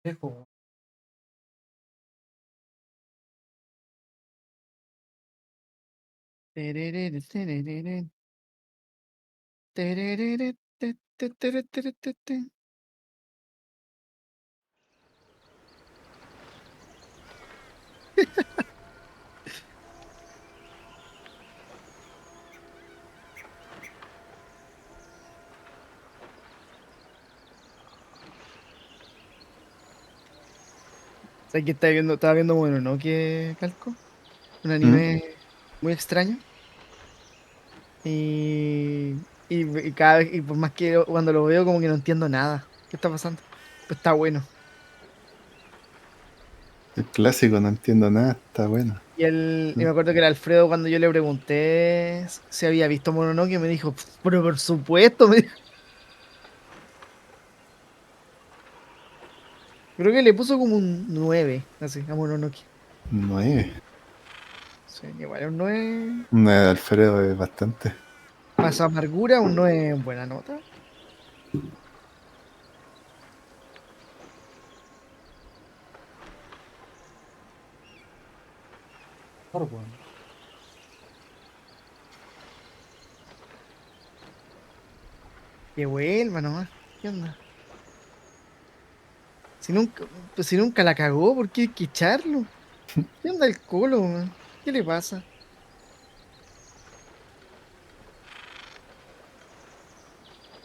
Juego. Tererere, tererere, tererere, te, te, tere, tere, te, te. ¿Sabes qué estaba viendo bueno, ¿no? ¿Qué calco? Un ¿Mm? anime muy extraño. Y cada vez, y por más que cuando lo veo, como que no entiendo nada. ¿Qué está pasando? Pero está bueno. El clásico, no entiendo nada, está bueno. Y ¿No? me acuerdo que el Alfredo, cuando yo le pregunté si había visto Mononoke, me dijo, pero por supuesto, me dijo. Creo que le puso como un 9 así, a Mononoke. 9. Sí, igual un 9 Una de Alfredo es bastante. más amargura, un 9 en buena nota. Juego. Que vuelva nomás. ¿Qué onda? Si nunca, pues si nunca la cagó, ¿por qué hay que echarlo? ¿Qué onda el Colo, man? ¿Qué le pasa?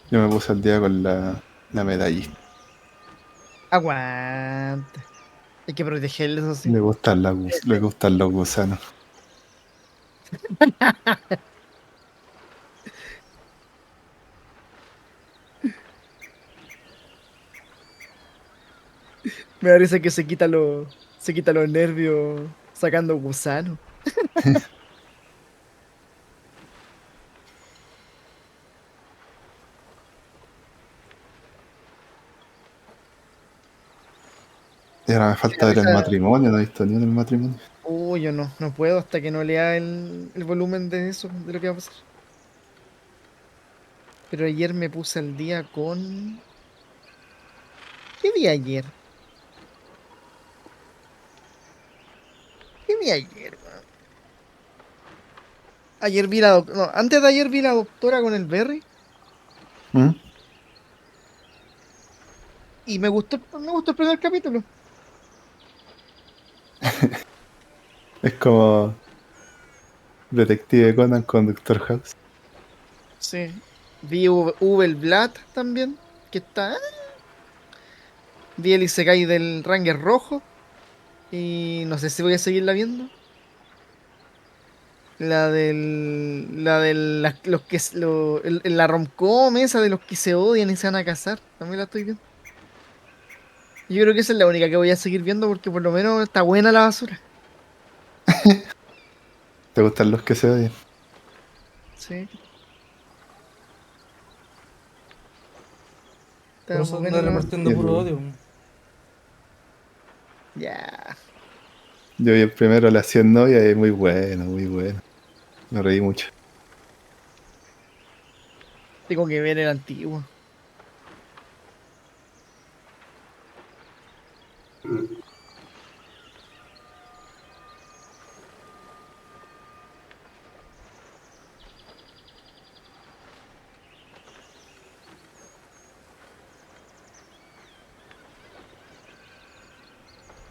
Yo me puse al día con la medallista. Aguante. Hay que protegerlo, eso sí. Le gustan los gusanos. Me parece que se quita los nervios sacando gusano. Y ahora me Tiene falta ver el risa. matrimonio, no he visto ni en el matrimonio. Uy, yo no puedo hasta que no lea el volumen de eso, de lo que va a pasar. Pero ayer me puse al día con. ¿Qué vi ayer? ¿Qué vi ayer, weón? Ayer vi no, antes de ayer vi la doctora con el Berry ¿Mm? y me gustó el primer capítulo. Es como Detective Conan con Doctor House. Sí. Vi Uwe Blatt también, que está. Vi el Isekai del Ranger Rojo y no sé si voy a seguirla viendo. Los que la romcom esa de los que se odian y se van a casar. También la estoy viendo. Yo creo que esa es la única que voy a seguir viendo porque por lo menos está buena la basura. ¿Te gustan los que se odian? Sí, Por está eso buena anda la. repartiendo puro El- odio. Ya. yo vi el primero, La 100 novia, y es muy bueno, muy bueno. Me reí mucho. Tengo que ver el antiguo.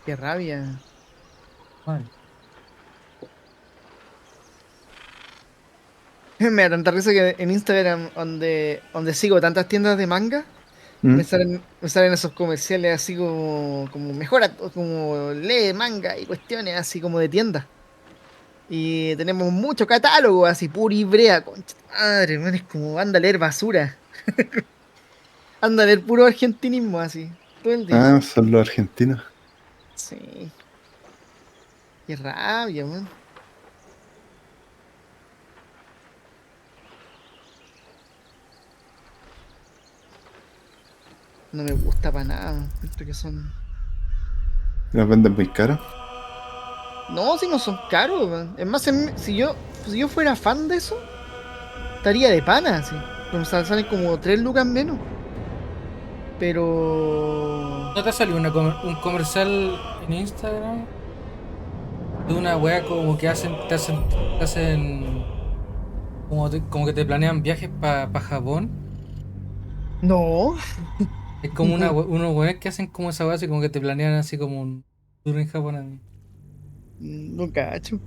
Qué rabia. Mal. Me da tanta risa que en Instagram, donde sigo tantas tiendas de manga, ¿Mm? me salen esos comerciales así como mejora, como lee manga y cuestiones así como de tiendas. Y tenemos mucho catálogo así, pura y brea, concha tu madre, man, es como anda a leer basura. Anda a leer puro argentinismo así, todo el día. Ah, son los argentinos. Sí, qué rabia, man. No me gusta para nada, man. Encuentro que son. Los venden muy caros. No, si no son caros, man. Es más, si yo fuera fan de eso, estaría de pana, así. Pero salen como 3 lucas menos. pero ¿No te salió un comercial en Instagram de una wea como que te hacen como que te planean viajes para Japón? no, Es como unos weones que hacen como esa wea, así como que te planean así como un tour en Japón. Así. no cacho.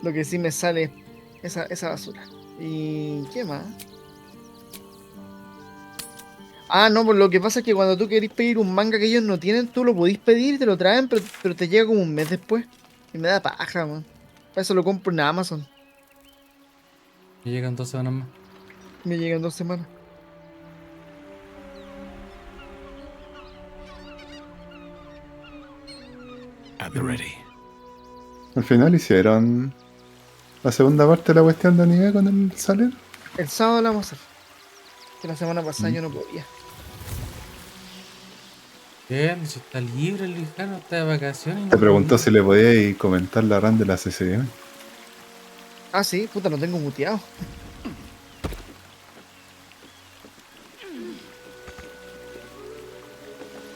Lo que sí me sale es esa basura. ¿Y qué más? Ah, no, pues lo que pasa es que cuando tú querés pedir un manga que ellos no tienen, tú lo podís pedir y te lo traen, pero te llega como un mes después. Y me da paja, man. Para eso lo compro en Amazon. Y llegan 2 semanas más. Me llega en 2 semanas. At the ready. Al final hicieron la segunda parte de la cuestión de anime con el salir. El sábado lo vamos a hacer. Que la semana pasada Mm. yo no podía. Bien, si está libre el Lijano, está de vacaciones y Te no preguntó podía. si le podía comentar la run de la CCM. Ah, sí, puta, lo tengo muteado.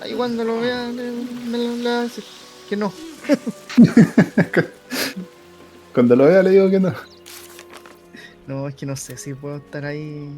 Ahí cuando lo vea, me lo va a decir. Que no. Cuando lo vea le digo que no. No, es que no sé si puedo estar ahí.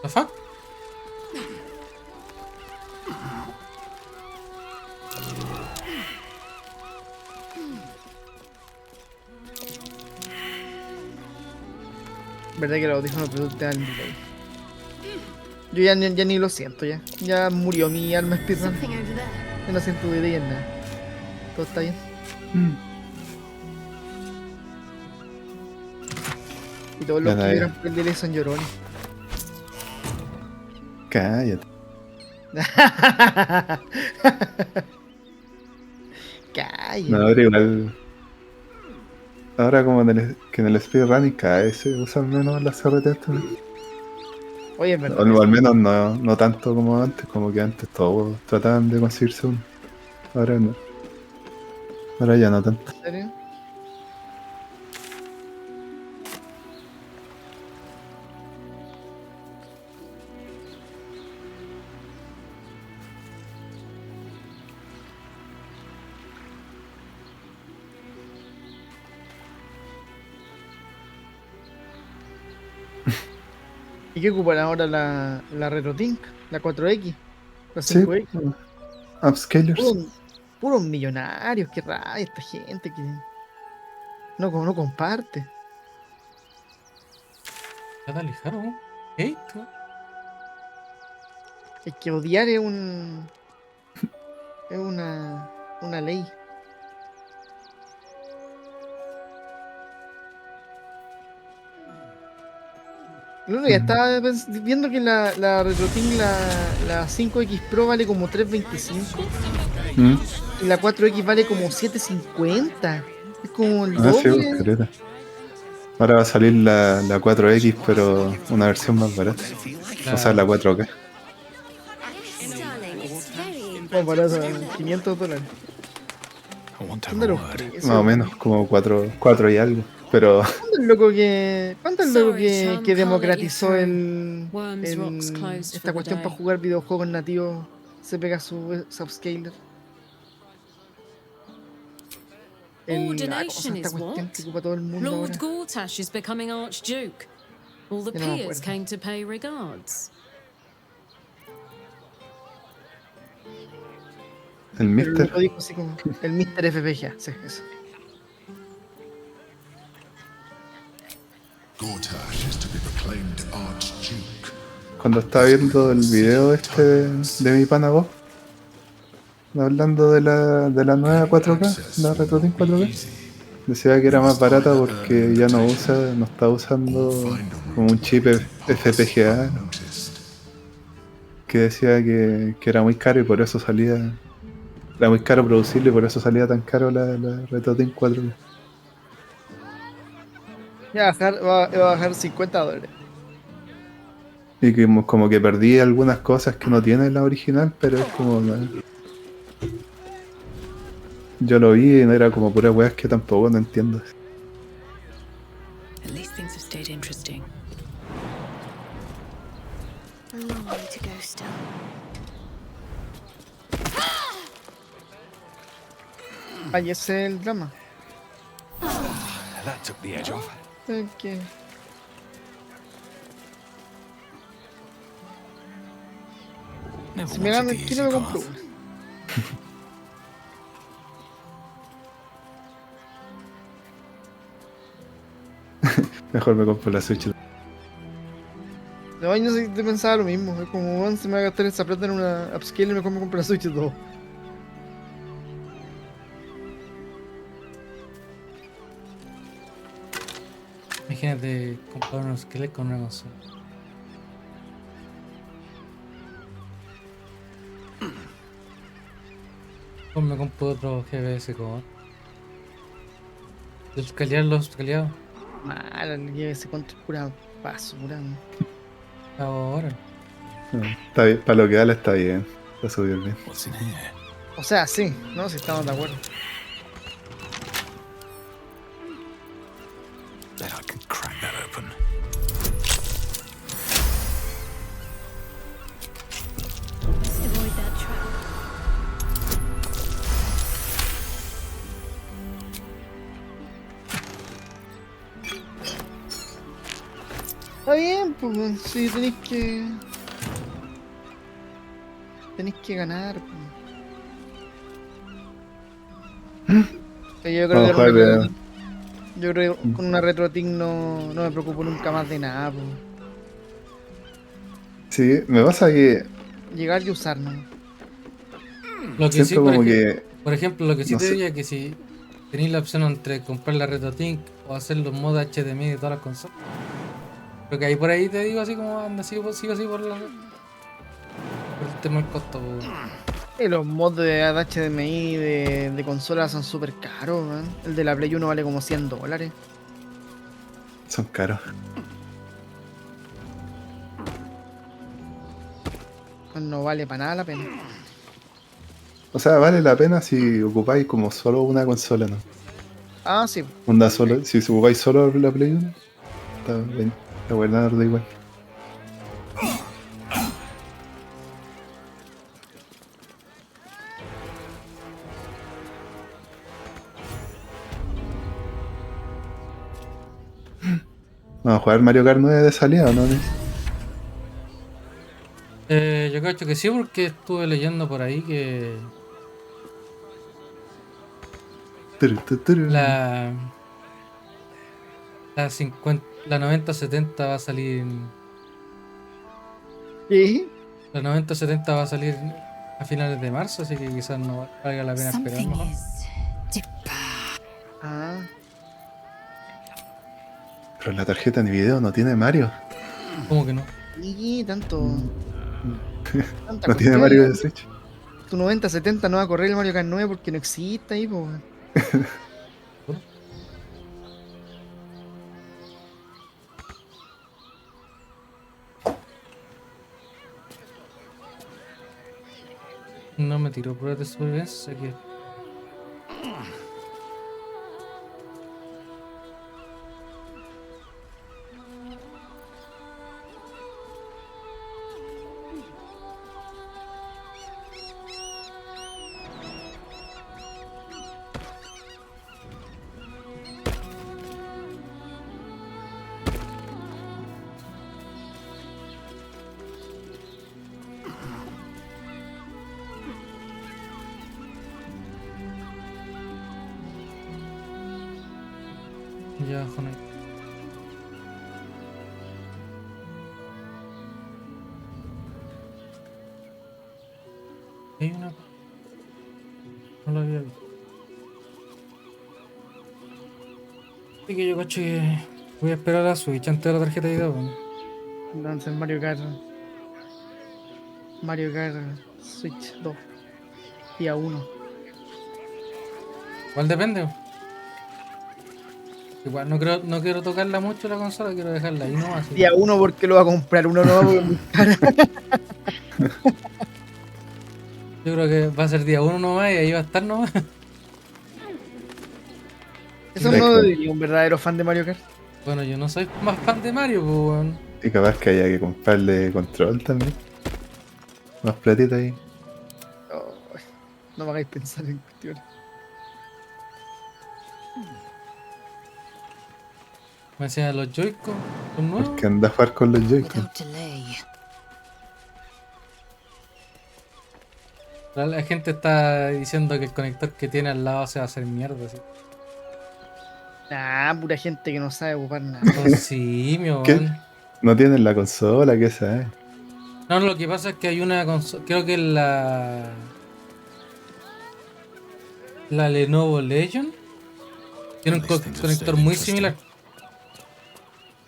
¿The fuck? ¿Verdad que los audífonos Bluetooth te dan delay? Yo ya ni lo siento ya. Ya murió mi alma speedrun. Something over there. Ya no siento delay en nada. Todo está bien. Mm. Y todos Ya los que nadie. lloran por el delay son llorones. Cállate. No, Cállate. ahora igual. Ahora como que en el speedrunning cada vez se usan menos las CRT estas. Oye, es O verdad al eso. menos no tanto como antes, como que antes todos trataban de conseguirse uno. Ahora no. Ahora ya no tanto. ¿En serio? ¿Y qué ocupan ahora la RetroTink? ¿La 4X? ¿La Sí, 5X? upscalers. Puros, puros millonarios, qué rabia esta gente que no comparte. Ya está Lijano. ¿Qué? Es que odiar es una ley. El otro día Mm. estaba viendo que la RetroTink, la 5X Pro vale como 325 Mm. y la 4X vale como 750. Es como el Ah, sí, pues, doble. caleta. Ahora va a salir la 4X, pero una versión más barata. O sea, la La, 4K. Darling, it's very Como para $500. I want to have ¿Dónde a los word. Más precios, o menos, weón? como 4 y algo. Pero ¿Cuánto es loco Sorry, Tom, que can't let you democratizó through. Worms Rock's closed for esta the cuestión para day. jugar videojuegos nativos? Se pega su subscaler. ¿Cómo se llama Ordination esta is cuestión que what? ocupa todo el mundo Lord ahora? Gortash is becoming Archduke. All the Ya no me peers acuerdo. came to pay regards. el Pero el Mister. loco dijo así como el Mr. FPGA, sí, eso. Gortash is to be proclaimed Archduke. Cuando estaba viendo el video este de mi pana Bob, hablando de la nueva 4K, la RetroTink 4K, decía que era más barata porque ya no está usando como un chip FPGA, que decía que era muy caro y por eso era muy caro producirlo y por eso salía tan caro la RetroTink 4K. Va a bajar $50. Y que como que perdí algunas cosas que no tiene la original, pero es como... Yo lo vi y no era como pura weas que tampoco no entiendo. At least things have stayed interesting. A long way to go still. Ahí es el drama. That took the edge off. Ok. Never Si me gano wanted el the kilo easy me compro path. una. Mejor me compro la Switch. No, yo no sé, te pensaba lo mismo. Es como, bueno, se me va a gastar esa plata en una upscale y mejor me compro la Switch y todo. Imagínate comprar unos esqueletos con una consola. Pues me compro otro GBS con. Escalear los escaleados. Mala, lleve ese control pura basura. ¿No? Ahora. Está bien, para lo que vale está bien. Está súper bien. What's in here? O sea, sí, ¿no? Si estamos de acuerdo. Bet I can crack that open. Let's avoid that trap. Está bien, pues, weón, sí, tenéis que ganar, pues. O sea, yo creo Vamos que a jugar de... yo creo que con una RetroTink no me preocupo nunca más de nada, pues. Sí, me pasa que Llegar y usar, ¿no? Lo que sí, siento como que... por ejemplo, lo que sí No te sé. diría que si tenéis la opción entre comprar la RetroTink o hacer los mods HDMI de todas las consolas. Pero que ahí por ahí te digo así como anda, sigo así por el tema del costo. Po. Los mods de HDMI de consolas son súper caros, man. El de la Play 1 vale como $100. Son caros. Pues no vale para nada la pena. O sea, vale la pena si ocupáis como solo una consola, ¿no? Ah, sí. Onda solo, si ocupáis solo la Play 1, está bien. Está buena darle igual. Vamos a jugar Mario Kart 9 de salida, ¿o no? Yo creo que sí, porque estuve leyendo por ahí que la, la 9070 va a salir. ¿Qué? La 9070 va a salir a finales de marzo, así que quizás no valga la pena esperar Something mejor. is Ah, Pero la tarjeta de video no tiene Mario. ¿Cómo que no? y tanto. Tanta No tiene cuestión. Mario de Switch. Tu 9070 no va a correr el Mario Kart 9 porque no existe ahí, pues. No me tiró pruebas de supervivencia, así que ya, joder. Hay una. No lo había visto. Así que yo cacho que voy a esperar a la Switch antes de la tarjeta de video. Weón. Entonces Mario Kart. Mario Kart Switch 2. Día 1. Igual depende. Weón. Igual no quiero tocarla mucho la consola, quiero dejarla ahí nomás. Así. Día 1 porque lo va a comprar uno nuevo porque es muy cara. Yo creo que va a ser día 1 nomás y ahí va a estar nomás. Eso no diría un verdadero fan de Mario Kart. Bueno, yo no soy más fan de Mario, pues, weón. Y capaz que haya que comprarle control también. Más platita ahí. Oh, no me hagáis pensar en cuestiones. Me enseñan los Joy-Con, los nuevos. Porque anda a jugar con los Joy-Con. Without delay. La gente está diciendo que el conector que tiene al lado se va a hacer mierda, así. Nah, pura gente que no sabe ocupar nada. Con simio, ¿Qué? weón. No tienen la consola, ¿qué sabes? No, lo que pasa es que hay una consola, creo que es la Lenovo Legion tiene un conector muy similar.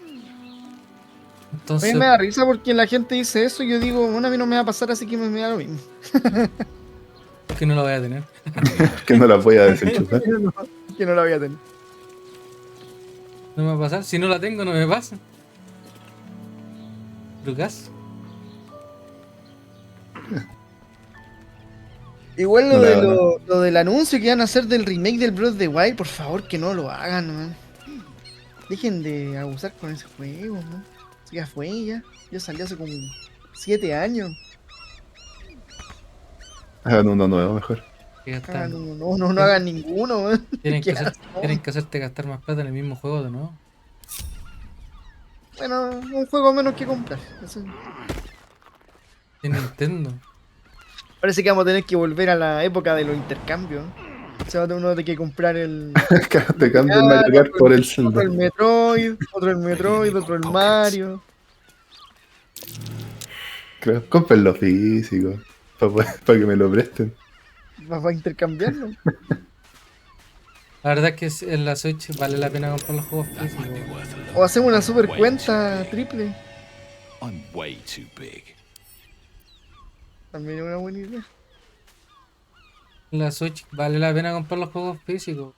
A mí Entonces, me da risa porque la gente dice eso y yo digo, bueno, a mí no me va a pasar así que me da lo mismo. que no lo voy a tener. Que no la voy a desenchufar. Que no la voy a tener. No me va a pasar. Si no la tengo, no me pasa. Lucas. Igual No la- lo del anuncio que van a hacer del remake del Breath of the Wild, por favor que no lo hagan, man. Dejen de abusar con ese juego, man. Ya fue, ya. Ya salió hace como 7 años. Hagan uno nuevo mejor. Que gastar- Hagan uno, no hagan ninguno, man. tienen, que Qué hacer- asco. tienen que hacerte gastar más plata en el mismo juego de nuevo. Bueno, un juego menos que comprar. Eso- En Nintendo. Parece que vamos a tener que volver a la época de los intercambios. O sea, uno de que comprar el. Te cambio el Mario Kart por el Zelda. Otro el Metroid, otro el Mario. Creo. Cómprenlo físico. Para que me lo presten. Vas a intercambiarlo. La verdad es que en la Switch vale la pena comprar los juegos físicos. O hacemos una super cuenta triple. I'm way too big. También es una buena idea. En la Switch vale la pena comprar los juegos físicos.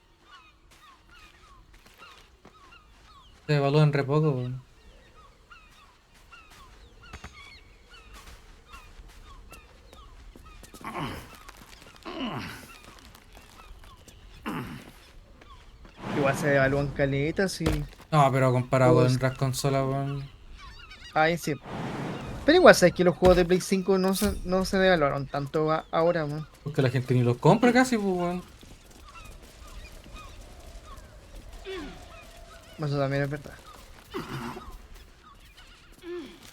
Se evalúan re poco, weón. Igual se devalúan caletas y. No, pero comparado Juegos. con otras consolas, weón. Ay, sí. Pero igual sabes que los juegos de Play 5 no se devaluaron tanto ahora, man. Porque la gente ni los compra casi, pues, weón. Eso también es verdad.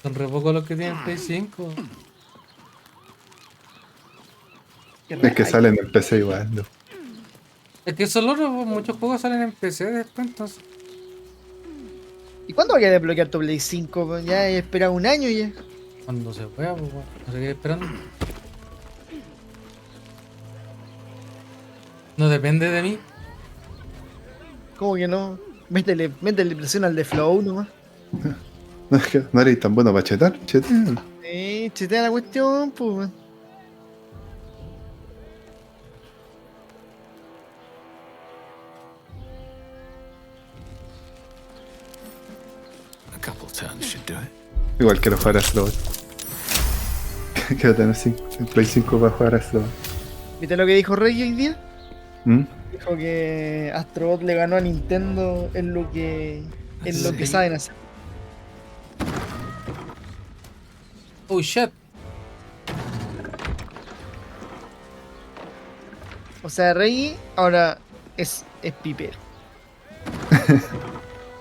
Son re pocos los que tienen Play 5. Qué Es que raro. salen en PC igual. ¿No? Es que son los muchos juegos salen en PC después, entonces. ¿Y cuándo voy a desbloquear tu Play 5? Man? Ya he esperado un año ya. Cuando se pueda, pues, weón. No se quede esperando. No depende de mí. ¿Cómo que no? Métele presión al de Flow nomás. No, es que no eres tan bueno para chetar. Chetean. Chetea la cuestión, pues, man. A couple turns should do it. Igual quiero jugar a Slot. Quiero tener Play 5 para jugar a Slot. ¿Viste lo que dijo Rey hoy día? ¿Mm? Dijo que Astrobot le ganó a Nintendo en lo que Sí. saben hacer. Oh shit. O sea, Rey ahora es pipero.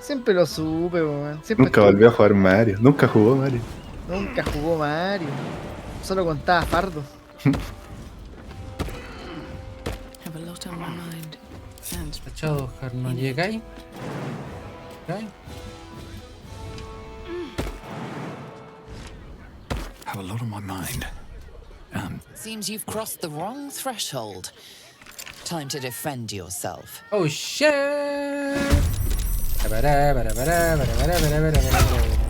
Siempre lo supe, weón. Siempre Nunca estuvo- volvió a jugar Mario. Nunca jugó Mario. Nunca jugó Mario. Solo contaba fardo. Have a lot on my mind. And Cachado, no llegáis. ¿Llegáis? Have a lot on my mind. And Seems you've crossed the wrong threshold. Time to defend yourself. Oh shit. Para, para, para, para, para, para, para, para.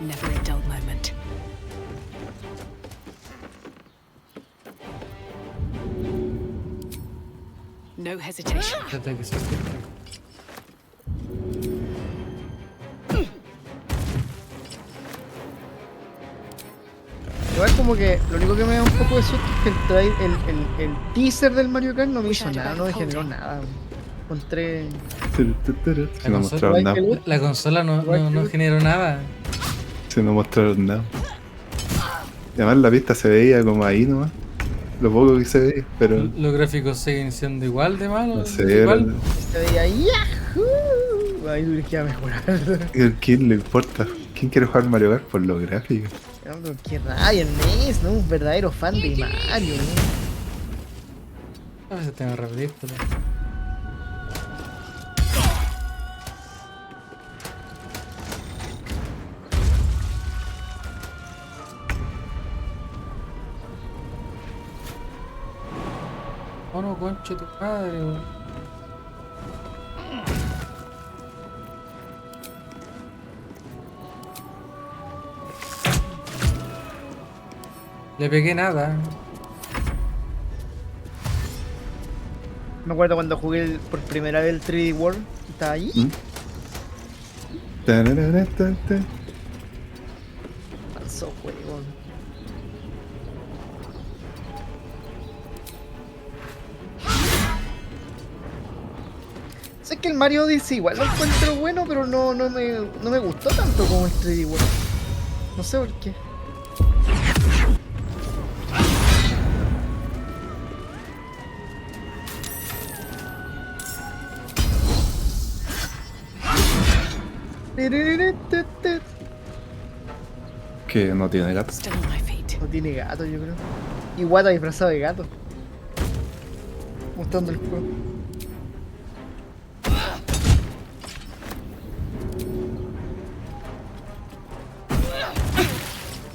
Never a dull moment. No hesitation. Fíjate que se escucha. Igual como que lo único que me da un poco de susto es que el teaser del Mario Kart no me hizo nada, no me generó nada. Encontré... Se no mostraron nada. La consola no generó nada. Se no mostraron nada. Y además la pista se veía como ahí nomás. Lo poco que se veía, pero Los gráficos siguen siendo igual de malos. no sé. Igual. Se veía ¡yahoo! Ahí tuve que mejorar. ¿A quién le importa? ¿Quién quiere jugar Mario Kart por los gráficos? No, pero qué rabia, Nes, ¿no? Un verdadero fan de Mario, ¿no? A veces tengo que repetírtelo. Oh no, concha tu madre, weón. Le pegué nada. Me acuerdo cuando jugué por primera vez el 3D World, estaba ahí. Pasó juego. Sé que el Mario Odyssey igual lo encuentro bueno, pero no me gustó tanto como el 3D World. No sé por qué. Que no tiene gato. Still on my feet. No tiene gato, yo creo. Y Guata disfrazado de gato. Mostrando el juego.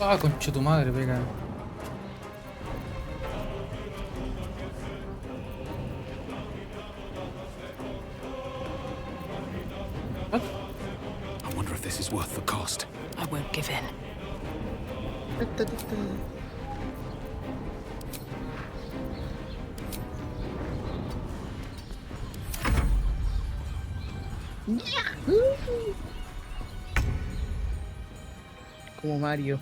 Ah, concha tu madre, pega. I wonder if this is worth the cost. I won't give in. Como Mario.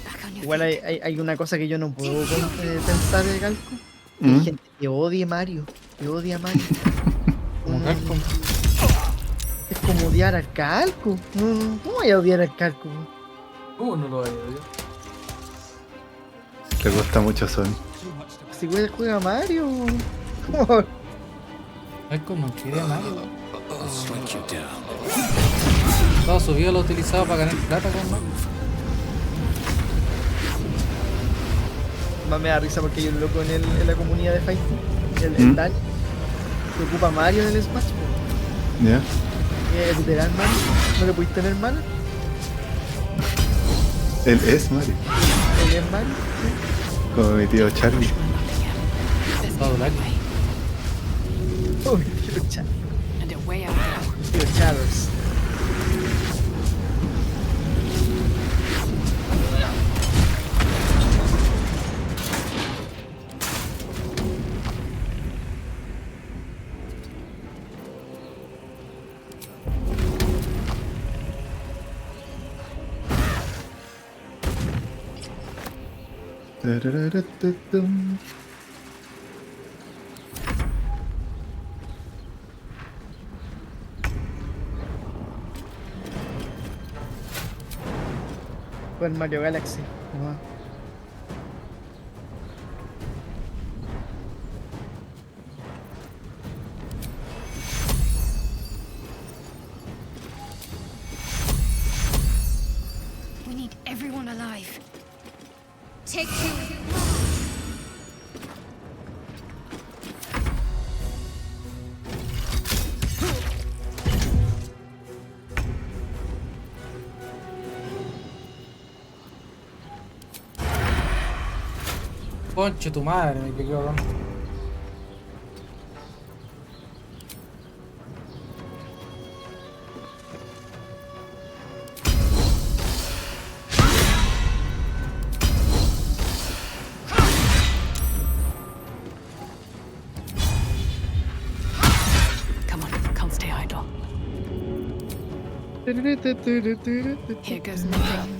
Back on your Igual feet. hay una cosa que yo no puedo pensar de Calco. Hay gente que odie Mario. Que odia a Mario. Como No, Capcom. Es como odiar al Calco. ¿Cómo voy a odiar al Calco? ¿Cómo no lo hay, tío? Le gusta mucho Sony. Si juega Mario. ¿Cómo? Capcom no quiere a Mario. I'll strike you down. Todo su vida lo ha utilizado para ganar plata con Mario. Más me da risa porque hay un loco en la comunidad de Fighting. El Dani. Que ocupa Mario en el Smash. ¿Ya? Es literal Mario. No le pudiste tener mana. Él es Mario. Él es Mario. Como mi tío Charlie. There's Todo no black. way. Oh, tío Charles. And away I go. Tío Charles. Super Mario Galaxy. Ajá. We need everyone alive. Take two. Conche tu madre, me quedo acá. Come on, can't stay idle. Here goes nothing.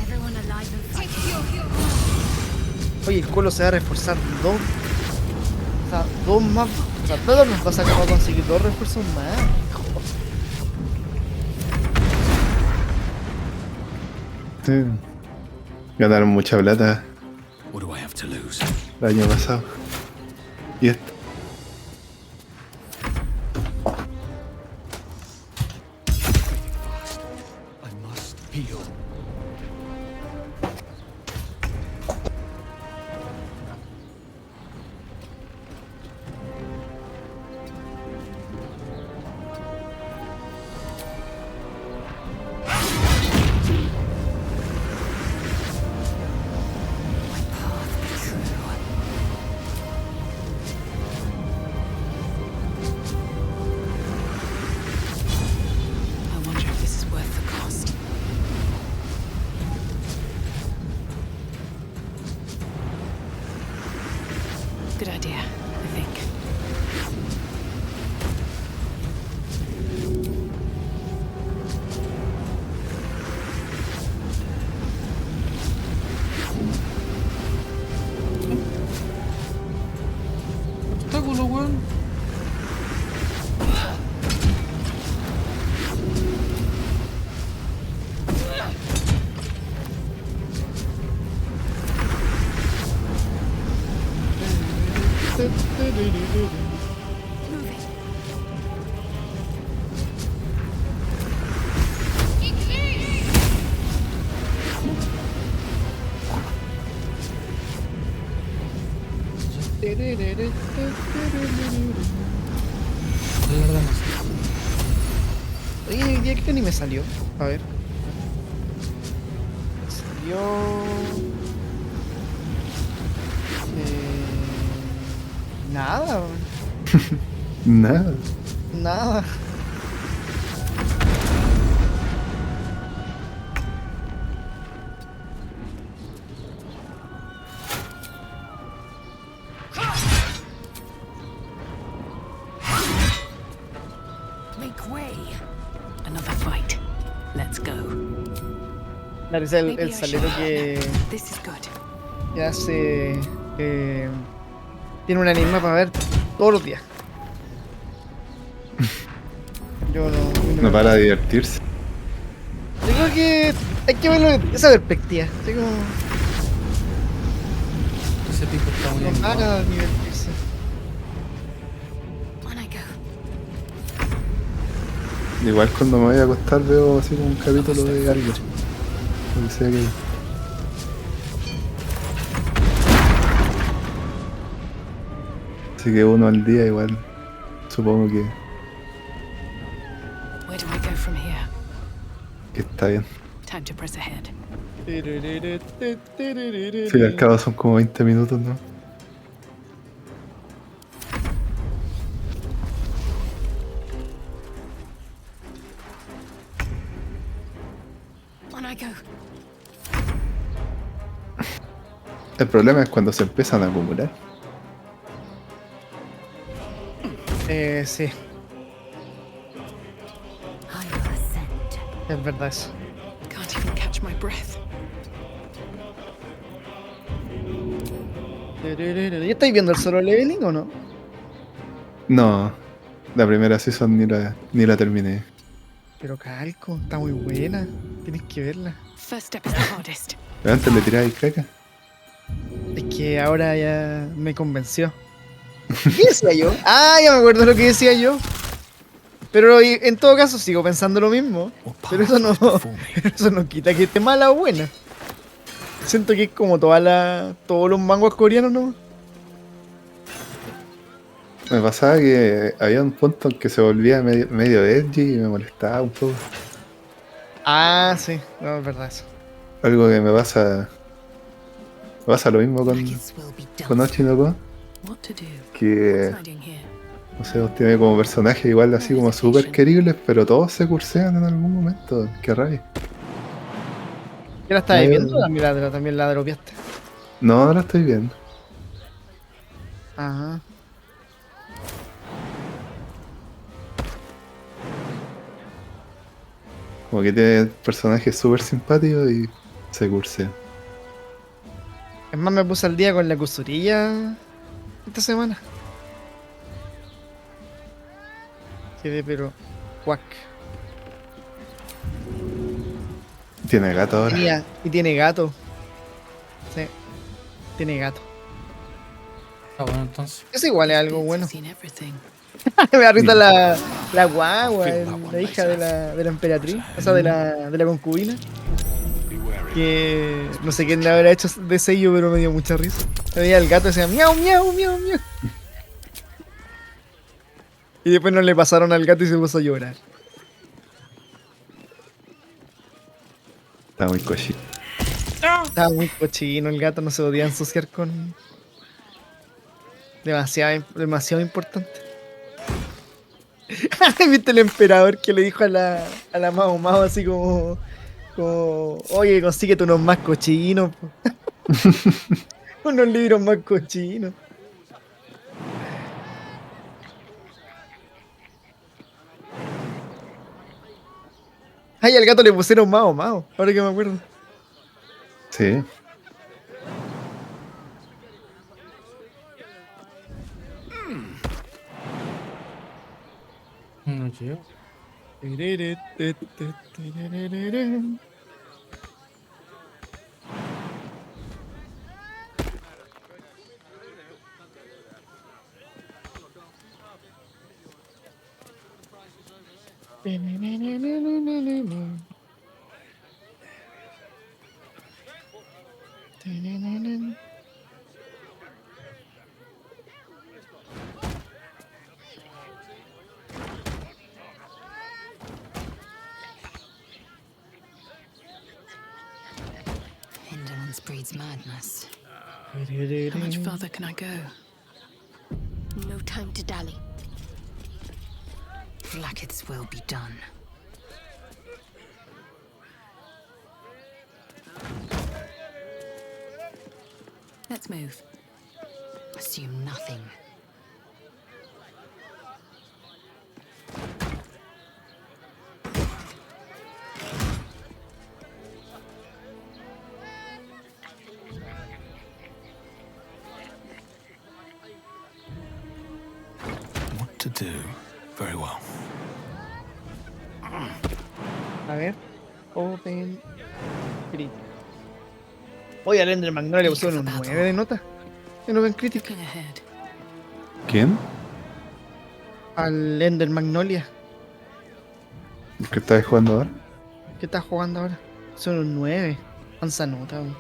Everyone alive and fight. Oye, el Colo se va a reforzar dos. O sea, dos más. O sea, todos nos va a sacar a conseguir dos refuerzos más. Sí. Ganaron mucha plata What do I have to lose? el año pasado. Y esto. I must heal. I wonder if this is worth the cost. Good idea, I think. Obstáculo, weón. La verdad no sé. Oye, hoy día que ni me salió. A ver. Salió. Nada, weón. Nada. Nada. Make way. Another fight. Let's go. Claro, es el Maybe I salero should- que, This is good. que hace. Tiene un anime para ver todos los días. Yo no. No para de divertirse. Yo creo que hay que verlo de esa perspectiva. Así como. Ese tipo está muy No animado. para divertirse. On I go. Igual cuando me voy a acostar veo así como un capítulo de algo. Lo que sea que. Así que uno al día igual. Supongo Where do I go from here? que está bien. Time to press ahead. Si al cabo son como 20 minutos, ¿no? On I go. El problema es cuando se empiezan a acumular. Sí, I will ascend. es verdad eso. Can't even catch my breath. ¿Ya estáis viendo el solo leveling o no? No, la primera season ni la terminé. Pero calco, está muy buena. Tienes que verla. First step is the hardest. Pero antes le tiráis caca. Es que ahora ya me convenció. ¿Qué decía yo? Ah, ya me acuerdo lo que decía yo. Pero en todo caso sigo pensando lo mismo. Pero eso no, eso no quita que esté mala o buena. Siento que es como todos los manguas coreanos, ¿no? Me pasaba que había un punto en que se volvía medio edgy y me molestaba un poco. Ah, sí, no, es verdad eso. Algo que me pasa lo mismo Blackets will be con done. Ochinoko, What to do? que What's hiding here? no sé, tiene como personajes igual así como súper queribles, pero todos se cursean en algún momento. Qué rabia. ¿Qué la estabas viendo? También la dropeaste. No, ahora estoy bien. Ajá. Como que tiene personajes súper simpáticos y se cursean. Es más, me puse al día con la cursurilla esta semana. Quedé pero cuac. Tiene gato ahora. Y tiene gato. Sí, tiene gato. Está bueno entonces. Eso igual es These algo bits bueno. have seen everything. Me da risa la guagua, la hija de la emperatriz, o sea, de la concubina. Que no sé quién le habrá hecho de sello, pero me dio mucha risa. Veía el gato y decía miau, miau, miau, miau. Y después no le pasaron al gato y se puso a llorar. Está muy cochino. Estaba muy cochino, el gato no se podía ensuciar con. Demasiado importante. ¿Viste el emperador que le dijo a la Mao Mao así como, oye, consíguete unos más cochinos, po"? Unos libros más cochinos. Ay, al gato le pusieron Mao Mao, ahora que me acuerdo. Sí. No llego. Indolence breeds madness. How much further can I go? No time to dally. Blackets will be done. Let's move. Assume nothing. What to do? Very well. A ver. Open. Critic. Oye, al Ender Magnolia le pusieron un 9 de nota. En Open Critic. Looking ahead. ¿Quién? Al Ender Magnolia. ¿El que estáis jugando ahora? ¿Qué estás jugando ahora? Son un 9. Onza nota, weón.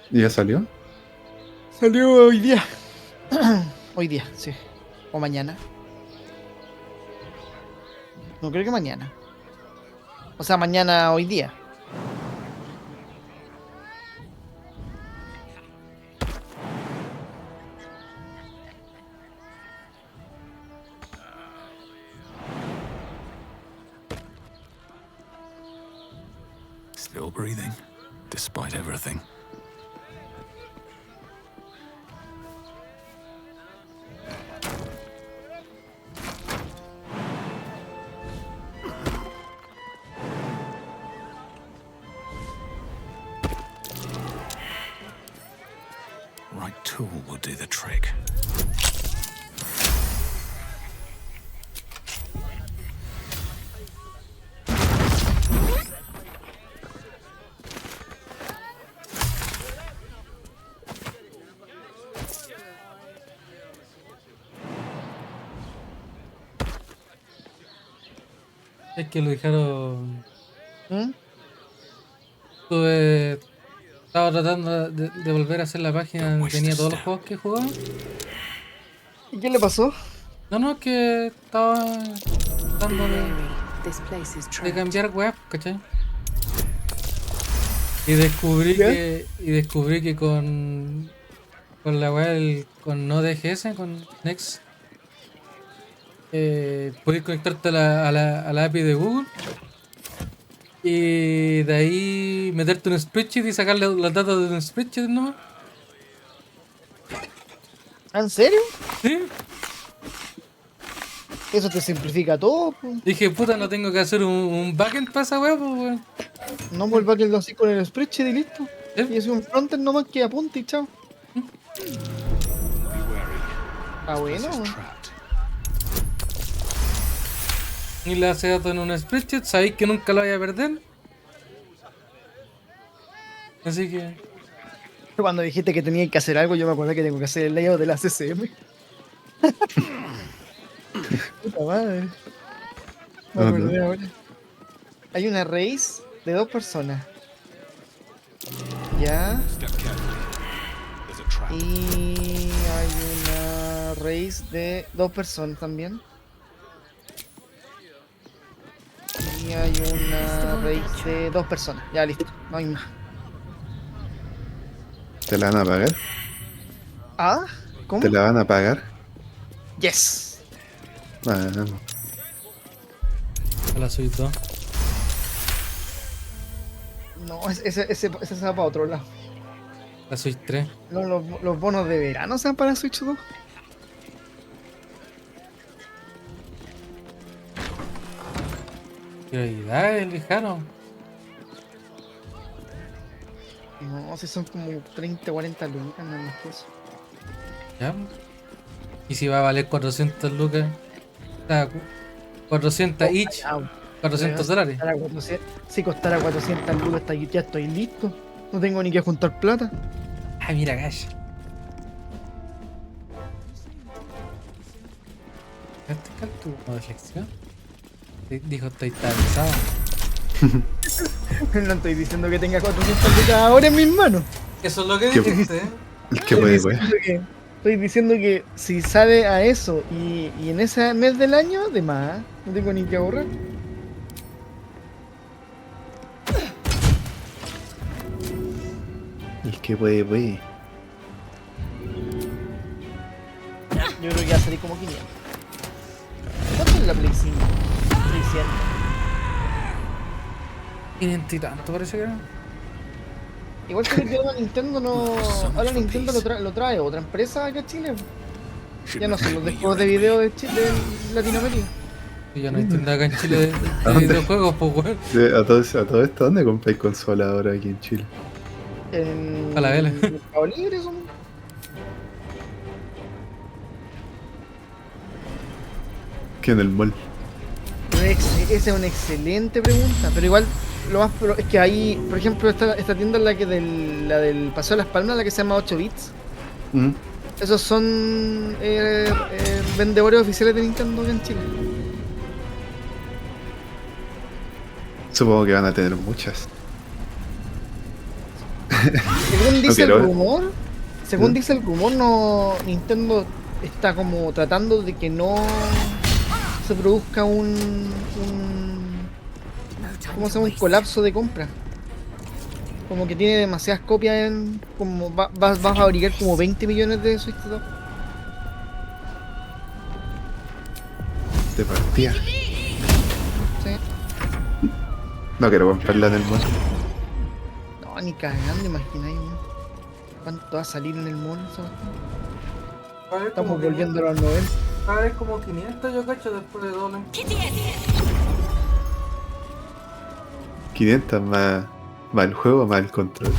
¿Y ya salió? Salió hoy día. Hoy día, sí. O mañana. No creo que mañana. O sea, mañana hoy día. Still breathing, despite everything. Right tool will do the trick. Es que lo dijeron. ¿Mm? Estaba tratando de volver a hacer la página donde tenía todos los juegos que jugaba. ¿Y qué le pasó? No, es que estaba tratando This place is de trapped. cambiar web, ¿cachai? Y descubrí que con la web, con no DGS, con Next, puedes conectarte a la API de Google y de ahí meterte en un spreadsheet y sacarle los datos de un spreadsheet nomás. ¿En serio? Sí. Eso te simplifica todo, po. Dije, puta, no tengo que hacer un backend para esa web, pues, weón. No vuelva que lo así con el spreadsheet y listo. ¿Eh? Y es un frontend nomás que apunta y chao. Ah, bueno. Y le hace datos en un spreadsheet, sabéis que nunca lo voy a perder. Así que. Cuando dijiste que tenía que hacer algo, yo me acordé que tengo que hacer el layout de la CCM. Puta madre. Me Ah, acordé no. ahora. Hay una race de 2 personas. Ya. Y hay una race de 2 personas también. Y hay una race de 2 personas. Ya, listo. No hay más. ¿Te la van a pagar? ¿Ah? ¿Cómo? ¿Te la van a pagar? Yes. Ah, no. A la Switch 2. No, ese se va para otro lado. La Switch 3. No, los bonos de verano se van para Switch 2. Prioridades, lejano. No, si son como 30, 40 lucas, nada más que eso. ¿Ya? ¿Y si va a valer 400 lucas? O sea, 400 each. Ojalá, 400 weón, dólares. Si costara 400 lucas, ya estoy listo. No tengo ni que juntar plata. Ah, mira, Gash. ¿Este cálculo de flexión? Dijo, estoy estabilizado. No estoy diciendo que tenga 400 lucas ahora en mis manos. Eso es lo que ¿Qué? dijiste, ¿eh? ¿Qué puede, pues? Estoy diciendo que si sale a eso y en ese mes del año, de más, no tengo ni que ahorrar. El que puede, pues. Yo creo que va a salir como 500. ¿Cuánto es la Play 5? 600. 500 y tanto parece que era. Igual que ahora Nintendo no. Ahora Nintendo lo trae otra empresa acá a Chile. Ya no son los de juegos de video de Latinoamérica. Y ya no hay tienda acá en Chile de dónde? videojuegos, pues, weón. A todo esto, ¿dónde compráis consola ahora aquí en Chile? En A la vela. Mercado Libre son. Que en el mall. Esa es una excelente pregunta, pero igual lo más es que ahí, por ejemplo, esta tienda es la del Paseo de las Palmas, la que se llama 8 bits. ¿Mm? Esos son vendedores oficiales de Nintendo acá en Chile. Supongo que van a tener muchas. Según dice quiero el ver. rumor, no, Nintendo está como tratando de que no se produzca ¿cómo se llama? Un colapso de compra. Como que tiene demasiadas copias como va a fabricar como 20 millones de Switch 2. De partida. Sí. No quiero comprarla en el mall. No, ni cagando, imagináis, weón. ¿Cuánto va a salir en el mono esa cuestión? Va a haber como Estamos 500, volviendo a los 90. va a haber como 500 yo cacho después de doble. 500 más el juego, más el control.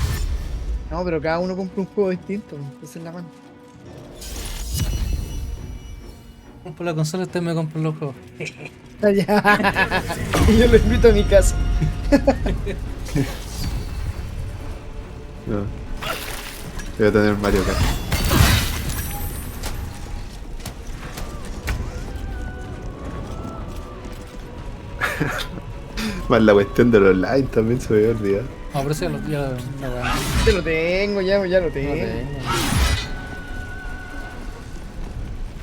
No, pero cada uno compra un juego distinto, esa es la mano. Compro la consola, usted me compra los juegos. Ah, ya. Y yo lo invito a mi casa. No. Voy a tener Mario Kart. Más la cuestión del online también se me había olvidado. No, pero eso ya lo ya, Ya lo tengo, ya lo lo tengo. tengo.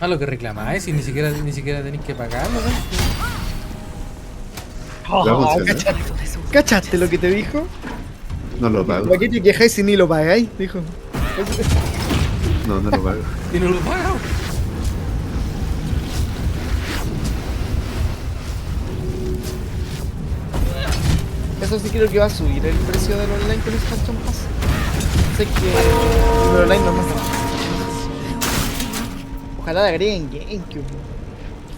Ah, lo que reclamáis y ni siquiera tenéis que pagarlo, ¿no? ¿Va a funcionar? ¿Cachaste? ¿Cachaste lo que te dijo? No lo pago. ¿Para qué te quejáis si ni lo pagáis? Dijo. No, no lo pago. Y no lo pago. Eso sí creo que va a subir el precio del online con el Expansion Pass. Sé que el online no es más barato. Ojalá le agreguen GameCube.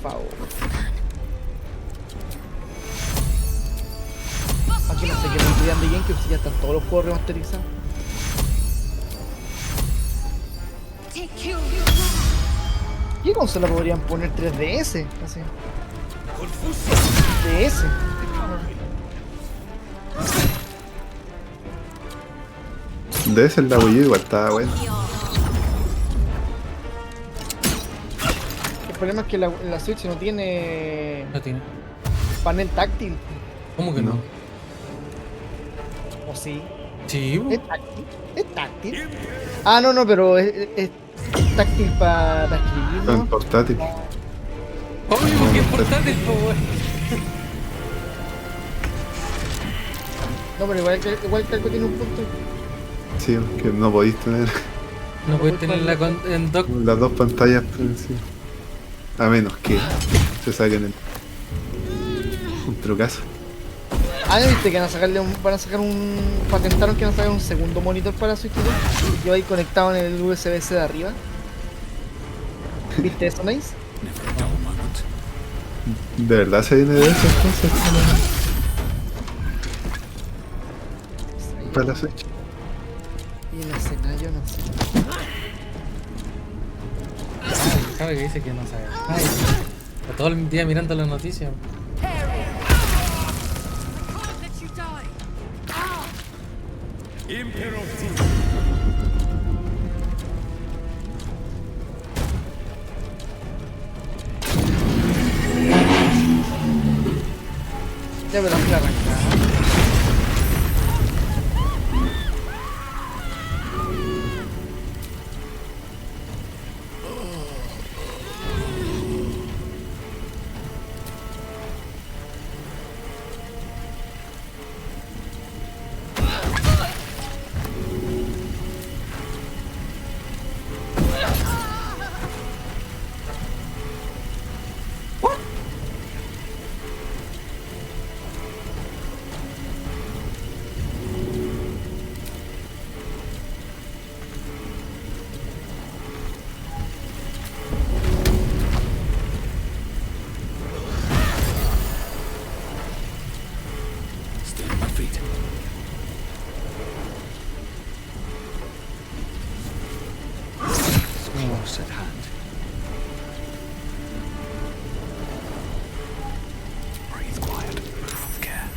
Por favor. Aquí no sé qué me olvidan de GameCube si ya están todos los juegos remasterizados. ¿Qué consola podrían poner 3DS? Así. DS. Debe ser la Wii U, igual estaba bueno. El problema es que la Switch no tiene No tiene. panel táctil. ¿Cómo que no? No. ¿O sí? Sí, bu. ¿Es táctil? ¿Es táctil? Ah, no, pero es táctil para escribir, Tan ¿no? portátil. Obvio, porque es portátil, po, weón. No, pero igual que algo tiene un punto. Sí, que no podéis tener No puedes tenerla en dock. las dos pantallas por encima. A menos que se saquen un trucazo. Ah, ¿no viste que van a sacar patentaron que van a sacar un segundo monitor para Switch 2? Que va a ir conectado en el USB-C de arriba. ¿Viste eso, Nice? Never a dull moment. ¿De verdad se viene de eso entonces? Para la Switch. Y en la escenario no sé. Sabe que dice que no sabe. Ay, está todo el día mirando las noticias. Ya me la fui a arrancar. Stay on my feet. Close at hand. Breathe quiet. Move with care.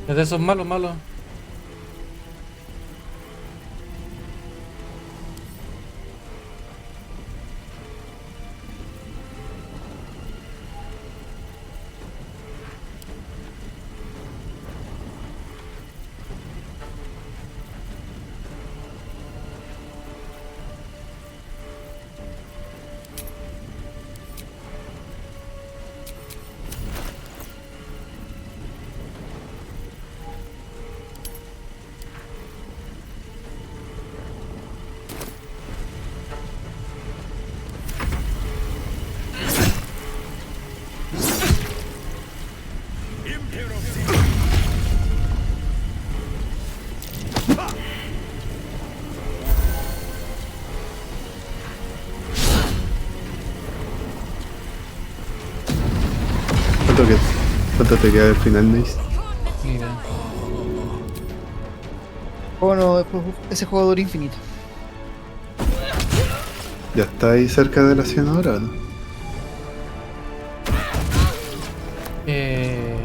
Es de esos malos, malos. ¿Cuánto te queda al final, Nice? Mira. Bueno, ese juego dura infinito. ¿Ya está ahí cerca de la 100 ahora o no? Eh...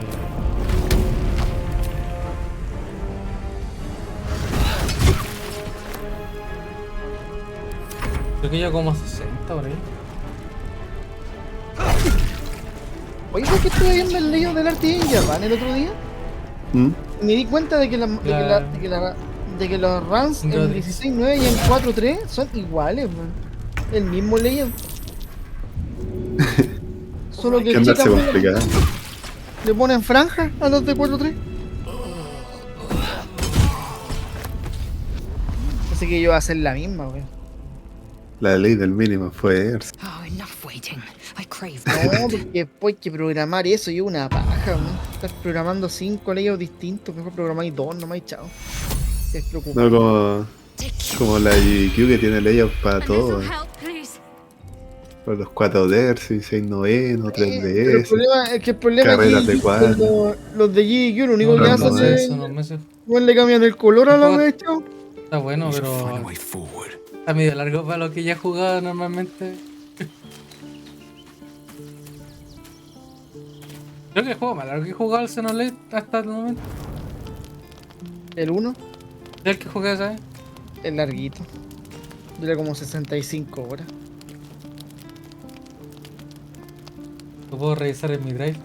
Creo que ya como 60 por ahí. Oye, ¿por qué estuve viendo el lío del arte de Japan el otro día? ¿Mm? Me di cuenta de que, de que los runs en 16.9 y en 4.3 son iguales, man. El mismo layout. Solo que Que el chica andarse complicado. le ponen franja a los de 4.3. Así que yo voy a hacer la misma, weón. La ley del mínimo fue Oh, enough waiting. I crave No, porque después hay que programar eso y es una paja, weón. Estar programando 5 layouts distintos, mejor programáis 2 nomás y chao. Es no preocupante. como la GQ que tiene layout para a little todo. help, please. Por los 4 Hz, 6 noveno, Pero el 3DS, problema es que el problema carreras aquí de cuadro, los de GDQ lo único No, que unos hacen random, meses, es unos meses. igual le cambian el color a El la juego wea, chao. está bueno, We should pero find a way forward. está medio largo para lo que ya he jugado normalmente. Creo que el juego más largo que he jugado el Xenoblade hasta el momento. El 1 Es el que jugué, ¿sabes? es larguito. Dura como 65 horas. Lo puedo revisar en mi drive.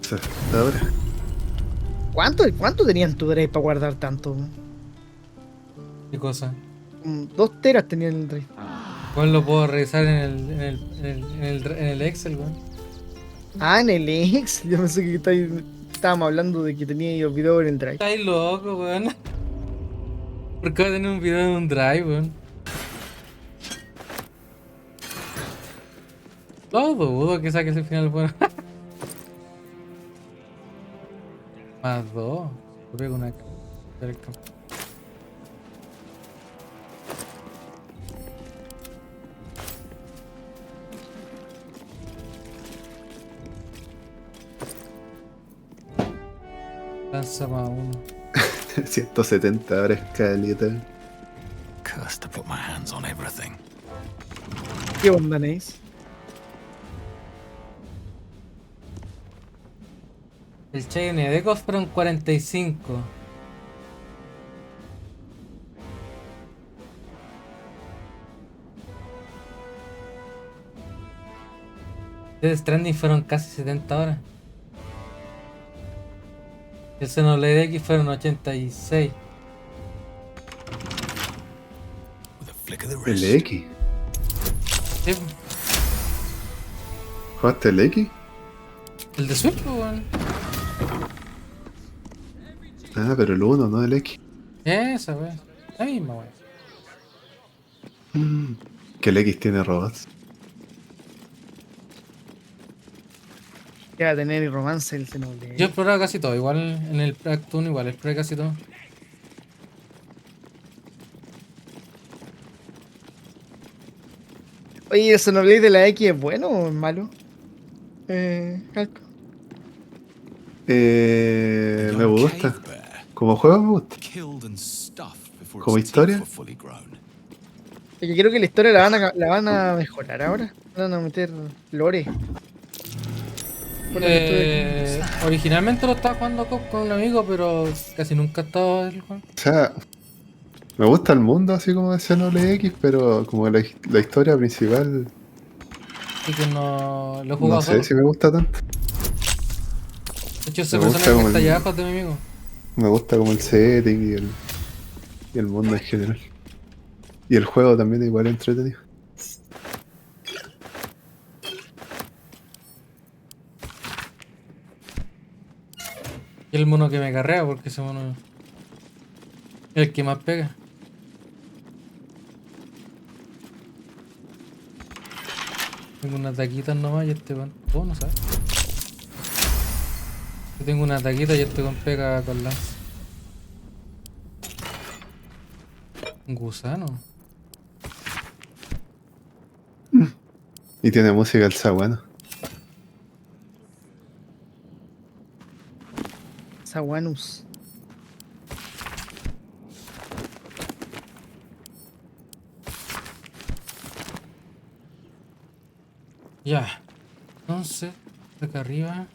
hasta ahora. ¿Cuánto tenían tu drive para guardar tanto? ¿Qué cosa? 2 teras tenía en el drive. Igual lo puedo revisar en el Excel, weón. Ah, en el X. Yo pensé que estábamos hablando de que tenía los videos en el drive. Estáis loco, weón. ¿Por qué voy a tener un video en un drive, weón? No dudo que saques el final bueno. Más 2. Yo pego una. Lanza más 1. 170 horas caleta. Cursed to put my hands on everything. ¿Qué onda, Nace? El chain de Decos fueron 45. Death Stranding fueron casi 70 horas. El Xenoblade X fueron 86. With a flick of the El wrist. X. Sí, ¿Jugaste el X? el de Switch, pues, weón. Ah, pero el 1, no el X. Esa, weón. La misma, weón. Que el X tiene robots. Que va a tener romance el Xenoblade. Yo he explorado casi todo, igual en el Act 1 igual exploré casi todo. Oye, ¿el Xenoblade de la X es bueno o es malo? Calco. A Me young gusta. cave bear Como juego me gusta. killed and stuffed before Como its historia. teeth were fully grown. Es que creo que la historia la van a mejorar ahora. Van a meter lore. Por lo que estuve- Originalmente lo estaba jugando con un amigo, pero casi nunca he estado en el juego. O sea, me gusta el mundo así como de Xenoblade X, pero como la historia principal, Así que no lo he no jugado sé solo. si me gusta tanto. De hecho, ese me gusta personaje que como está el- allá abajo es de mi amigo. Me gusta como el setting y el mundo en general. Y el juego también es igual entretenido. Y el mono que me carrea, porque ese mono es el que más pega. Tengo unas taquitas nomás y este con. Oh, no sabes. Yo tengo una taquita y este con pega con lanza. Un gusano. Y tiene música el bueno. Sawanus. Ya. Entonces, de acá arriba.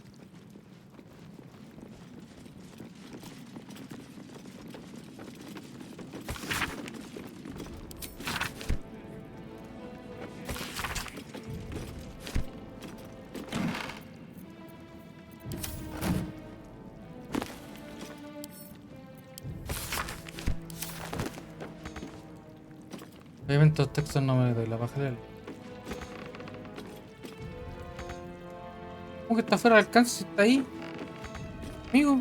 Obviamente los textos no me doy la paja de él. ¿Cómo que está fuera de alcance? ¿Está ahí? Amigo.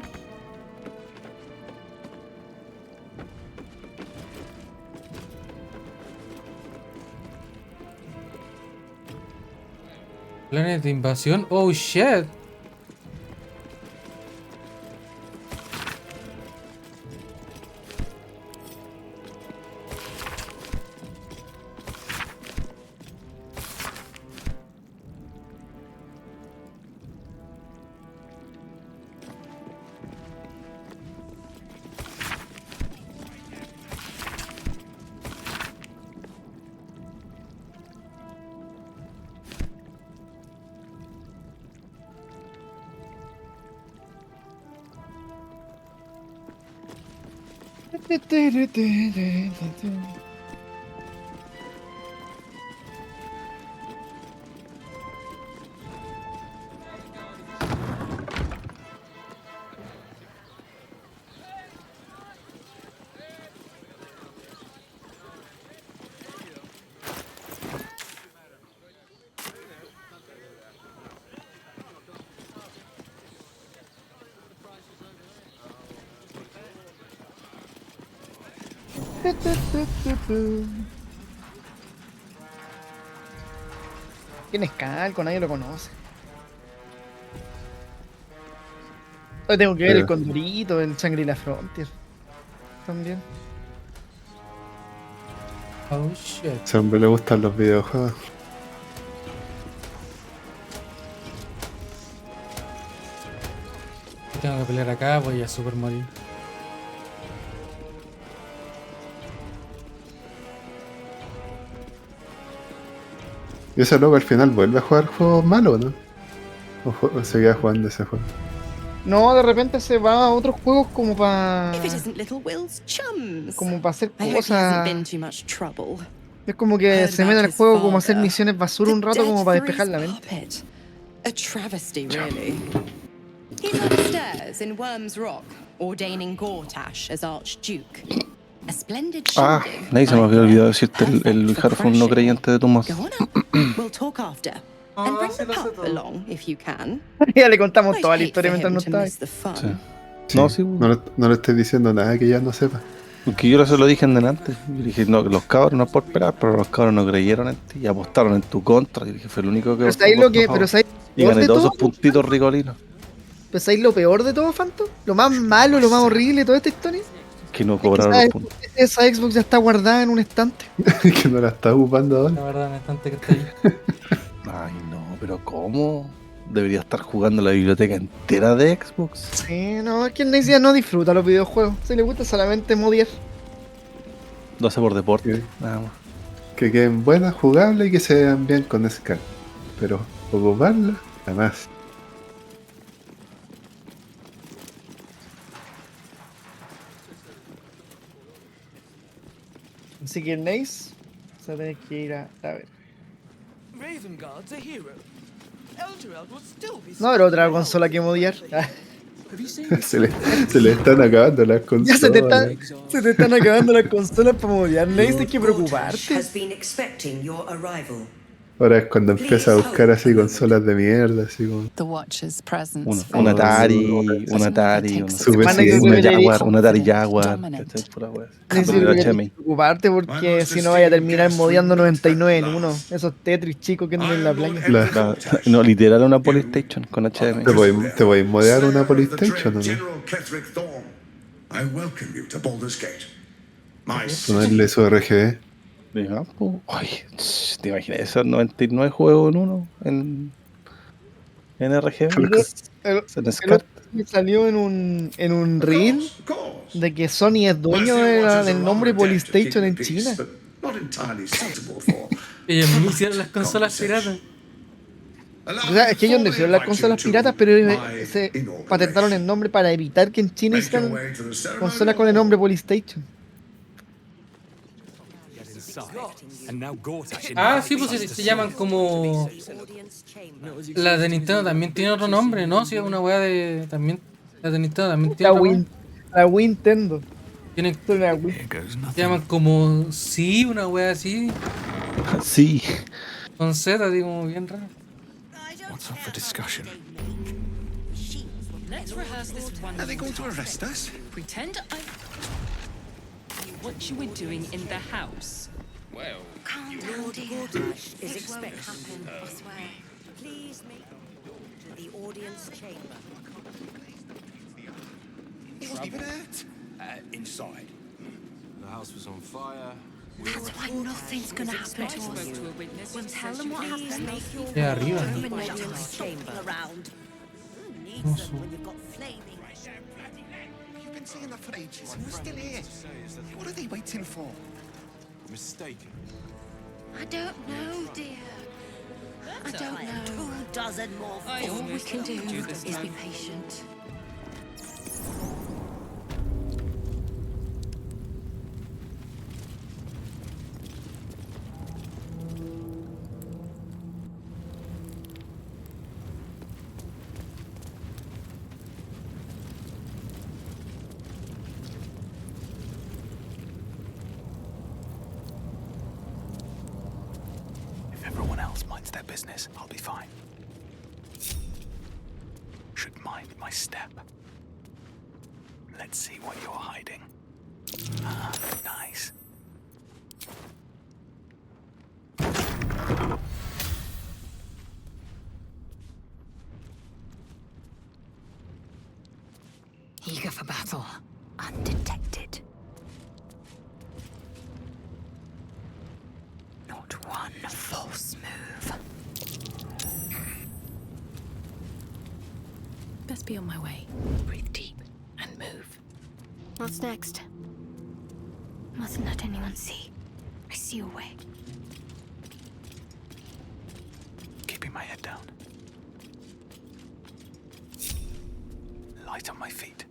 Planes de invasión. Oh shit. ¿Quién es Calco? Nadie lo conoce. Hoy tengo que ver el Pero- Condorito, el Shangri-La Frontier. También. Oh shit. A ese hombre le gustan los videojuegos. Si tengo que pelear acá, voy a super morir. Y ese loco al final vuelve a jugar juegos malos, ¿no? O se queda jugando ese juego. No, de repente se va a otros juegos como para If it isn't little Will's chums. hacer I hope he hasn't been cosas. too much trouble. Es como que Heard se mete about al his juego como a hacer father. misiones basura un The rato como dead para three's despejar la mente. puppet. A travesty, really. He's upstairs in Worm's Rock, ordaining Gortash as Archduke. A splendid Ah, shindig. nadie se me había olvidado decirte, el Perfect for Harford no crashing. creyente de Tomás. Go on up. We'll talk after. And bring the pup along if you can. Ya le contamos I'd toda la hate for historia mientras him no to estaba ahí. miss the fun. Sí. Sí, No, sí, no le estoy diciendo nada que ya no sepa. porque yo se lo dije en delante. Yo dije, no, que los cabros no es por esperar, pero los cabros no creyeron en ti y apostaron en tu contra. Yo dije, fue el único que Pero sabéis lo que, apostó a pero favor. sabéis lo Y peor gané de todos todo, esos puntitos rigolinos. pero sabéis lo peor de todo, Phantom, lo más malo, lo más horrible de toda esta historia, Que no es que cobraron los puntos. esa Xbox ya está guardada en un estante. Que no la está ocupando ahora. La verdad, no es tanto que está ahí. Ay, no, pero ¿cómo? Debería estar jugando la biblioteca entera de Xbox. Sí, no, es que el Nex ya no disfruta los videojuegos, se le gusta solamente modiar. Lo hace por deporte, Sí. nada más. Que queden buenas, jugables y que se vean bien con Scan. Pero ocuparla, jamás. Así que el Nex se va a tener que ir a ver. Ravengard's a hero. Eltureld would still be No habrá otra consola que modiar. se le están acabando las Ya se te, consolas. se te están acabando las consolas para modiar, Nex, tienes que preocuparte. has been expecting your arrival. Ahora es cuando empieza a buscar así consolas de mierda, así como. The Watcher's presence. Un Atari, Super Semana que Nintendo. viene Jaguar, un Atari Jaguar. Dominant. ¿Cachai? Pura wea. Necesito Pero que era tienes HMI. que preocuparte porque si no vaya a terminar modiando 99 en uno. Esos Tetris chicos que andan en la playa. No, literal una Polystation con HDMI. ¿Te podéis modear una Polystation o no? General Ketherick Thorm, I welcome you to Baldur's Gate. My Ponerle su RGB. Diga, pues, ay, ¿te imaginas esos 99 juegos en uno? En RGB. El, En SCART. me salió en un reel Of course. de que Sony es dueño Mercia de watches del a nombre long debt to keep PlayStation the en peace, China. but not entirely suitable for Ellos mismos hicieron las consolas piratas. O sea, es que ellos no hicieron las consolas piratas, pero se patentaron el inauguration. nombre para evitar que en China Make your hicieran way to the ceremonial consolas con el nombre PlayStation. Get inside. And now Gortash Ah, sí, pues se llaman como. La de Nintendo también tiene otro nombre, ¿no? Sí, es una weá de. También. La de Nintendo también tiene otra weá. La Nintendo. Tienen. La Wii. Here goes Se nothing. llaman como. Sí, una weá así. Sí. Con Z, así como bien raro. What's up for discussion? Let's rehearse this one. Are they going to arrest us? Pretend I knew what you were doing in the house. Well, Lord Gortash is expecting. I swear. Please make to the audience chamber. he wasn't even hurt. Inside. The house was on fire. That's why nothing's gonna happen to us. To a witness. Well, tell them what happened. De arriba. In the audience chamber. Around. Who needs them when you've got flaming? You've been seeing that for ages. We're still here. What are they waiting for? Mistaken. I don't know, dear. I don't know. 2 dozen more. All we can do is be patient. If everyone else minds their business, I'll be fine. Should mind my step. Let's see what you're hiding. Ah, nice. Eager for battle. Undetected. Not one false move. Best be on my way. Breathe deep and move. What's next? Mustn't let anyone see. I see your way. Keeping my head down. Light on my feet.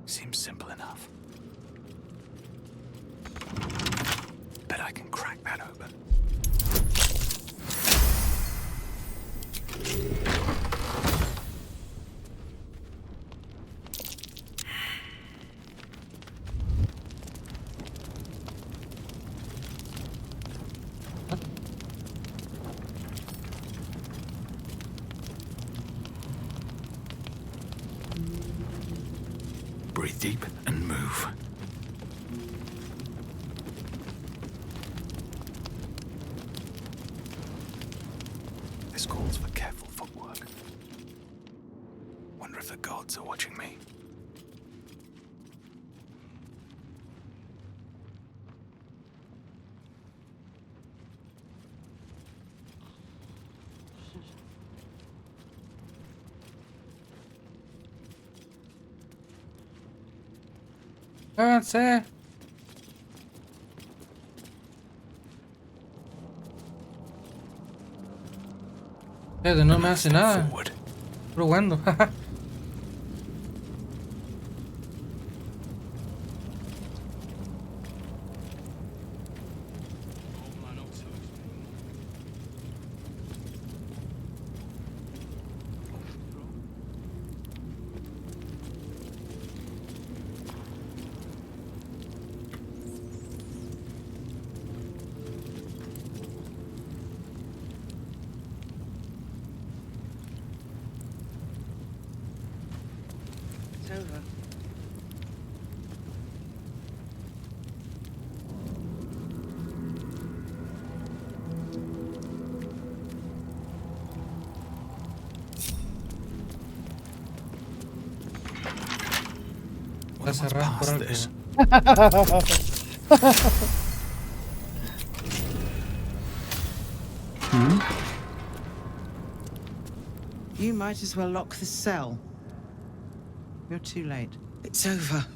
Seems simple enough. Bet I can crack that open. Breathe deep and move. This calls for careful footwork. Wonder if the gods are watching me. Háganse. Espérate, no me hace nada. Forward. Pero jugando. Está cerrado por algo. You might as well lock the cell. You're too late. It's over.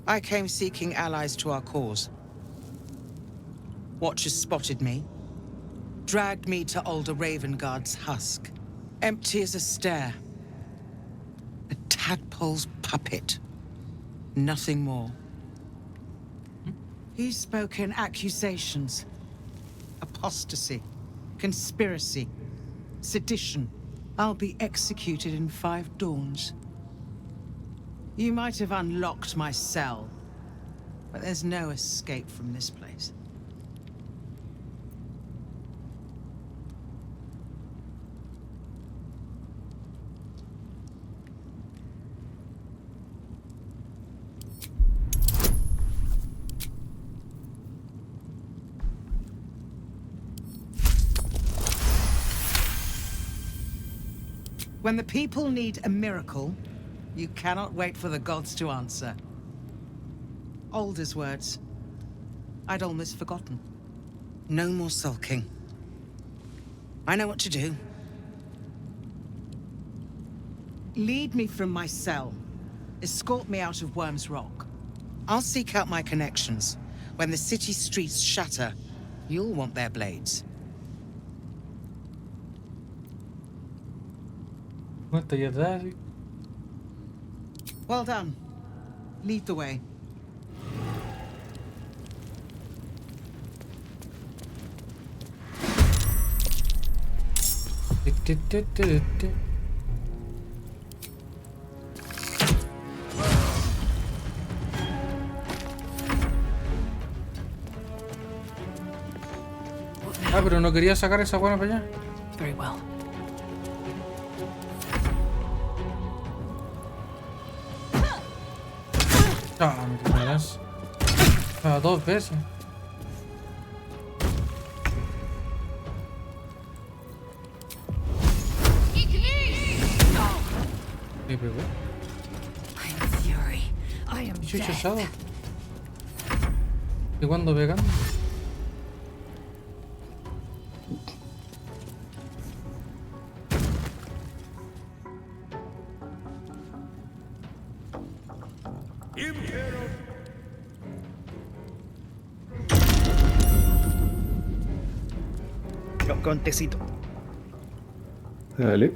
I came seeking allies to our cause. Watchers spotted me, dragged me to Older Ravengard's husk. Empty as a stare. A tadpole's puppet. Nothing more. He's spoken accusations. Apostasy. Conspiracy. Sedition. I'll be executed in 5 dawns. You might have unlocked my cell, but there's no escape from this place. When the people need a miracle, you cannot wait for the gods to answer. Alder's words. I'd almost forgotten. No more sulking. I know what to do. Lead me from my cell. Escort me out of Worm's Rock. I'll seek out my connections. When the city streets shatter, you'll want their blades. ¿Cuánto ya da? Well done. Lead the way. Ah, pero no quería sacar esa buena para allá. Very well. Ah, me cagas. Ah, 2 veces. ¿Qué pegó? I am fury. I am Chucha, death. Shadow. ¿Y cuándo pegan? Con tecito. Dale.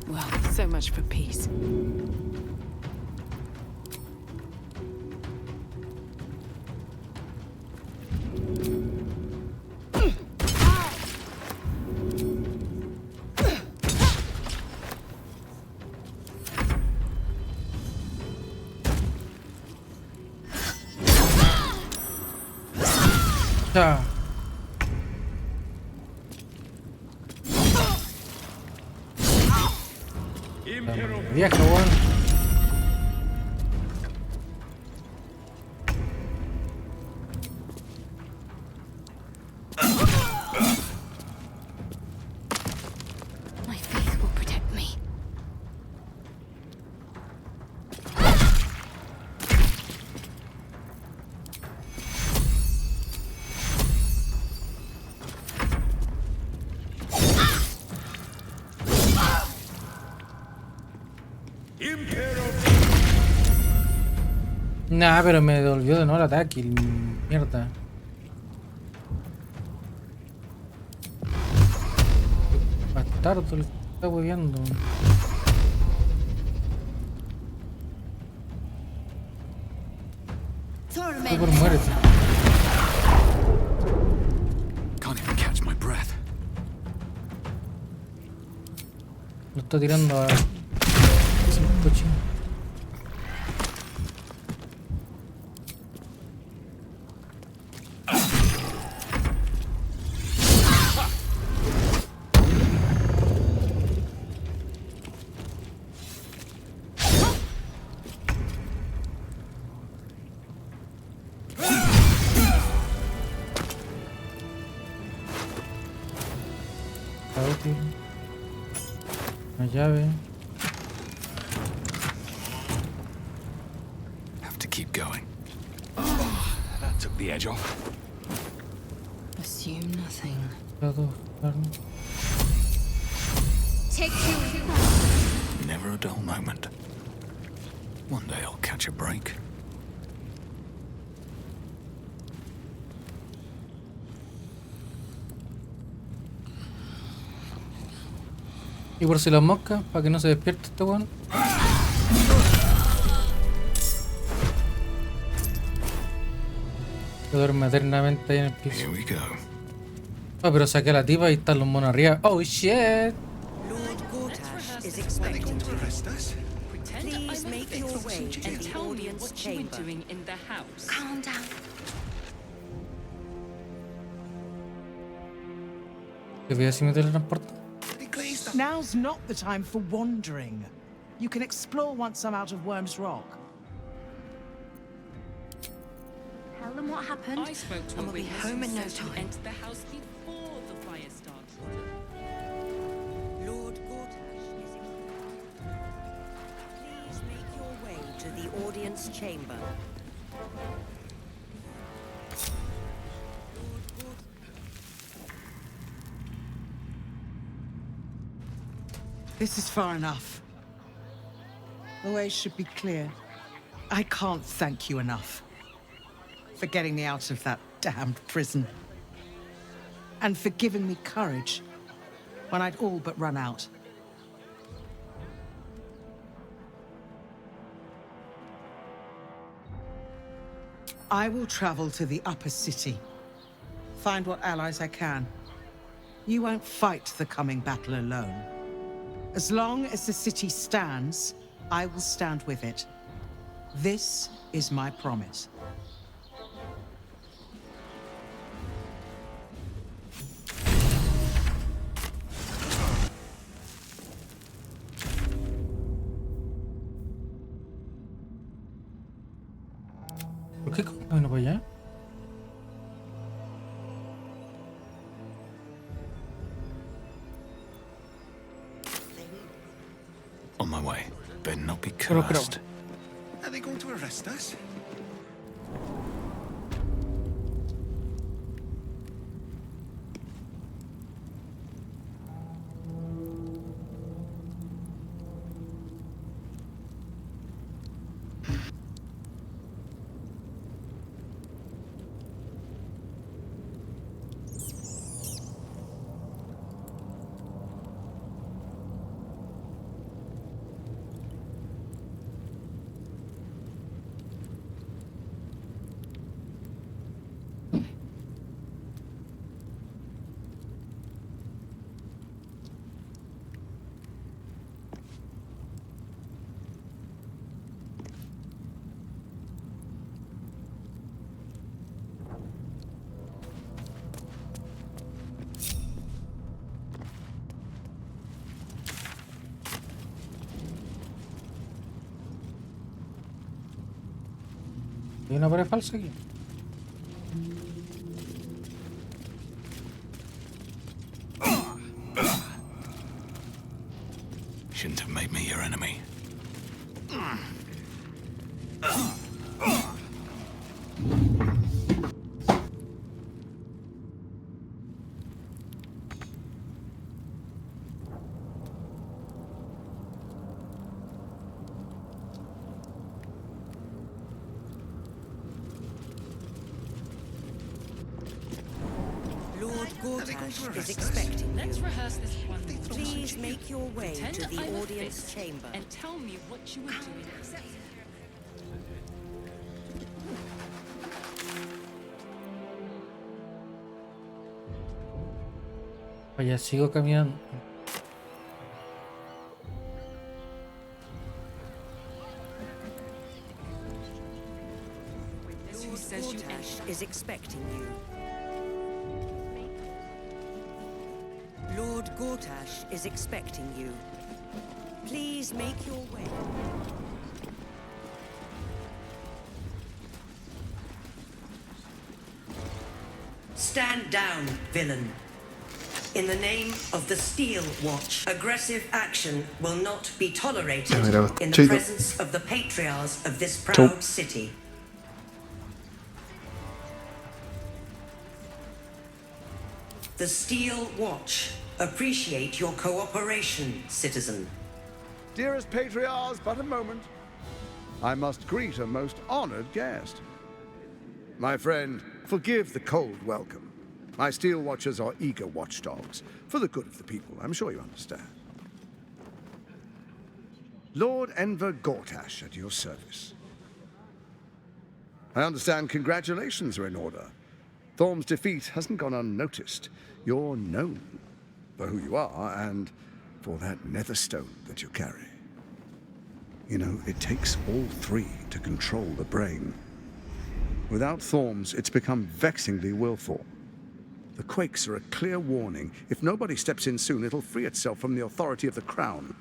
Well, so much for peace. Ya. Vieja, weón. My faith will protect me. Nah, pero me devolvió de nuevo el ataque, el mierda. Bastardo, le está hueveando. Super, muérete. Can't even catch my breath. Lo está tirando a... Es un cochino. útil. Una llave. Have to keep going. That took the edge off. Assume nothing. Todo, claro. Take you. Never a dull moment. One day I'll catch a break. Y por si las moscas, para que no se despierte este weón. Se duerme eternamente ahí en el piso. Here we go. Ah, pero saqué a la tipa y están los monos arriba. Oh shit. Lord Gortash is expecting to arrest us. Please make your way to the audience chamber. In the house. Calm down. ¿Te voy a decir me teletransporto? Now's not the time for wandering. You can explore once I'm out of Worm's Rock. Tell them what happened. I spoke to And a we'll be witness home who in no said you time. entered the house before the fire started. Lord Gortash is Please make your way to the audience chamber. This is far enough. The way should be clear. I can't thank you enough for getting me out of that damned prison. And for giving me courage when I'd all but run out. I will travel to the upper city. Find what allies I can. You won't fight the coming battle alone. As long as the city stands, I will stand with it. This is my promise. ¿Por qué camino para allá? On my way. Better not be Pero, cursed. Are they going to arrest us? ¿Hay una pared falsa aquí? Shouldn't have made me your enemy. Lord Gortash is expecting Let's you. rehearse this one. Please make your way Pretend to the I'm a audience fist chamber. and tell me what you were doing. Vaya, sigo caminando. Lord Gortash is expecting you. Lord Gortash is expecting you. Please make your way. Stand down, villain. in the name of the Steel Watch. Aggressive action will not be tolerated in the presence of the patriarchs of this proud city. The Steel Watch appreciate your cooperation, citizen. Dearest patriarchs, but a moment. I must greet a most honored guest. My friend, forgive the cold welcome. My Steel Watchers are eager watchdogs, for the good of the people, I'm sure you understand. Lord Enver Gortash at your service. I understand congratulations are in order. Thorm's defeat hasn't gone unnoticed. You're known for who you are and for that netherstone that you carry. You know, it takes all three to control the brain. Without Thorm's, it's become vexingly willful. The quakes are a clear warning. If nobody steps in soon, it'll free itself from the authority of the crown.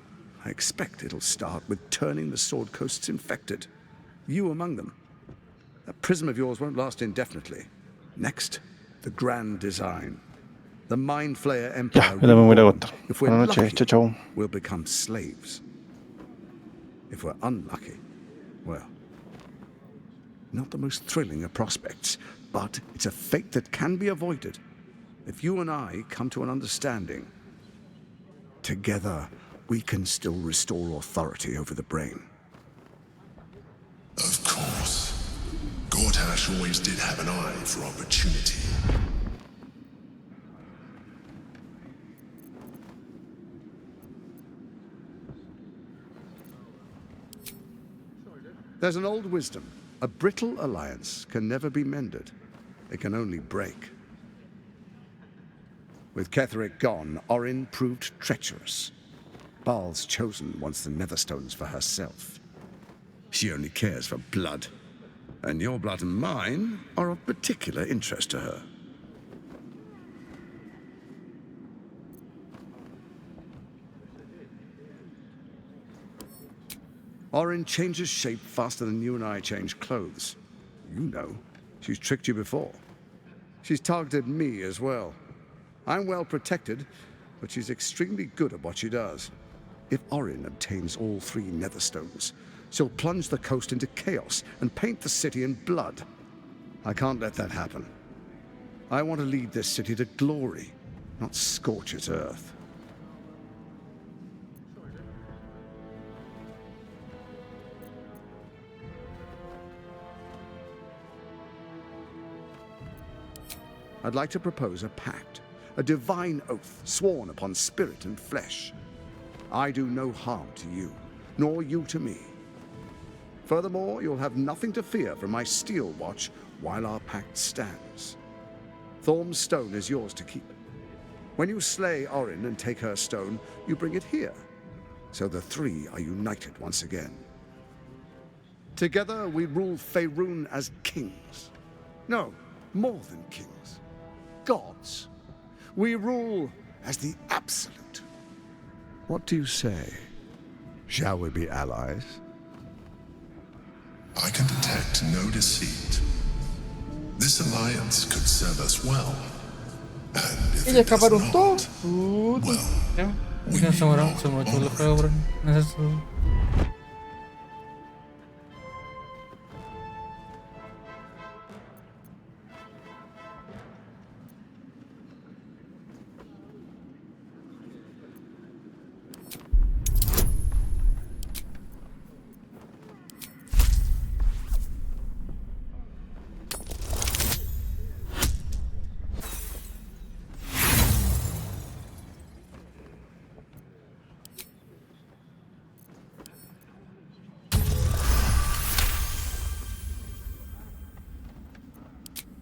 I expect it'll start with turning the Sword Coasts infected. You among them. That prism of yours won't last indefinitely. Next, the grand design. The Mind Flayer Empire. Ya me voy a acostar. If we're Buenas noches, lucky, chao, chao. we'll become slaves. If we're unlucky, well, not the most thrilling of prospects, but it's a fate that can be avoided if you and I come to an understanding. Together, we can still restore authority over the brain. Of course. Gortash always did have an eye for opportunity. There's an old wisdom. A brittle alliance can never be mended. It can only break. With Ketheric gone, Orin proved treacherous. Baal's chosen wants the Netherstones for herself. She only cares for blood. And your blood and mine are of particular interest to her. Orin changes shape faster than you and I change clothes. You know, she's tricked you before. She's targeted me as well. I'm well protected, but she's extremely good at what she does. If Orin obtains all three Netherstones, she'll plunge the coast into chaos and paint the city in blood. I can't let that happen. I want to lead this city to glory, not scorch its earth. I'd like to propose a pact, a divine oath sworn upon spirit and flesh. I do no harm to you, nor you to me. Furthermore, you'll have nothing to fear from my Steel Watch while our pact stands. Thorm's stone is yours to keep. When you slay Orin and take her stone, you bring it here, so the three are united once again. Together, we rule Faerun as kings. No, more than kings. Gods. We rule as the absolute. What do you say? Shall we be allies? I can detect no deceit. This alliance could serve us well. And if Y it does escaparon not, todos. Puta. Ya. Ya se murió todo el juego por eso.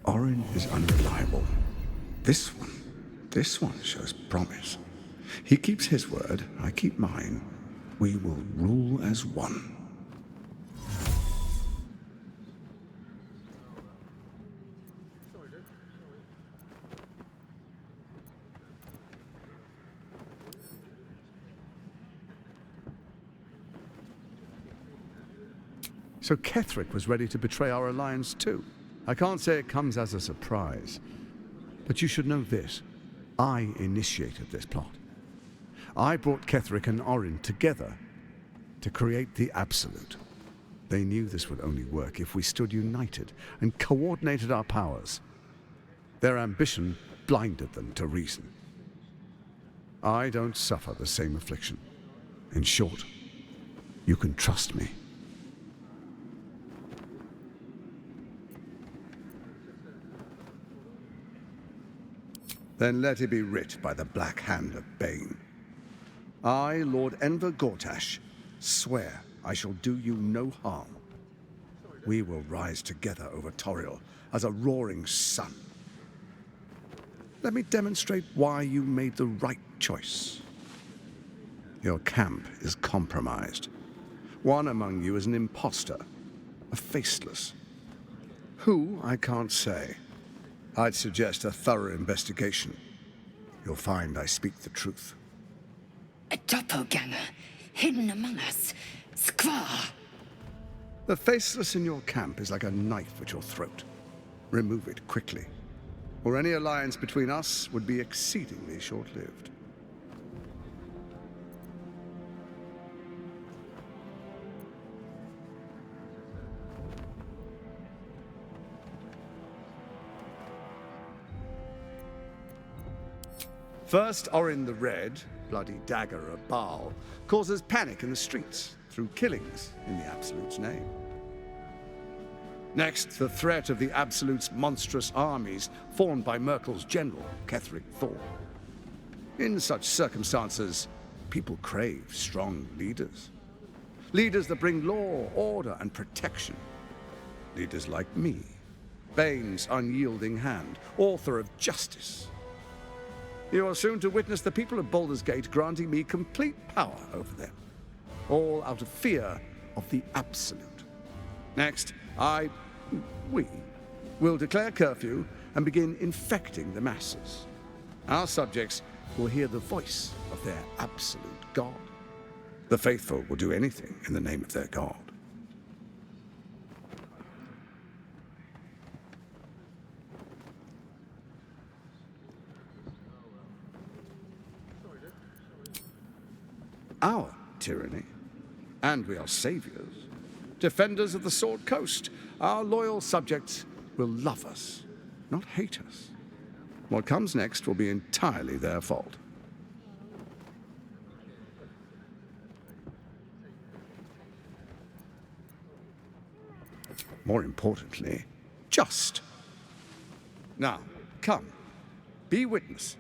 Orin is unreliable. This one shows promise. He keeps his word, I keep mine. We will rule as one. So Ketheric was ready to betray our alliance too. I can't say it comes as a surprise, but you should know this. I initiated this plot. I brought Ketheric and Orin together to create the Absolute. They knew this would only work if we stood united and coordinated our powers. Their ambition blinded them to reason. I don't suffer the same affliction. In short, you can trust me. Then let it be writ by the black hand of Bane. I, Lord Enver Gortash, swear I shall do you no harm. We will rise together over Toriel as a roaring sun. Let me demonstrate why you made the right choice. Your camp is compromised. One among you is an imposter, a faceless. Who, I can't say. I'd suggest a thorough investigation. You'll find I speak the truth. A doppelganger, hidden among us. Squaw! The faceless in your camp is like a knife at your throat. Remove it quickly, or any alliance between us would be exceedingly short-lived. First, Orin the Red, bloody dagger of Baal, causes panic in the streets through killings in the Absolute's name. Next, the threat of the Absolute's monstrous armies formed by Merkel's general, Ketheric Thor. In such circumstances, people crave strong leaders. Leaders that bring law, order, and protection. Leaders like me, Bane's unyielding hand, author of justice. You are soon to witness the people of Baldur's Gate granting me complete power over them, all out of fear of the Absolute. Next, we will declare curfew and begin infecting the masses. Our subjects will hear the voice of their absolute God. The faithful will do anything in the name of their God. Our tyranny, and we are saviors, defenders of the Sword Coast. Our loyal subjects will love us, not hate us. What comes next will be entirely their fault. More importantly, just. Now, come, be witness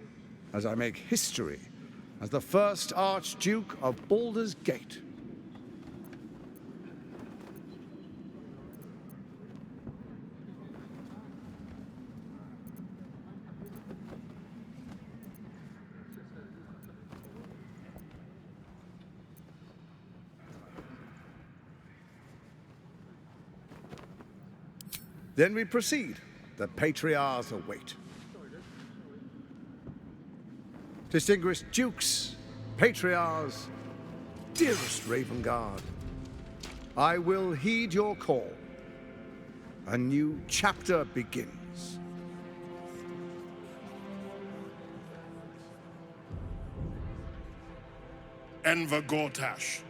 as I make history as the first Archduke of Baldur's Gate. Then we proceed. The Patriarchs await. Distinguished Dukes, Patriarchs, dearest Ravengard, I will heed your call. A new chapter begins. Enver Gortash,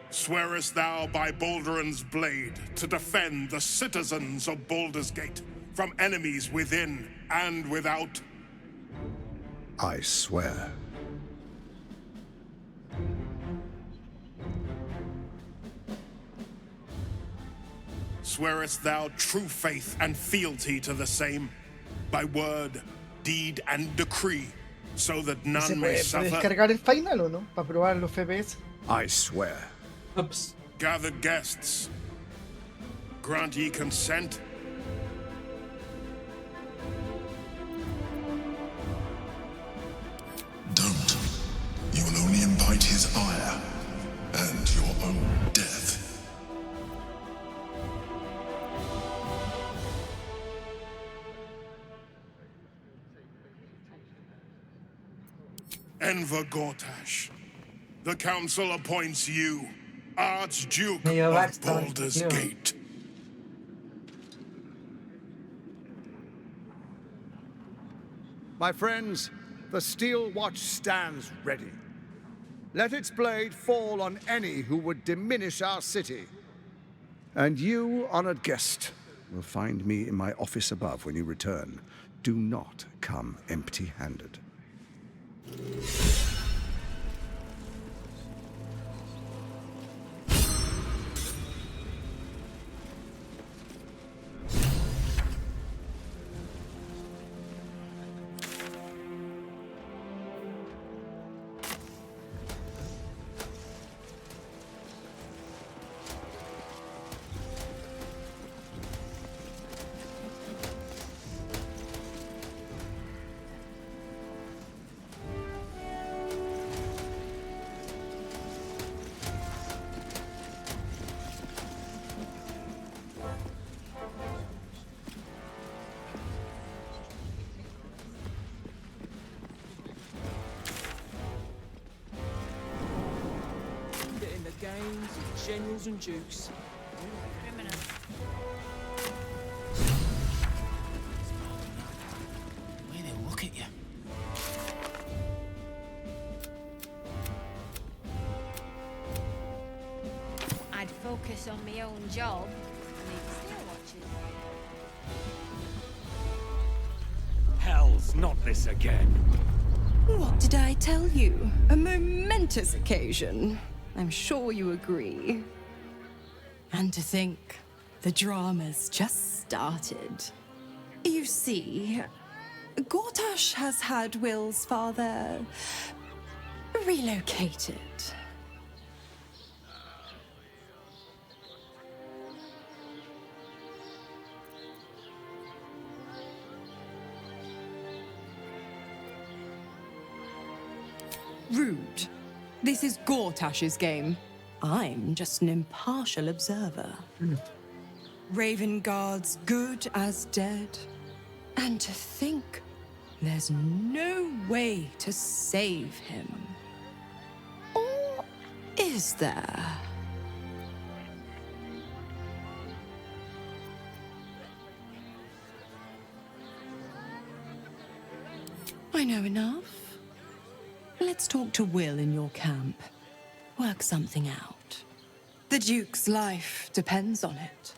swearest thou by Balduran's blade to defend the citizens of Baldur's Gate from enemies within and without? I swear. Swearest thou true faith and fealty to the same, by word, deed, and decree, so that none ¿Se may puede suffer? descargar el final o no? Para probar los FPS. I swear. Oops. Gathered guests, grant ye consent? Don't. You will only invite his ire and your own death. Enver Gortash, the council appoints you Archduke Medio of basta, Baldur's tío. Gate. My friends, the Steel Watch stands ready. Let its blade fall on any who would diminish our city. And you, honored guest, will find me in my office above when you return. Do not come empty-handed. Getting the games, and generals and dukes. Criminal. The way they look at you. I'd focus on my own job and leave steel watches. Hell's not this again. What did I tell you? A momentous occasion. I'm sure you agree. And to think, the drama's just started. You see, Gortash has had Will's father relocated. Rude. This is Gortash's game. I'm just an impartial observer. Ravenguard's good as dead. And to think there's no way to save him. Or is there? I know enough. Let's talk to Will in your camp. Work something out. The Duke's life depends on it.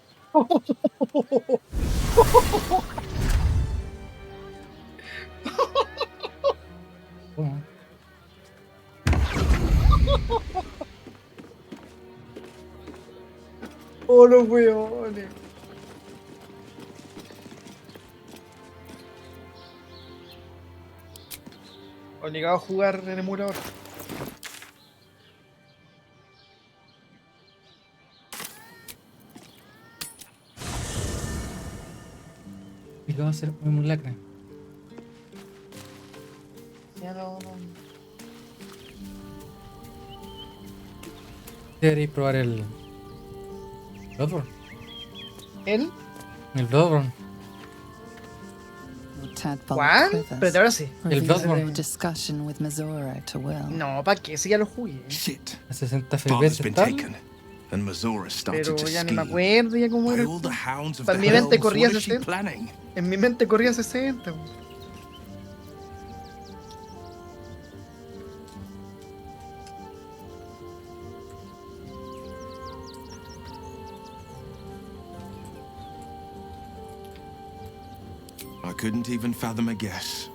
Oh, los weones. Obligado a jugar en emulador. ¿Y qué va a hacer muy lacra? Ya no. Deberéis probar el Bloodborne. ¿El? El Bloodborne. ¿Cuál? Pero ahora sí. El Bloodborne. Discussion with Mazora to Will. No, ¿para qué? Si ya lo jugué. Shit. A 60 Father's FPS been está. taken, and Mazora started Pero to ya ni me scheme. acuerdo ya cómo By era. all the hounds of En the mi mente hells, corría what is she 60. planning? En mi mente corría 60. I couldn't even fathom a guess.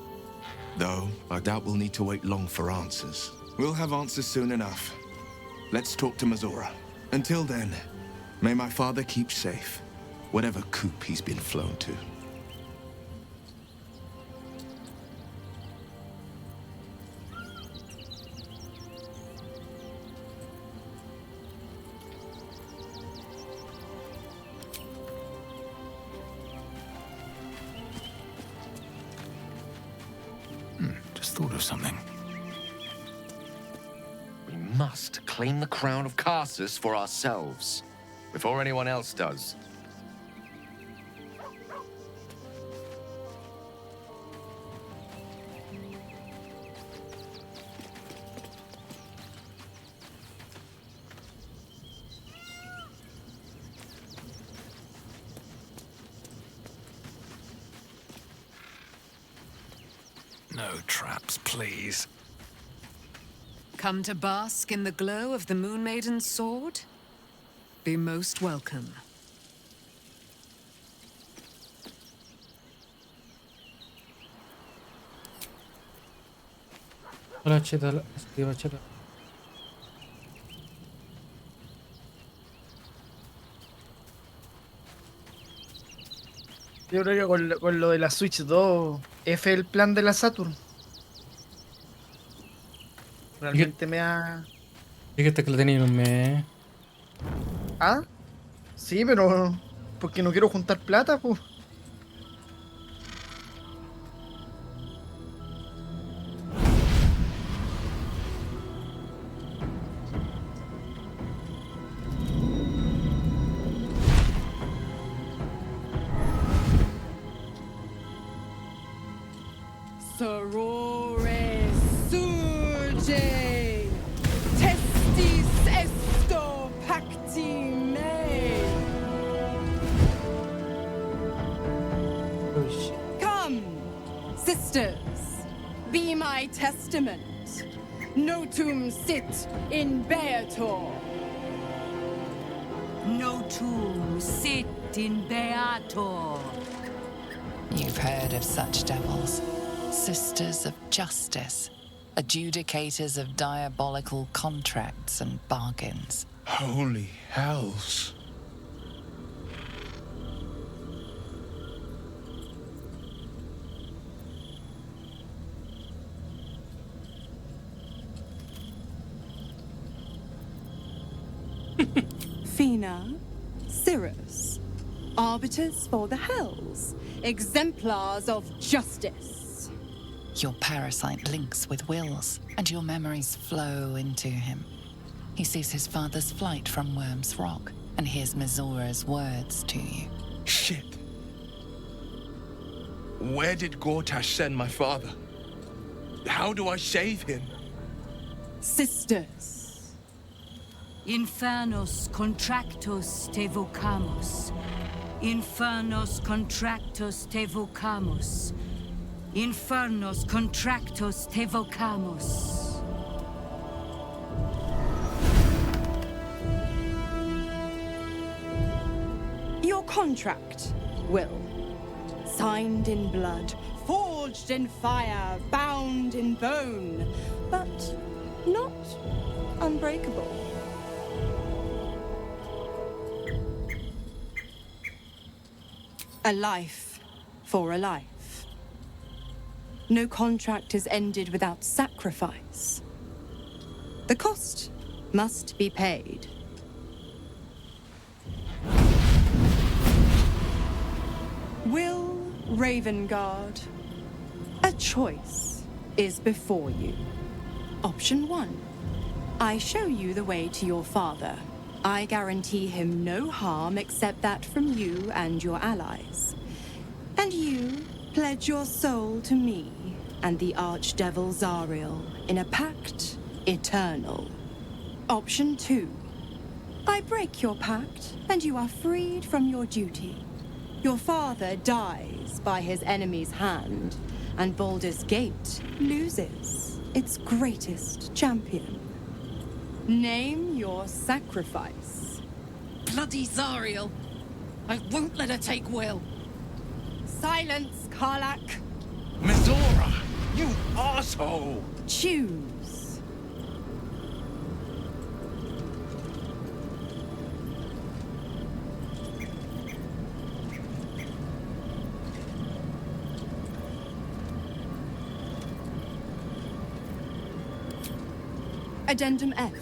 Though, I doubt we'll need to wait long for answers. We'll have answers soon enough. Let's talk to Mazora. Until then, may my father keep safe, whatever coop he's been flown to. Just thought of something. We must claim the crown of Karsus for ourselves, before anyone else does. No traps, please. Come to bask in the glow of the Moon Maiden's sword? Be most welcome. Hola, cheta, esquiva, cheta. Yo creo que con lo de la Switch 2, F el plan de la Saturn. Realmente me ha... Fíjate que lo tenía en un mes. ¿Ah? Sí, pero... Porque no quiero juntar plata, pues. Sorore surge, testis esto pacti me. Come, sisters, be my testament. Notum sit in Beator. Notum sit in Beator. You've heard of such devils. Sisters of justice. Adjudicators of diabolical contracts and bargains. Holy hells. Fina, Cirrus, arbiters for the hells, exemplars of justice. Your parasite links with Will's, and your memories flow into him. He sees his father's flight from Worm's Rock, and hears Mizora's words to you. Shit. Where did Gortash send my father? How do I save him? Sisters. Infernos contractos te vocamus. Infernos contractos te vocamus. Infernos contractos te vocamus. Your contract, Will. Signed in blood, forged in fire, bound in bone, but not unbreakable. A life for a life. No contract is ended without sacrifice. The cost must be paid. Will Ravengard, a choice is before you. Option 1. I show you the way to your father. I guarantee him no harm except that from you and your allies. And you pledge your soul to me and the Archdevil Zariel in a pact eternal. Option 2. I break your pact and you are freed from your duty. Your father dies by his enemy's hand, and Baldur's Gate loses its greatest champion. Name your sacrifice. Bloody Zariel. I won't let her take Will. Silence, Karlak. Mizora, you asshole! Choose. Addendum F.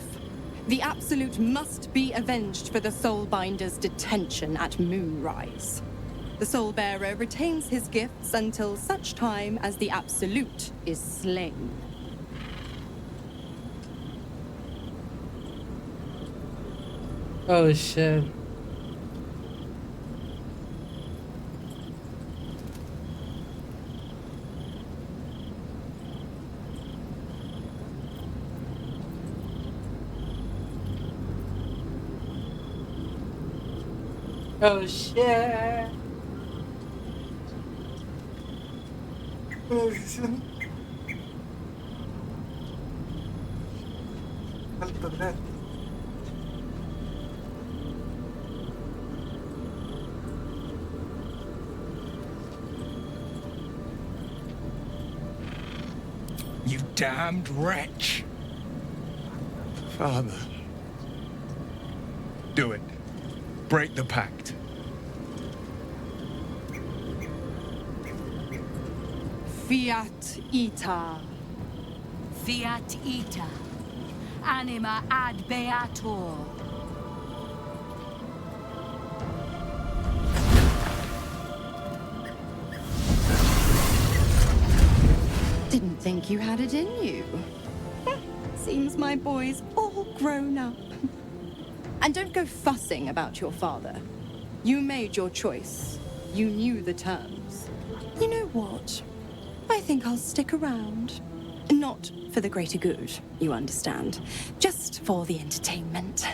The Absolute must be avenged for the Soulbinder's detention at Moonrise. The Soulbearer retains his gifts until such time as the Absolute is slain. Oh shit. Oh shit. vuelta atrás. You damned wretch! Father. Do it. Break the pact. Fiat ita. Fiat ita. Anima ad beator. Didn't think you had it in you. Seems my boy's all grown up. And don't go fussing about your father. You made your choice. You knew the terms. You know what? I think I'll stick around. Not for the greater good, you understand. Just for the entertainment.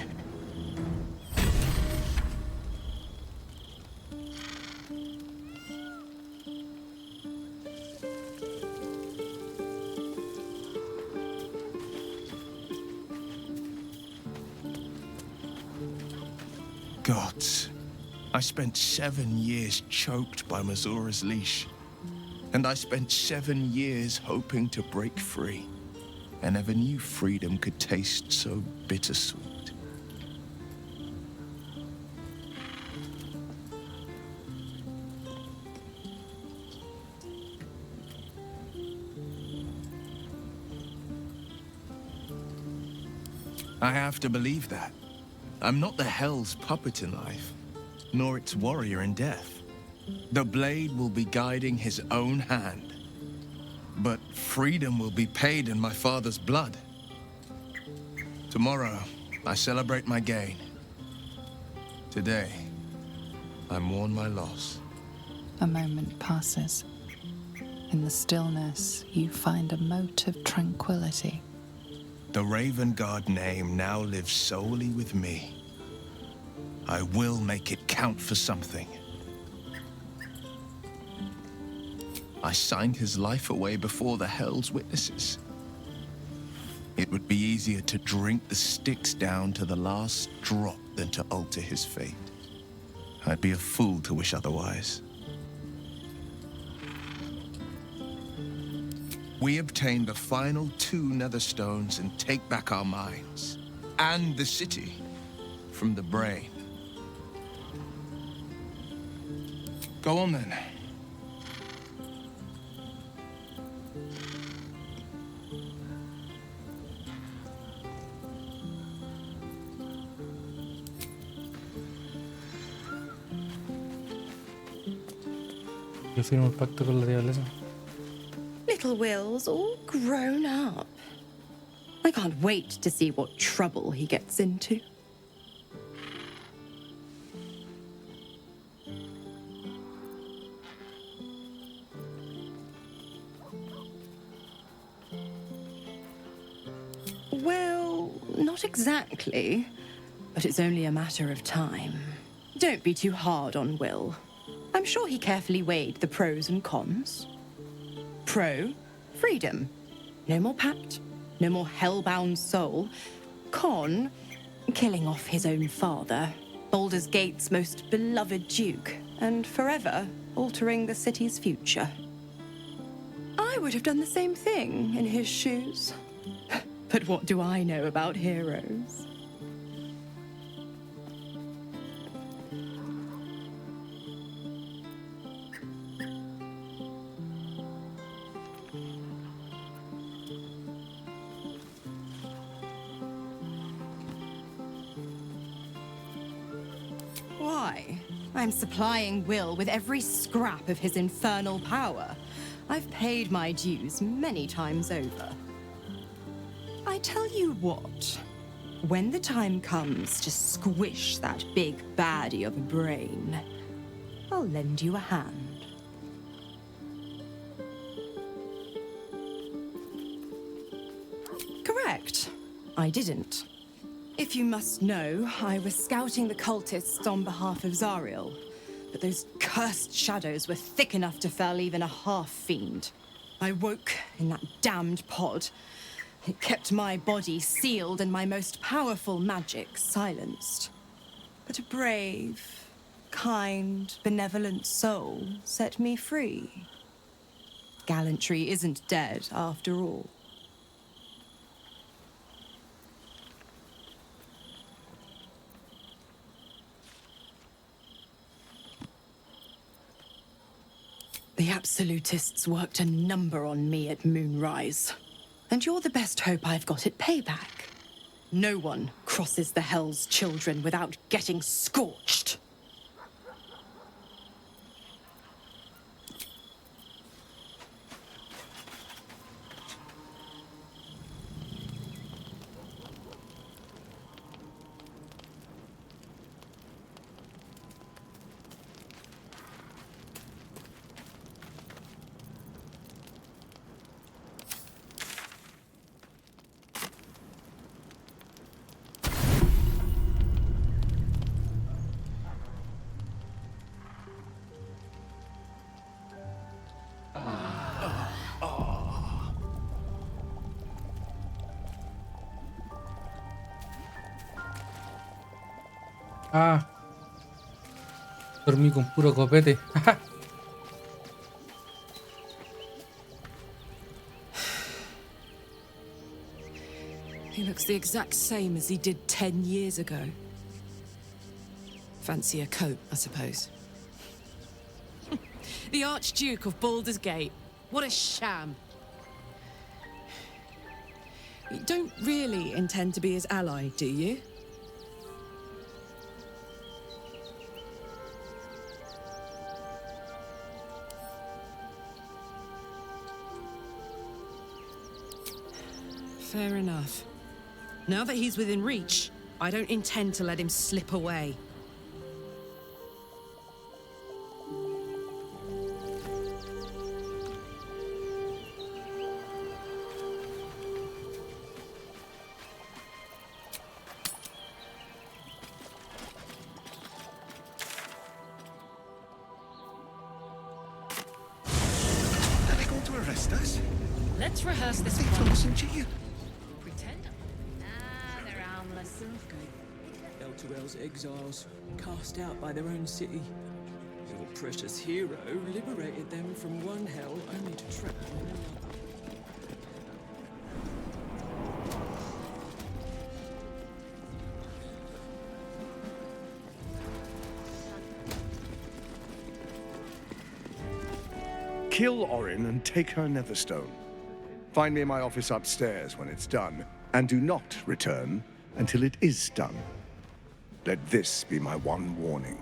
Gods, I spent 7 years choked by Mazora's leash. And I spent 7 years hoping to break free. I never knew freedom could taste so bittersweet. I have to believe that. I'm not the Hell's puppet in life, nor its warrior in death. The blade will be guiding his own hand. But freedom will be paid in my father's blood. Tomorrow, I celebrate my gain. Today, I mourn my loss. A moment passes. In the stillness, you find a mote of tranquility. The Raven Guard name now lives solely with me. I will make it count for something. I signed his life away before the Hell's witnesses. It would be easier to drink the Styx down to the last drop than to alter his fate. I'd be a fool to wish otherwise. We obtain the final 2 Netherstones and take back our minds. And the city from the brain. Go on then. Yo firmo el pacto con la diablesa. Little Will's all grown up. I can't wait to see what trouble he gets into. Well, not exactly, but it's only a matter of time. Don't be too hard on Will. I'm sure he carefully weighed the pros and cons. Pro, freedom. No more pact, no more hellbound soul. Con, killing off his own father, Baldur's Gate's most beloved duke, and forever altering the city's future. I would have done the same thing in his shoes. But what do I know about heroes? Why? I'm supplying Will with every scrap of his infernal power. I've paid my dues many times over. I tell you what, when the time comes to squish that big baddie of a brain, I'll lend you a hand. Correct. I didn't. If you must know, I was scouting the cultists on behalf of Zariel, but those cursed shadows were thick enough to fell even a half-fiend. I woke in that damned pod, It kept my body sealed and my most powerful magic silenced. But a brave, kind, benevolent soul set me free. Gallantry isn't dead after all. The absolutists worked a number on me at Moonrise. And you're the best hope I've got at payback. No one crosses the Hell's Children without getting scorched. Ah, dormí con puro copete. He looks the exact same as he did 10 years ago. Fancy a coat, I suppose. The Archduke of Baldur's Gate. What a sham. You don't really intend to be his ally, do you? Fair enough. Now that he's within reach, I don't intend to let him slip away. Are they going to arrest us? Let's rehearse this They throw us in jail. Pretend. Ah, they're harmless. Elturel's exiles, cast out by their own city. Your precious hero liberated them from one hell only to trap them in another. Kill Orin and take her Netherstone. Find me in my office upstairs when it's done, and do not return until it is done. Let this be my one warning.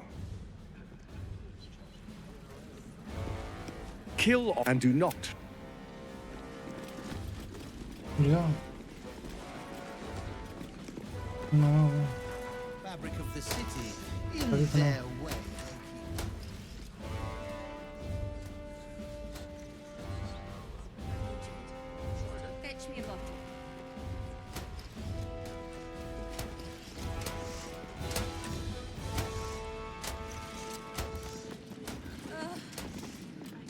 Kill and do not. Yeah. No. Fabric of the city in Ahorita their no. way. Fetch me a bottle.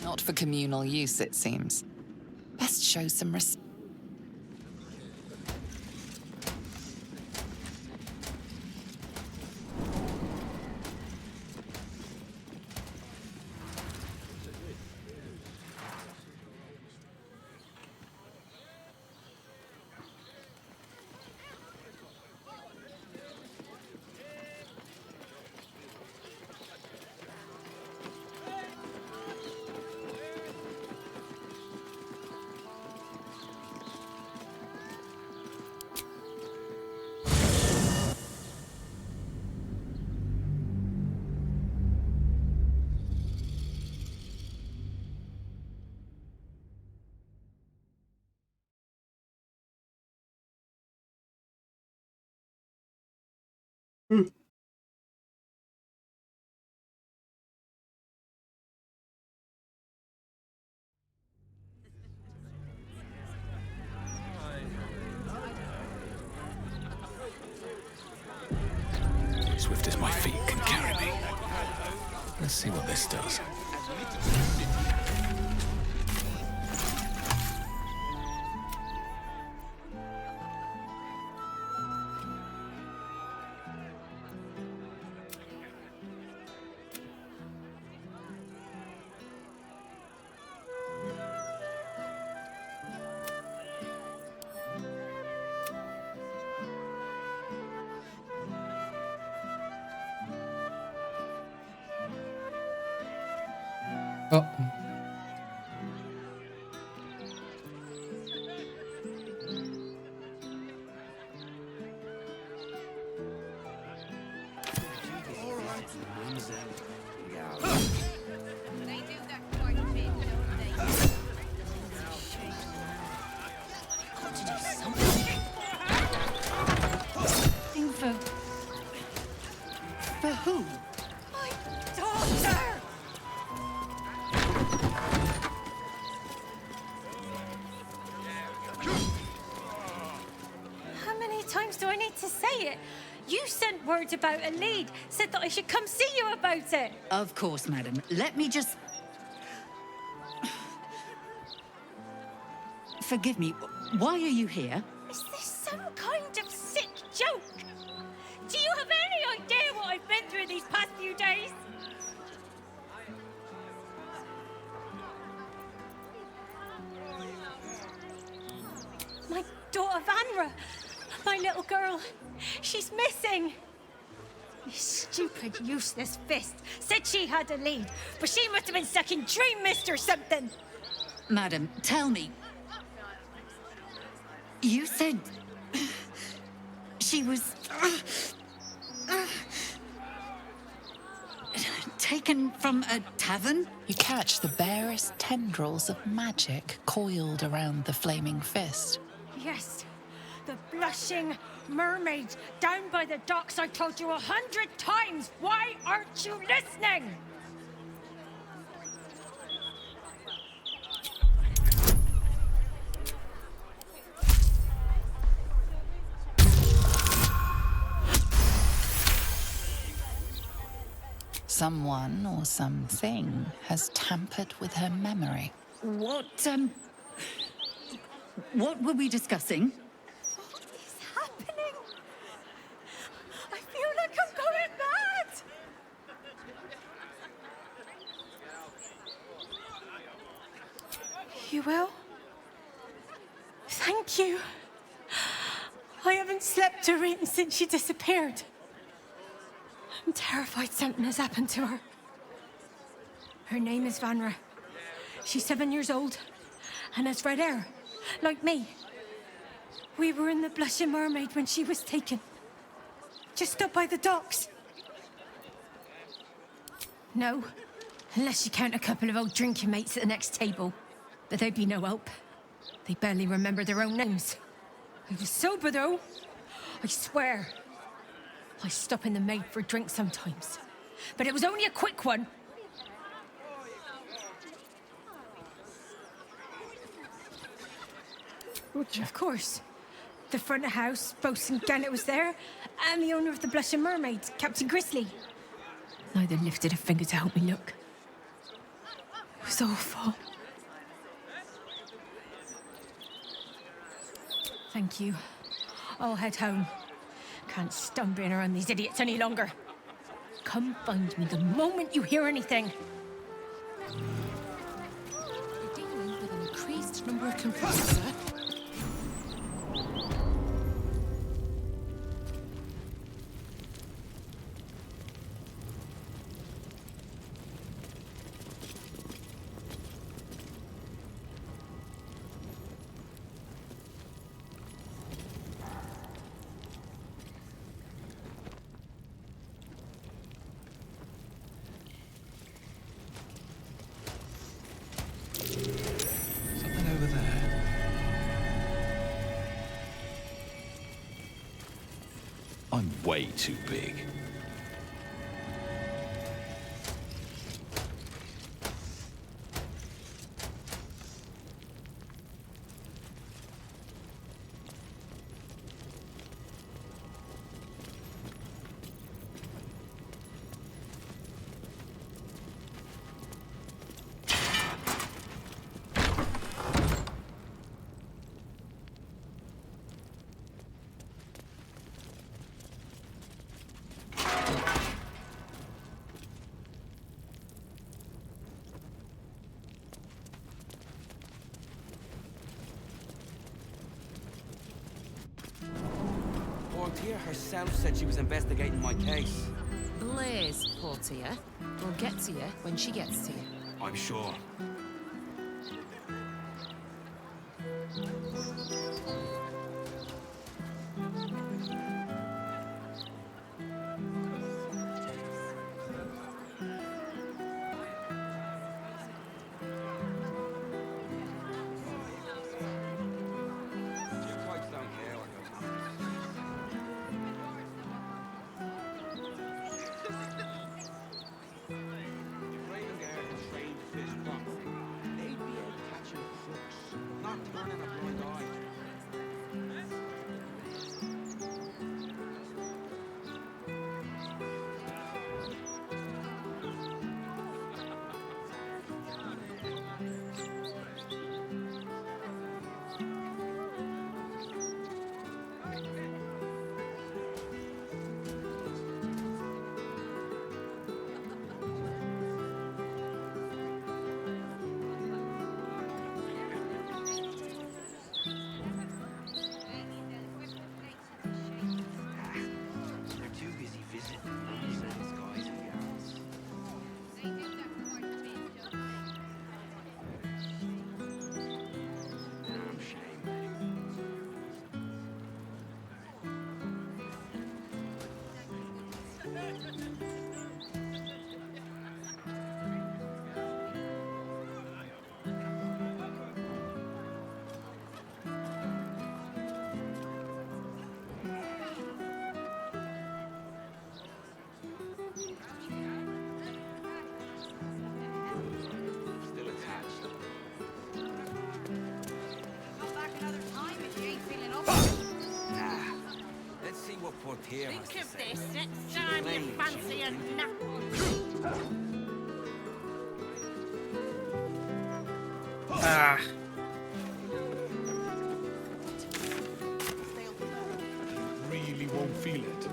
Not for communal use, it seems. Best show some respect. Swift as my feet can carry me. Let's see what this does. Oh. Info. For who? My daughter! How many times do I need to say it? You sent word about a lead, said that I should come see you about it. Of course, madam. Let me just... Forgive me, why are you here? Is this some kind of sick joke? Do you have any idea what I've been through these past few days? My daughter Vanra, my little girl, she's missing. This stupid, useless fist said she had a lead, but she must have been stuck in Dream Mist or something. Madam, tell me. You said... she was... taken from a tavern? You catch the barest tendrils of magic coiled around the flaming fist. Yes, the blushing mermaid down by the docks. I told you 100 times. Why aren't you listening? Someone or something has tampered with her memory. What were we discussing? What is happening? I feel like I'm going mad. You will? Thank you. I haven't slept or eaten since she disappeared. I'm terrified something has happened to her. Her name is Vanra. She's 7 years old and has red hair, like me. We were in the Blushing Mermaid when she was taken. Just up by the docks. No, unless you count a couple of old drinking mates at the next table. But they'd be no help. They barely remember their own names. I was sober though, I swear. I stop in the maid for a drink sometimes. But it was only a quick one. Of course. The front of house, Bosun Gannet was there, and the owner of the Blushing Mermaid, Captain Grizzly. Neither lifted a finger to help me look. It was awful. Thank you. I'll head home. Can't stand being around these idiots any longer. Come find me the moment you hear anything. You're dealing with an increased number of complaints, sir. I'm way too big. Portia herself said she was investigating my case. Blaze, Portia. We'll get to you when she gets to you. I'm sure. Think of this next time you fancy a nap. Ah. Really won't feel it.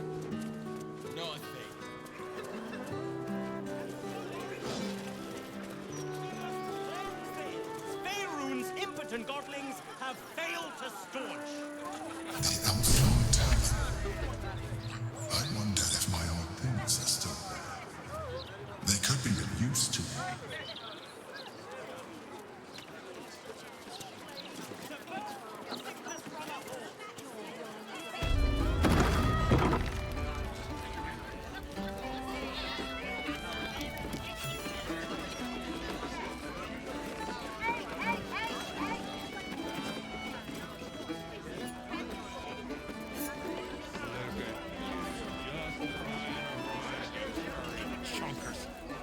Not a thing. Faerun's impotent godlings have failed to staunch. The elves don't tell them. I wonder if my old things are still there. They could be of use to me.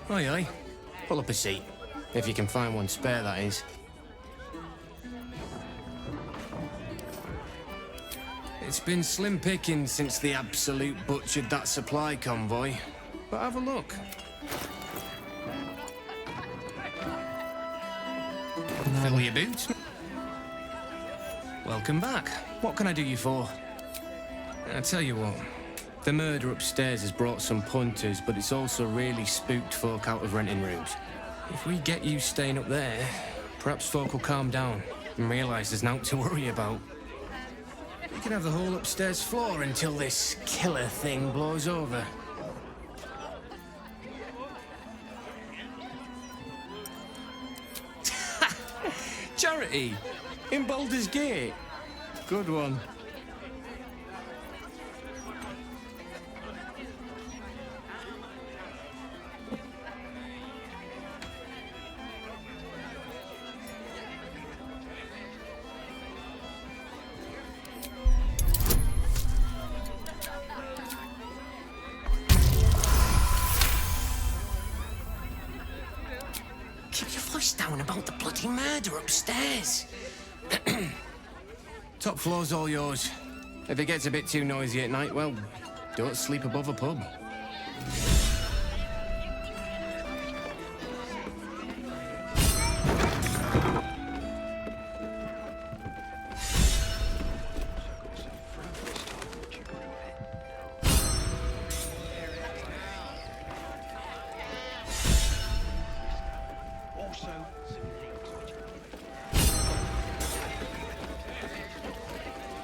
Aye, aye. Pull up a seat. If you can find one spare, that is. It's been slim picking since the Absolute butchered that supply convoy. But have a look. Fill your boots. Welcome back. What can I do you for? I tell you what. The murder upstairs has brought some punters, but it's also really spooked folk out of renting rooms. If we get you staying up there, perhaps folk will calm down and realise there's naught to worry about. You can have the whole upstairs floor until this killer thing blows over. Charity! In Baldur's Gate! Good one. Down about the bloody murder upstairs. Top floor's all yours. If it gets a bit too noisy at night, well, don't sleep above a pub.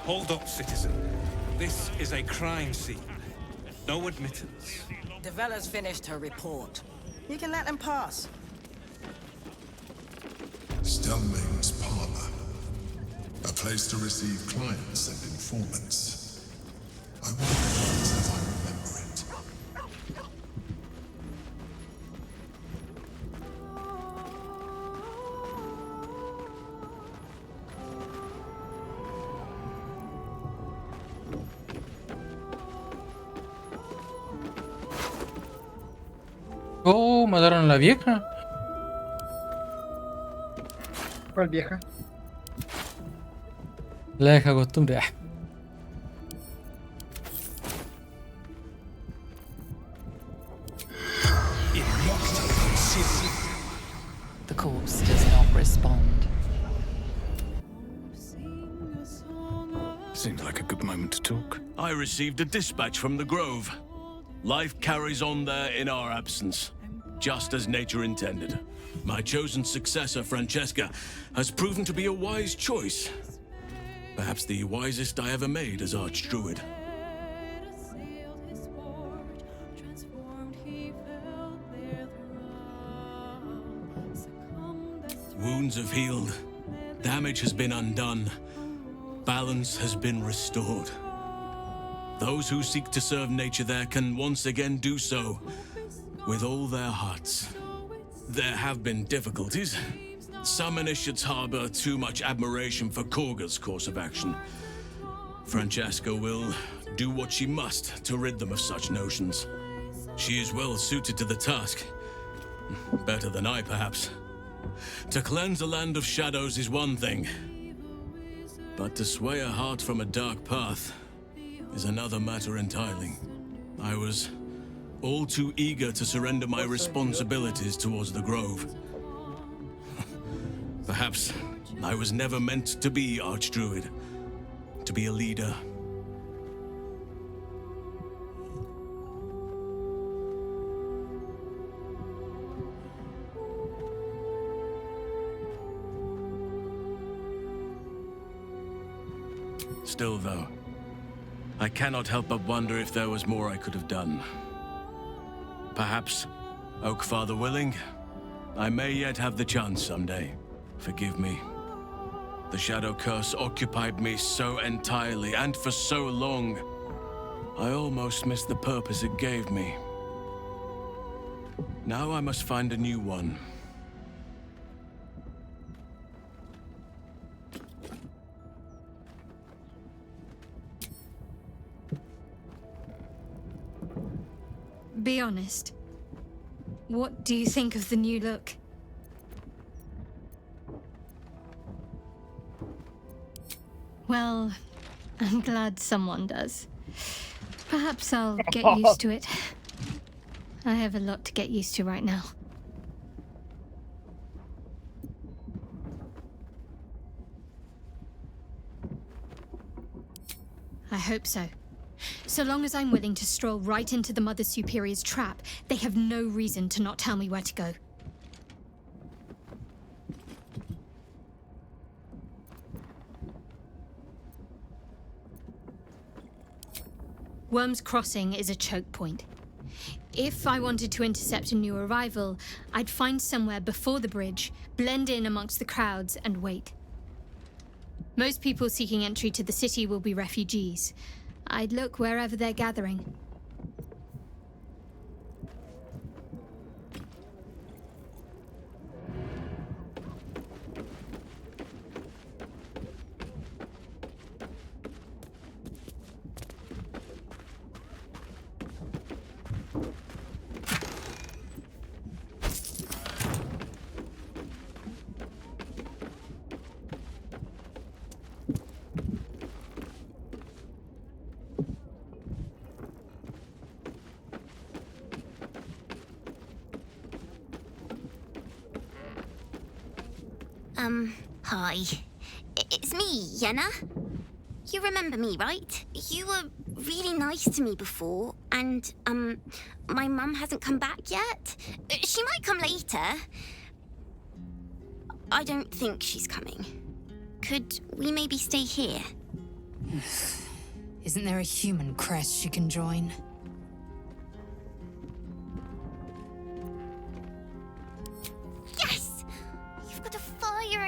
Hold up, citizen. This is a crime scene. No admittance. Devella's finished her report. You can let them pass. Stelmane's parlor. A place to receive clients and informants. I wonder if I remember it. Oh, mataron a la vieja. ¿Cuál vieja? La vieja costumbre. Ah. The corpse does not respond. Seems like a good moment to talk. I received a dispatch from the Grove. Life carries on there in our absence, just as nature intended. My chosen successor, Francesca, has proven to be a wise choice. Perhaps the wisest I ever made as Archdruid. Wounds have healed. Damage has been undone. Balance has been restored. Those who seek to serve nature there can once again do so with all their hearts. There have been difficulties. Some initiates harbor too much admiration for Korga's course of action. Francesca will do what she must to rid them of such notions. She is well suited to the task. Better than I, perhaps. To cleanse a land of shadows is one thing, but to sway a heart from a dark path is another matter entirely. I was all too eager to surrender my responsibilities towards the Grove. Perhaps I was never meant to be Archdruid, to be a leader. Still, though, I cannot help but wonder if there was more I could have done. Perhaps, Oakfather willing, I may yet have the chance someday. Forgive me. The Shadow Curse occupied me so entirely and for so long, I almost missed the purpose it gave me. Now I must find a new one. Be honest. What do you think of the new look? Well, I'm glad someone does. Perhaps I'll get used to it. I have a lot to get used to right now. I hope so. So long as I'm willing to stroll right into the Mother Superior's trap, they have no reason to not tell me where to go. Worm's Crossing is a choke point. If I wanted to intercept a new arrival, I'd find somewhere before the bridge, blend in amongst the crowds, and wait. Most people seeking entry to the city will be refugees. I'd look wherever they're gathering. Hi. It's me, Yenna. You remember me, right? You were really nice to me before, and, my mum hasn't come back yet. She might come later. I don't think she's coming. Could we maybe stay here? Isn't there a human crest she can join? Yes! You've got a fire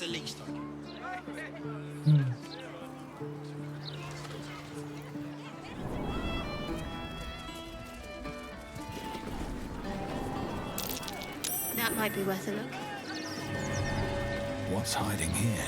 the least I can. That might be worth a look. What's hiding here?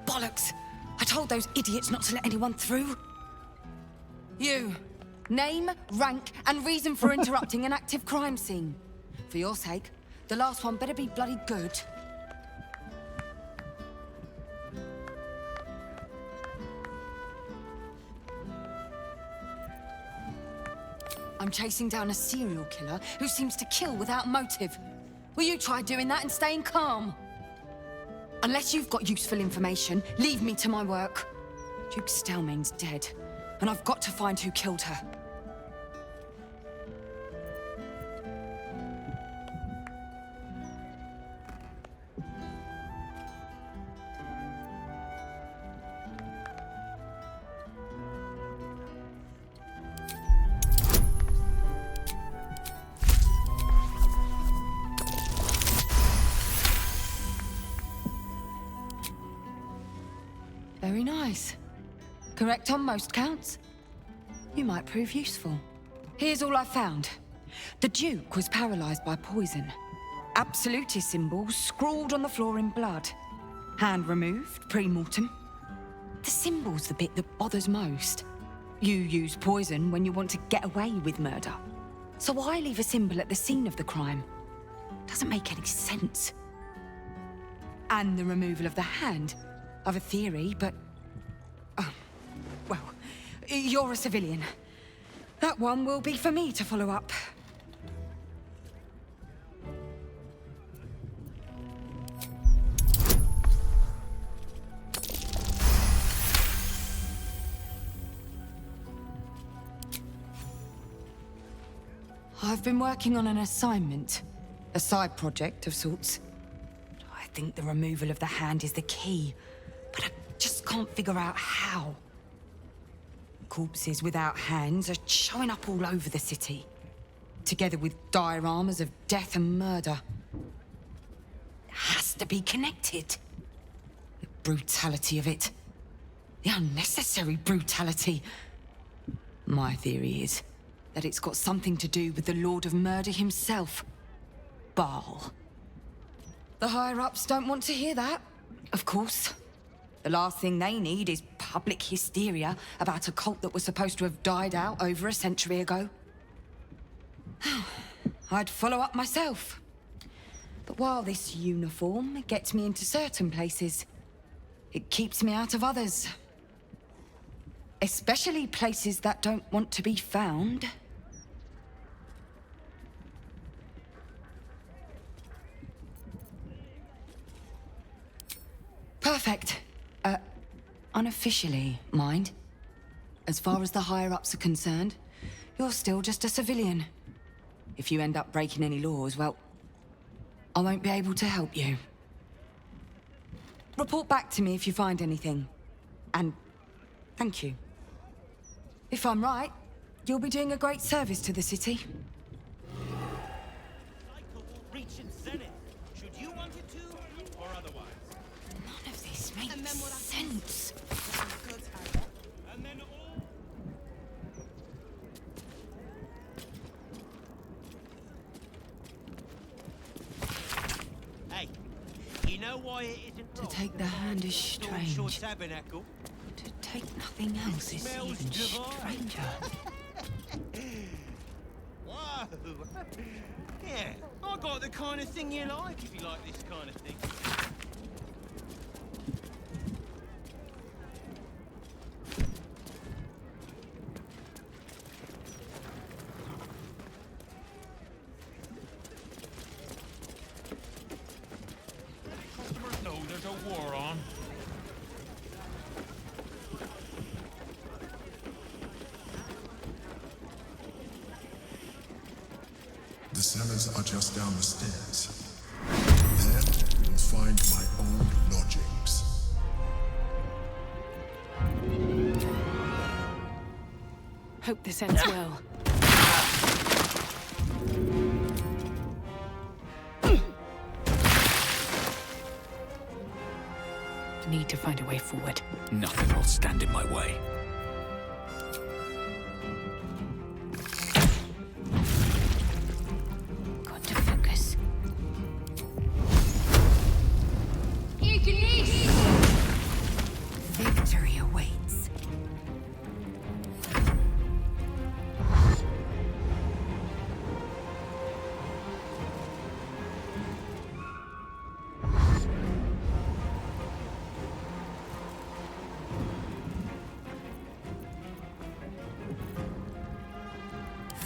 Bollocks! I told those idiots not to let anyone through. You. Name, rank, and reason for interrupting an active crime scene. For your sake, the last one better be bloody good. I'm chasing down a serial killer who seems to kill without motive. Will you try doing that and staying calm? Unless you've got useful information, leave me to my work. Duke Stelmane's dead, and I've got to find who killed her. Very nice. Correct on most counts. You might prove useful. Here's all I found. The Duke was paralyzed by poison. Absolutist symbols scrawled on the floor in blood. Hand removed, pre-mortem. The symbol's the bit that bothers most. You use poison when you want to get away with murder. So why leave a symbol at the scene of the crime? Doesn't make any sense. And the removal of the hand. I've a theory, but... Oh, well, you're a civilian. That one will be for me to follow up. I've been working on an assignment. A side project of sorts. I think the removal of the hand is the key. But I just can't figure out how. Corpses without hands are showing up all over the city. Together with dioramas of death and murder. It has to be connected. The brutality of it. The unnecessary brutality. My theory is that it's got something to do with the Lord of Murder himself. Baal. The higher-ups don't want to hear that, of course. The last thing they need is public hysteria about a cult that was supposed to have died out over a century ago. I'd follow up myself. But while this uniform gets me into certain places, it keeps me out of others. Especially places that don't want to be found. Perfect. Unofficially, mind. As far as the higher-ups are concerned, you're still just a civilian. If you end up breaking any laws, well, I won't be able to help you. Report back to me if you find anything. And thank you. If I'm right, you'll be doing a great service to the city. Reach its zenith, should you want it to, or otherwise. None of this makes sense. And then all... Hey, you know why it isn't To take the hand is strange. Tabernacle. To take nothing else is even stranger. Whoa! Yeah, I got the kind of thing you like if you like this kind of thing. Customers know there's a war on. barracks are just down the stairs. There, you'll find my old lodgings. Hope this ends well. Need to find a way forward. Nothing will stand in my way. Got to focus. Victory awaits.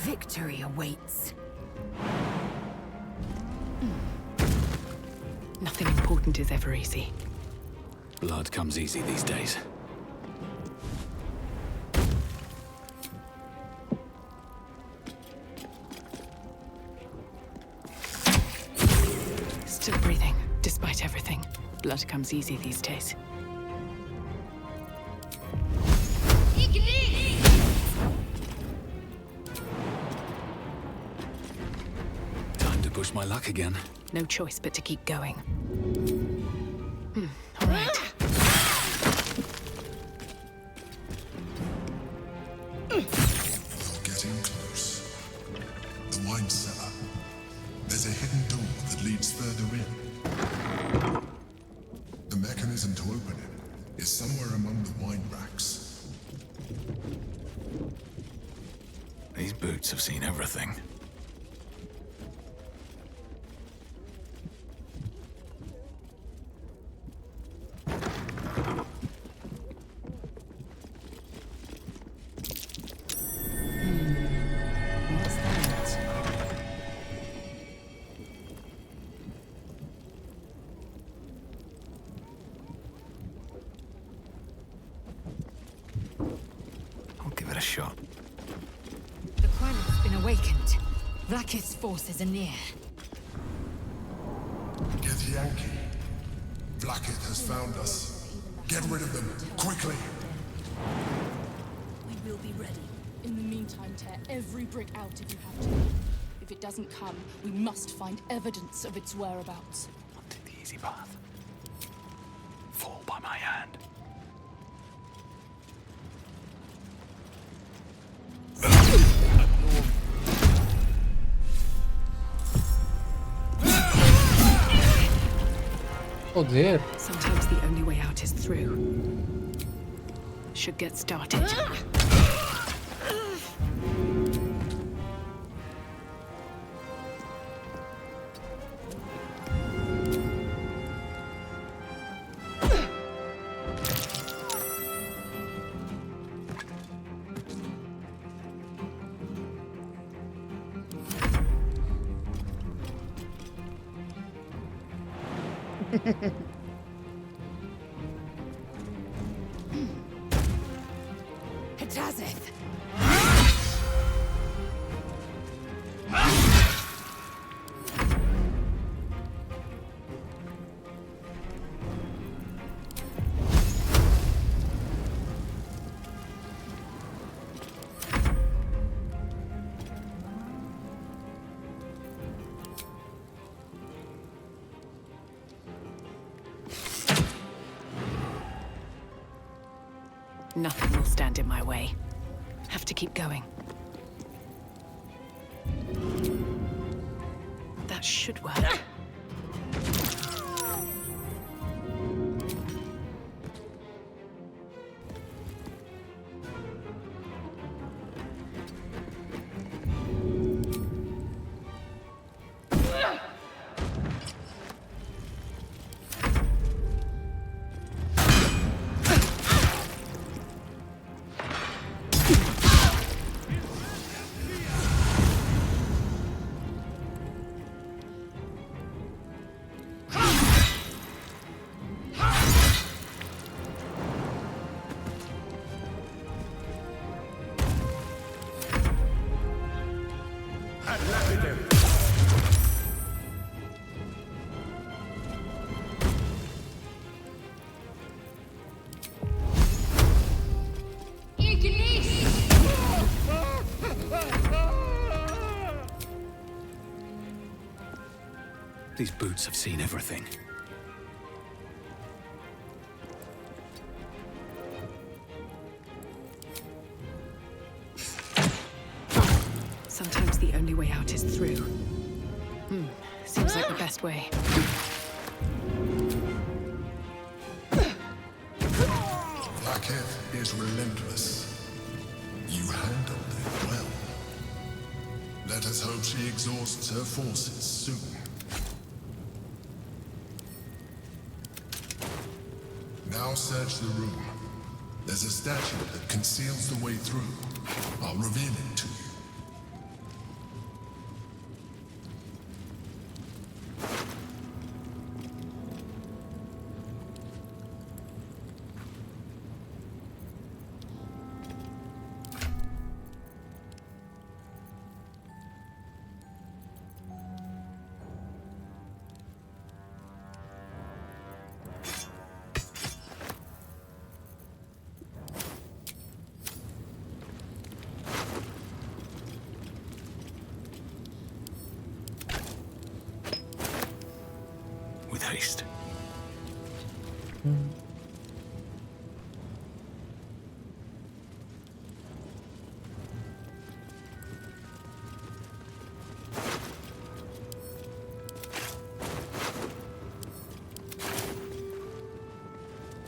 Victory awaits. Nothing important is ever easy. Blood comes easy these days. Still breathing, despite everything. Blood comes easy these days. Time to push my luck again. No choice but to keep going. All right. You're getting close. The wine cellar. There's a hidden door that leads further in. The mechanism to open it is somewhere among the wine racks. These boots have seen everything. What's that? I'll give it a shot. The Quan's been awakened. Vlaakith's forces are near. Get Yankee. Vlaakith has found us. Get rid of them, quickly! We will be ready. In the meantime, tear every brick out if you have to. If it doesn't come, we must find evidence of its whereabouts. I'll take the easy path. Fall by my hand. Oh dear. Sometimes the only way out is through. Should get started. Hitazith! Nothing will stand in my way. Have to keep going. That should work. These boots have seen everything. Sometimes the only way out is through. Seems like the best way. Blackheath is relentless. You handled it well. Let us hope she exhausts her forces soon. Now search the room. There's a statue that conceals the way through. I'll reveal it to you. With haste.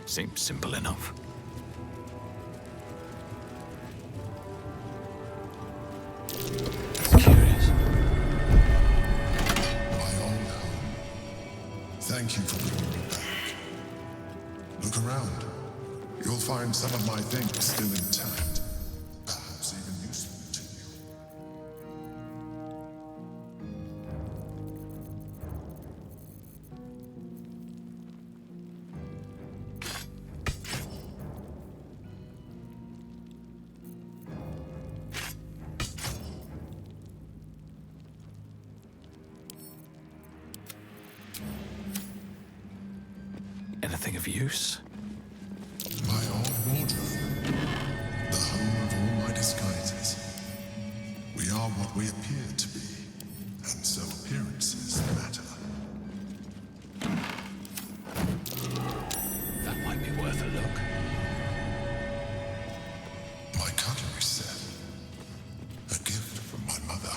Seems simple enough. That's curious. My old home. Thank you for bringing me back. Look around. You'll find some of my things still intact. Perhaps even useful to you. Anything of use? My old wardrobe. The home of all my disguises. We are what we appear to be, and so appearances matter. That might be worth a look. My cutlery set. A gift from my mother.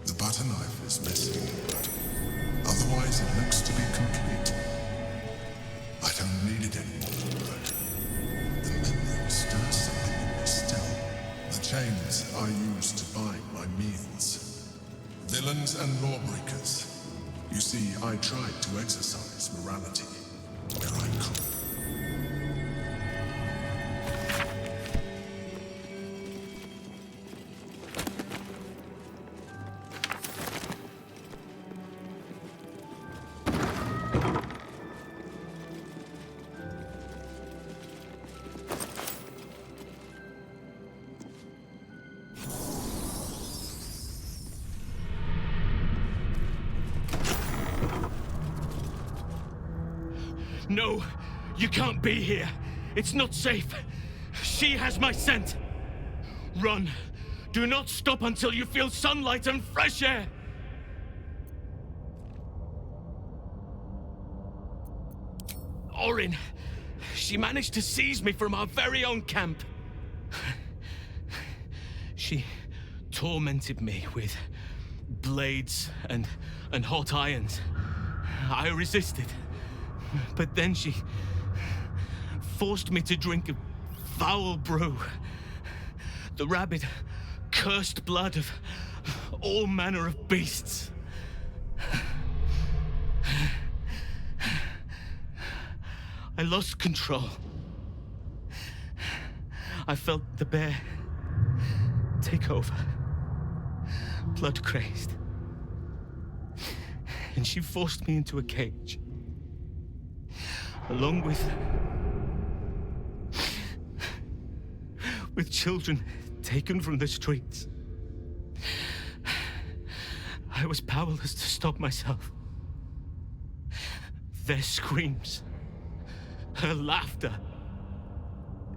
The butter knife is missing, but otherwise it looks to be complete. I don't need it anymore, but the memory stirs something in me still. The chains I use to buy my meals. Villains and lawbreakers. You see, I tried to exercise morality where I could. No, you can't be here. It's not safe. She has my scent. Run. Do not stop until you feel sunlight and fresh air. Orin, she managed to seize me from our very own camp. She tormented me with blades and hot irons. I resisted. But then she forced me to drink a foul brew. The rabid, cursed blood of all manner of beasts. I lost control. I felt the bear take over, blood crazed. And she forced me into a cage. Along with children taken from the streets. I was powerless to stop myself. Their screams, her laughter,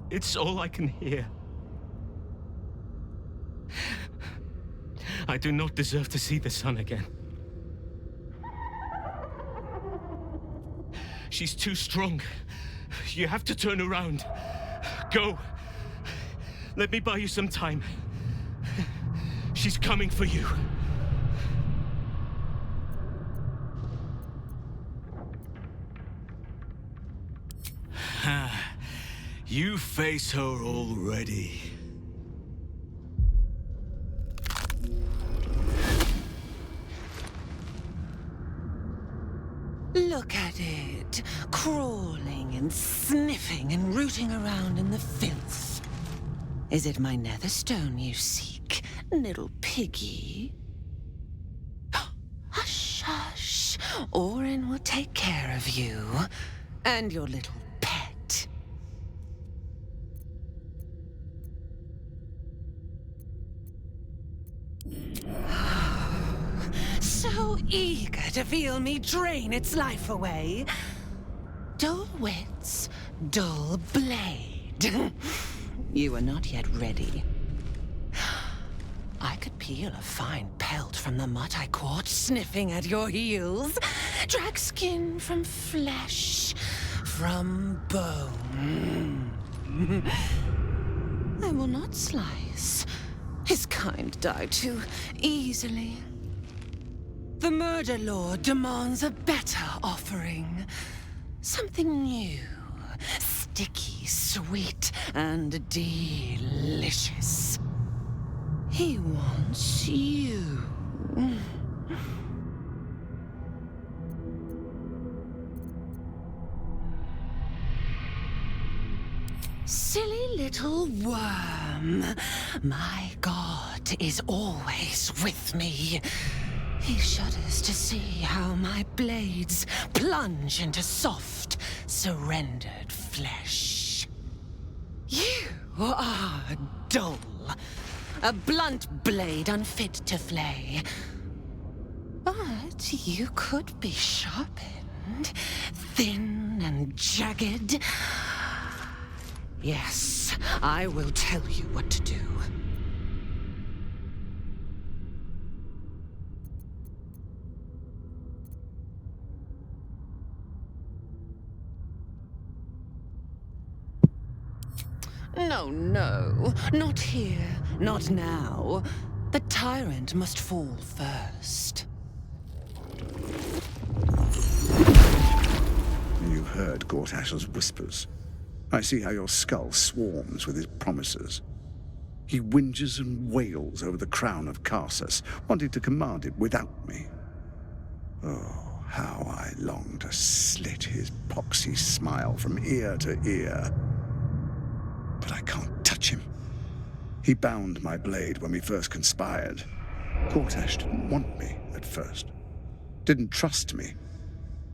it's all I can hear. I do not deserve to see the sun again. She's too strong. You have to turn around. Go. Let me buy you some time. She's coming for you. You face her already. Look at it, crawling and sniffing and rooting around in the filth. Is it my netherstone you seek, little piggy? Hush, hush. Orin will take care of you and your little pet. So eager to feel me drain its life away. Dull wits, dull blade. You are not yet ready. I could peel a fine pelt from the mutt I caught sniffing at your heels. Drag skin from flesh, from bone. I will not slice. His kind die too easily. The Murder Lord demands a better offering. Something new, sticky, sweet, and delicious. He wants you. Silly little worm. My God is always with me. He shudders to see how my blades plunge into soft, surrendered flesh. You are dull. A blunt blade unfit to flay. But you could be sharpened, thin and jagged. Yes, I will tell you what to do. No, no, not here, not now. The tyrant must fall first. You heard Gortash's whispers. I see how your skull swarms with his promises. He whinges and wails over the crown of Karsus, wanting to command it without me. Oh, how I long to slit his poxy smile from ear to ear. But I can't touch him. He bound my blade when we first conspired. Gortash didn't want me at first. Didn't trust me.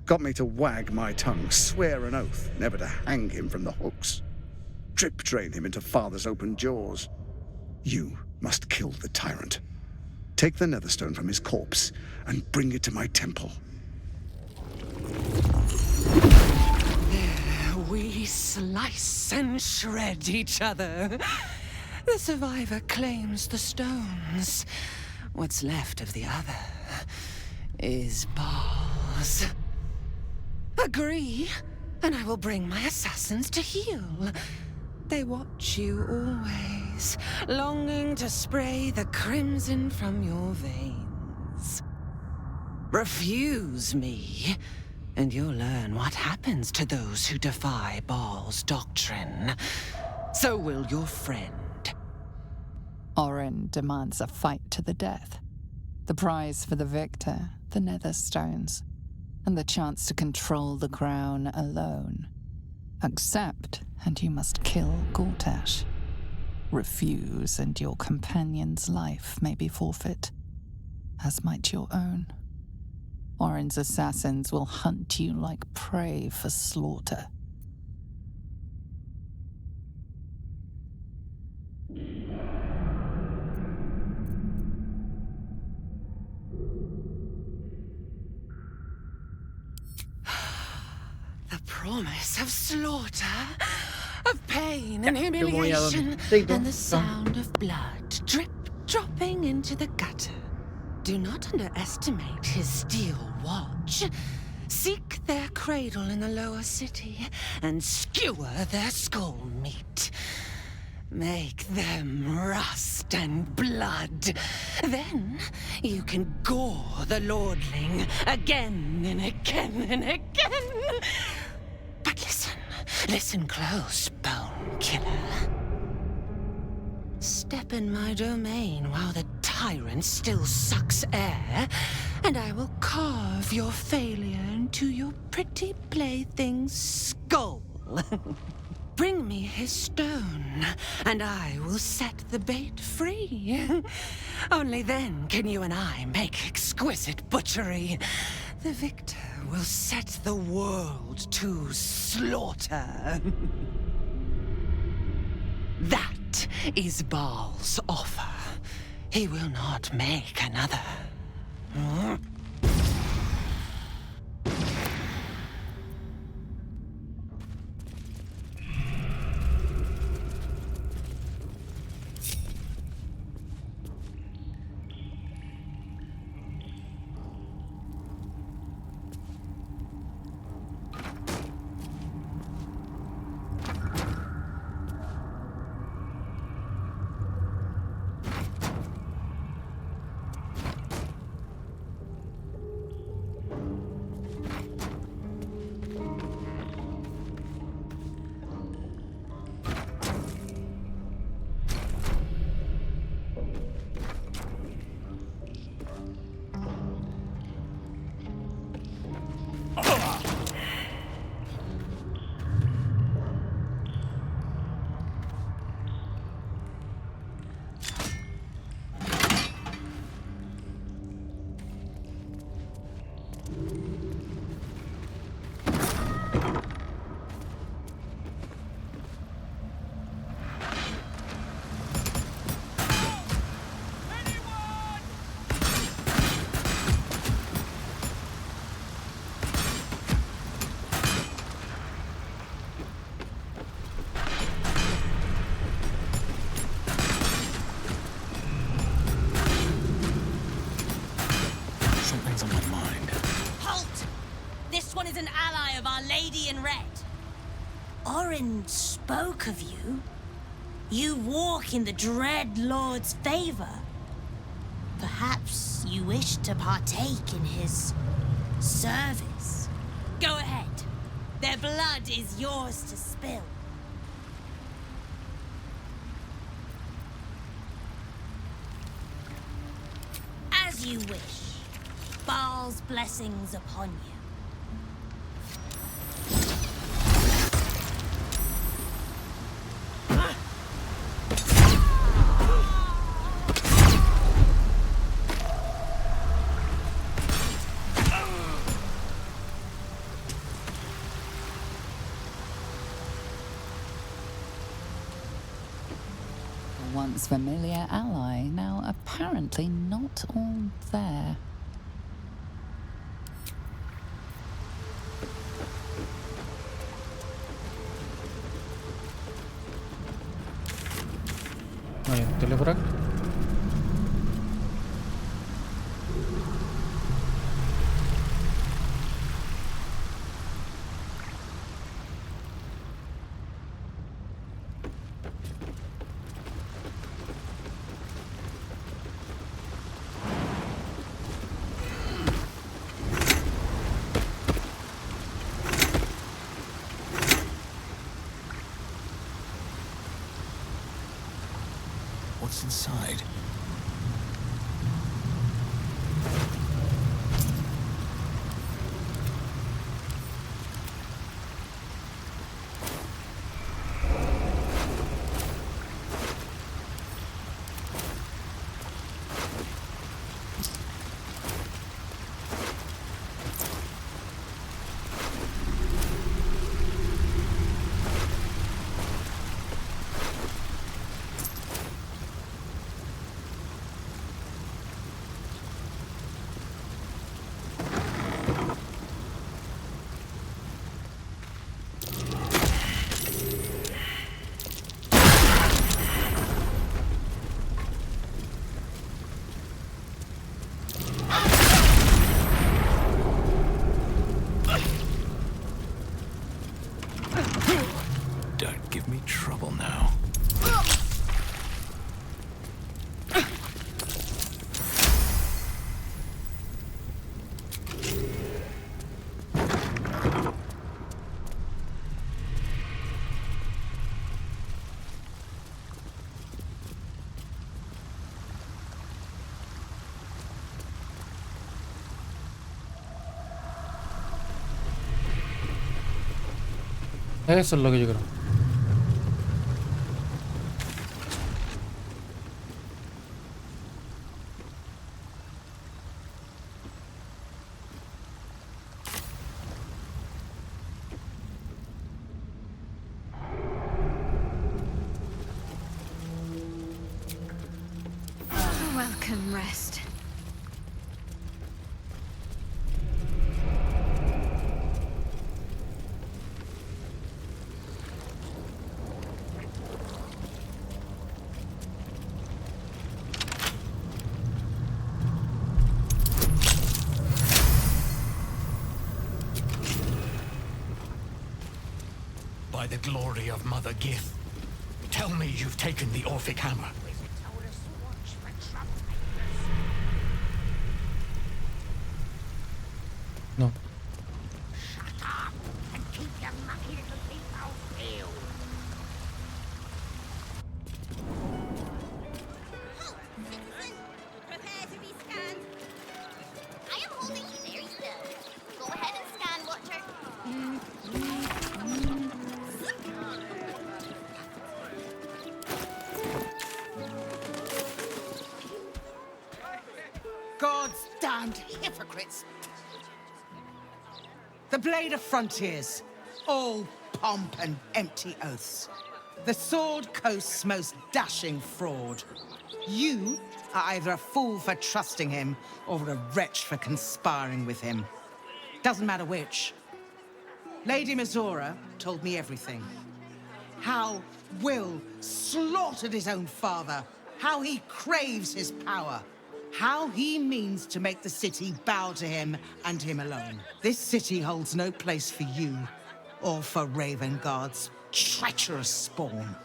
Got me to wag my tongue, swear an oath never to hang him from the hooks. Drip drain him into father's open jaws. You must kill the tyrant. Take the netherstone from his corpse and bring it to my temple. We slice and shred each other. The survivor claims the stones. What's left of the other is bars. Agree, and I will bring my assassins to heal. They watch you always, longing to spray the crimson from your veins. Refuse me, and you'll learn what happens to those who defy Baal's doctrine. So will your friend. Orin demands a fight to the death. The prize for the victor, the Netherstones, and the chance to control the crown alone. Accept, and you must kill Gortash. Refuse, and your companion's life may be forfeit, as might your own. Orin's assassins will hunt you like prey for slaughter. The promise of slaughter, of pain and Yo voy a humiliation, donde and the sound of blood drip dropping into the gutter. Do not underestimate his steel watch. seek their cradle in the lower city and skewer their skull meat. Make them rust and blood. Then you can gore the lordling again and again and again. But listen close, Bone Killer. Step in my domain while the tyrant still sucks air, and I will carve your failure into your pretty plaything's skull. Bring me his stone, and I will set the bait free. Only then can you and I make exquisite butchery. The victor will set the world to slaughter. That is Baal's offer. He will not make another. Is an ally of Our Lady in Red. Orin spoke of you. You walk in the Dread Lord's favor. Perhaps you wish to partake in his service. Go ahead. Their blood is yours to spill. As you wish. Baal's blessings upon you. Once familiar ally, now apparently not all there. Vale, tele por acá. What's inside? Eso es lo que yo creo. Welcome, rest. By the glory of Mother Gith, tell me you've taken the Orphic Hammer. No. Prepare to be scanned. I am holding you very still. Go ahead and scan, Watcher. God's damned hypocrites! The Blade of Frontiers, all pomp and empty oaths. The Sword Coast's most dashing fraud. You are either a fool for trusting him, or a wretch for conspiring with him. Doesn't matter which. Lady Mizora told me everything. How Will slaughtered his own father. How he craves his power. How he means to make the city bow to him and him alone. This city holds no place for you, or for Ravengard's treacherous spawn.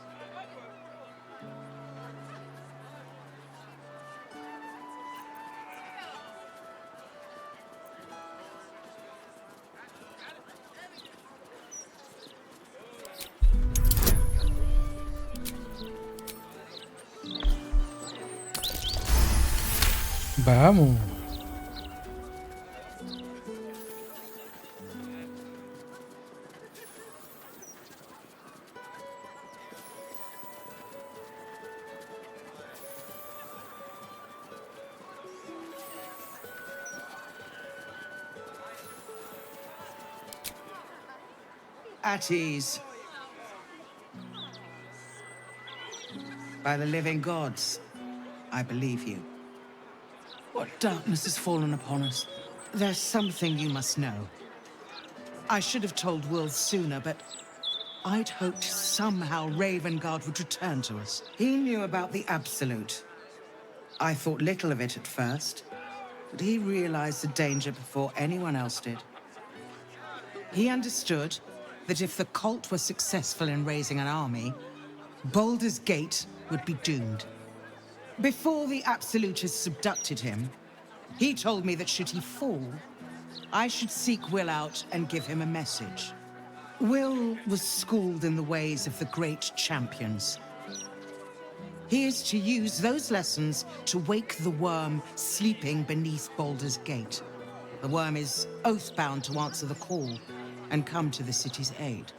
Vamos. At ease. By the living gods, I believe you. What darkness has fallen upon us? There's something you must know. I should have told Will sooner, but I'd hoped somehow Ravengard would return to us. He knew about the Absolute. I thought little of it at first, but he realized the danger before anyone else did. He understood that if the cult were successful in raising an army, Baldur's Gate would be doomed. Before the Absolutists abducted him, he told me that should he fall, I should seek Will out and give him a message. Will was schooled in the ways of the great champions. He is to use those lessons to wake the worm sleeping beneath Baldur's Gate. The worm is oath-bound to answer the call and come to the city's aid.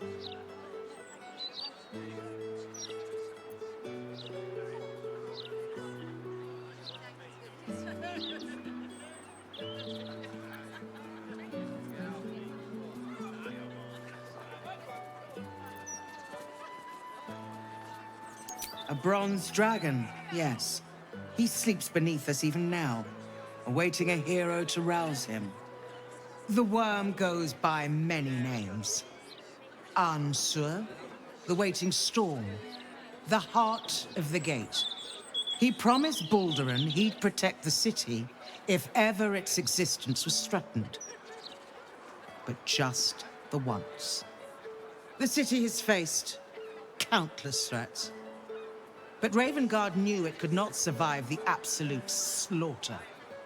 A bronze dragon, yes. He sleeps beneath us even now, awaiting a hero to rouse him. The worm goes by many names. Ansur, the waiting storm, the heart of the gate. He promised Baldurin he'd protect the city if ever its existence was threatened. But just the once. The city has faced countless threats. But Ravengard knew it could not survive the absolute slaughter.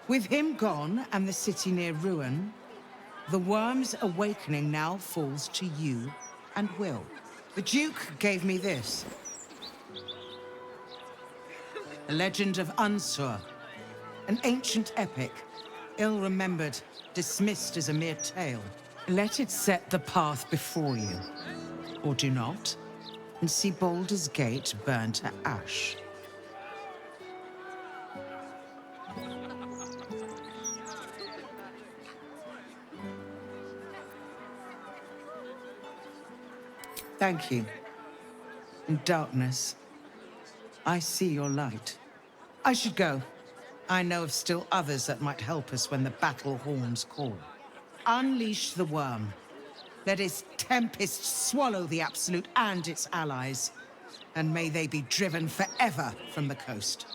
With him gone and the city near ruin, the worm's awakening now falls to you and Will. The Duke gave me this. A legend of Ansur, an ancient epic, ill-remembered, dismissed as a mere tale. Let it set the path before you. or do not, and see Baldur's Gate burn to ash. Thank you. In darkness, I see your light. I should go. I know of still others that might help us when the battle horns call. Unleash the worm. Let its tempest swallow the Absolute and its allies. And may they be driven forever from the coast.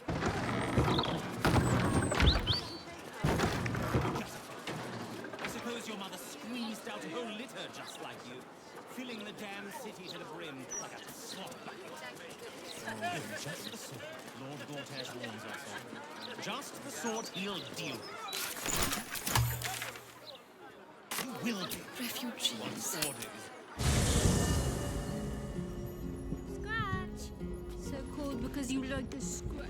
I suppose your mother squeezed out a whole litter just like you, filling the damn city to the brim like a slop bucket. Just the sort Lord Gortash warns us of. Just the sort he'll deal with. You will be. Refugees. Once orders. Scratch. So called because you like to scratch.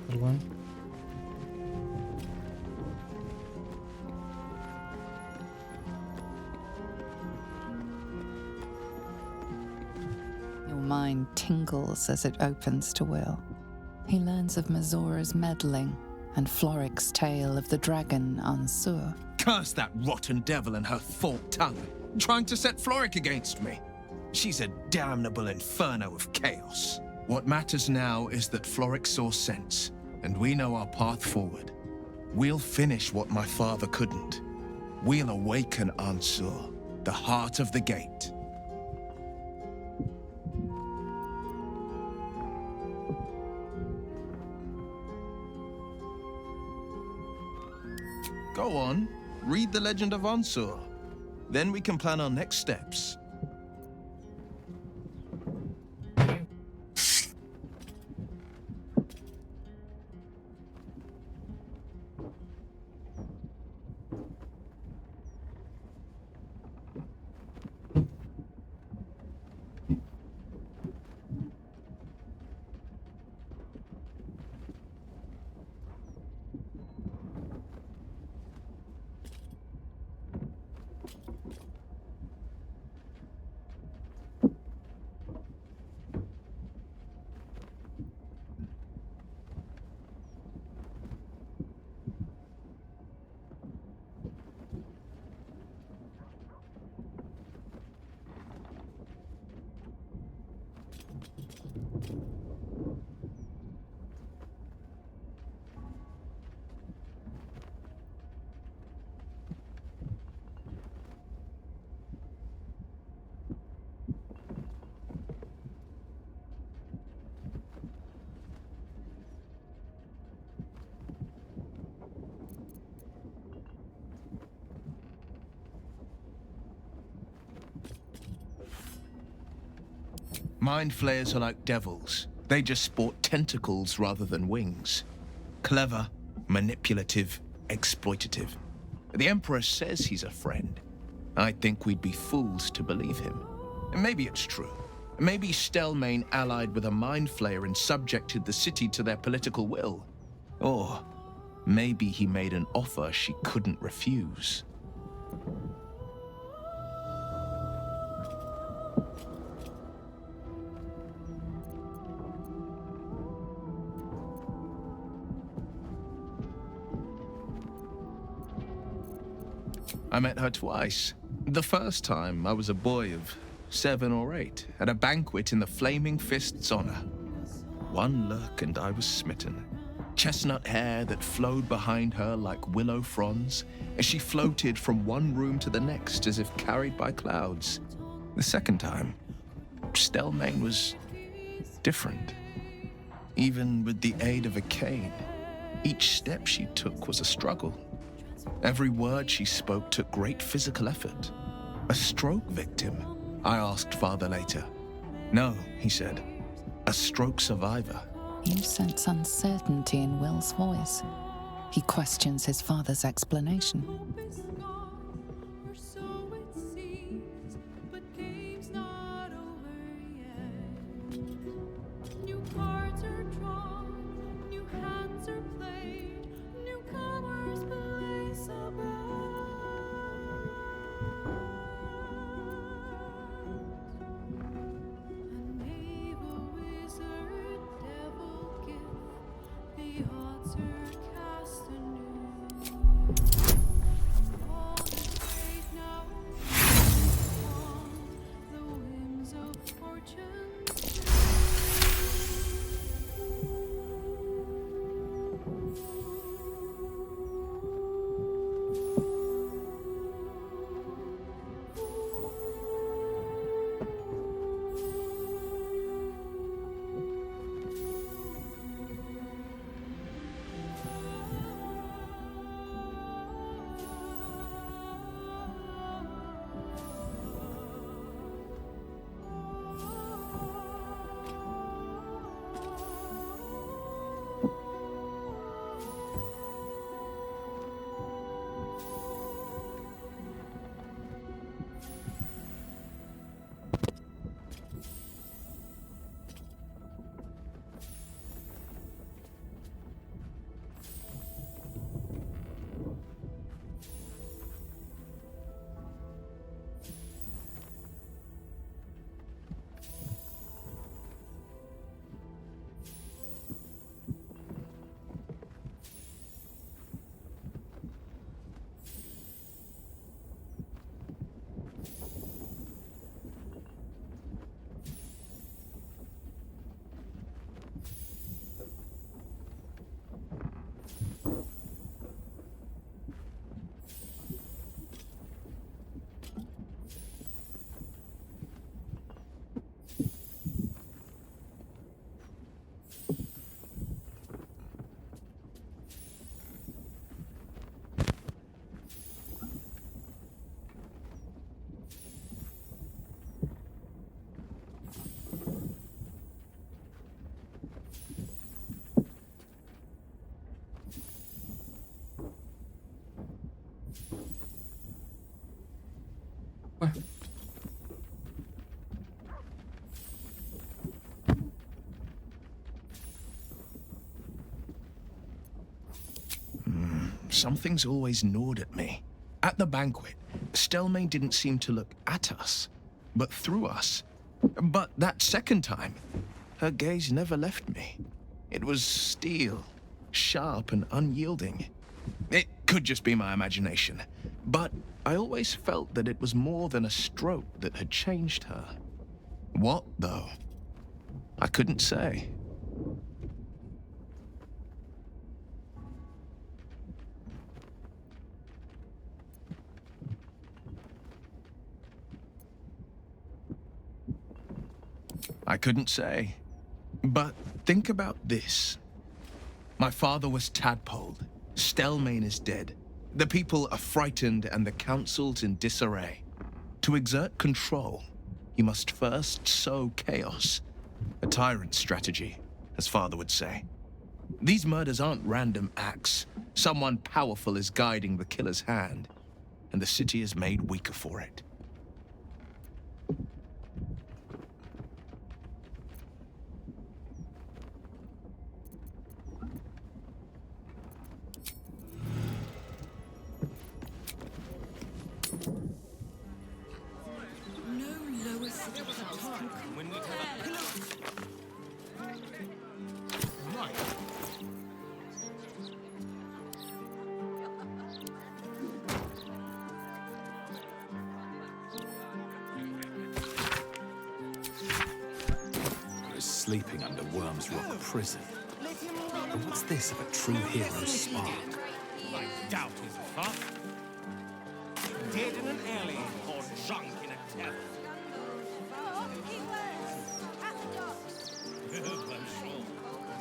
Perdón. Your mind tingles as it opens to Will. He learns of Mazora's meddling and Floric's tale of the dragon Ansur. Curse that rotten devil and her forked tongue, trying to set Floric against me. She's a damnable inferno of chaos. What matters now is that Floric saw sense, and we know our path forward. We'll finish what my father couldn't. We'll awaken Ansur, the heart of the gate. Go on, read the legend of Ansur. Then we can plan our next steps. Mind flayers are like devils. They just sport tentacles rather than wings. Clever, manipulative, exploitative. The Emperor says he's a friend. I think we'd be fools to believe him. And maybe it's true. Maybe Stelmane allied with a mind flayer and subjected the city to their political will. Or maybe he made an offer she couldn't refuse. I met her twice. The first time, I was a boy of 7 or 8, at a banquet in the Flaming Fist's honor. One look and I was smitten. Chestnut hair that flowed behind her like willow fronds, as she floated from one room to the next as if carried by clouds. The second time, Stelmane was different. Even with the aid of a cane, each step she took was a struggle. Every word she spoke took great physical effort. A stroke victim? I asked father later. No, he said. A stroke survivor. You sense uncertainty in Will's voice. He questions his father's explanation. something's always gnawed at me. At the banquet, Stelmane didn't seem to look at us, but through us. But that second time, her gaze never left me. It was steel, sharp and unyielding. It could just be my imagination, but I always felt that it was more than a stroke that had changed her. What, though? I couldn't say. I couldn't say. But think about this. My father was tadpoled. Stelmane is dead. The people are frightened and the council's in disarray. To exert control, you must first sow chaos. A tyrant's strategy, as father would say. These murders aren't random acts. Someone powerful is guiding the killer's hand, and the city is made weaker for it. Sleeping under Worm's Rock prison. But what's this of a true hero's spark? I doubt his far. Dead in an alley or drunk in a tavern. I'm sure.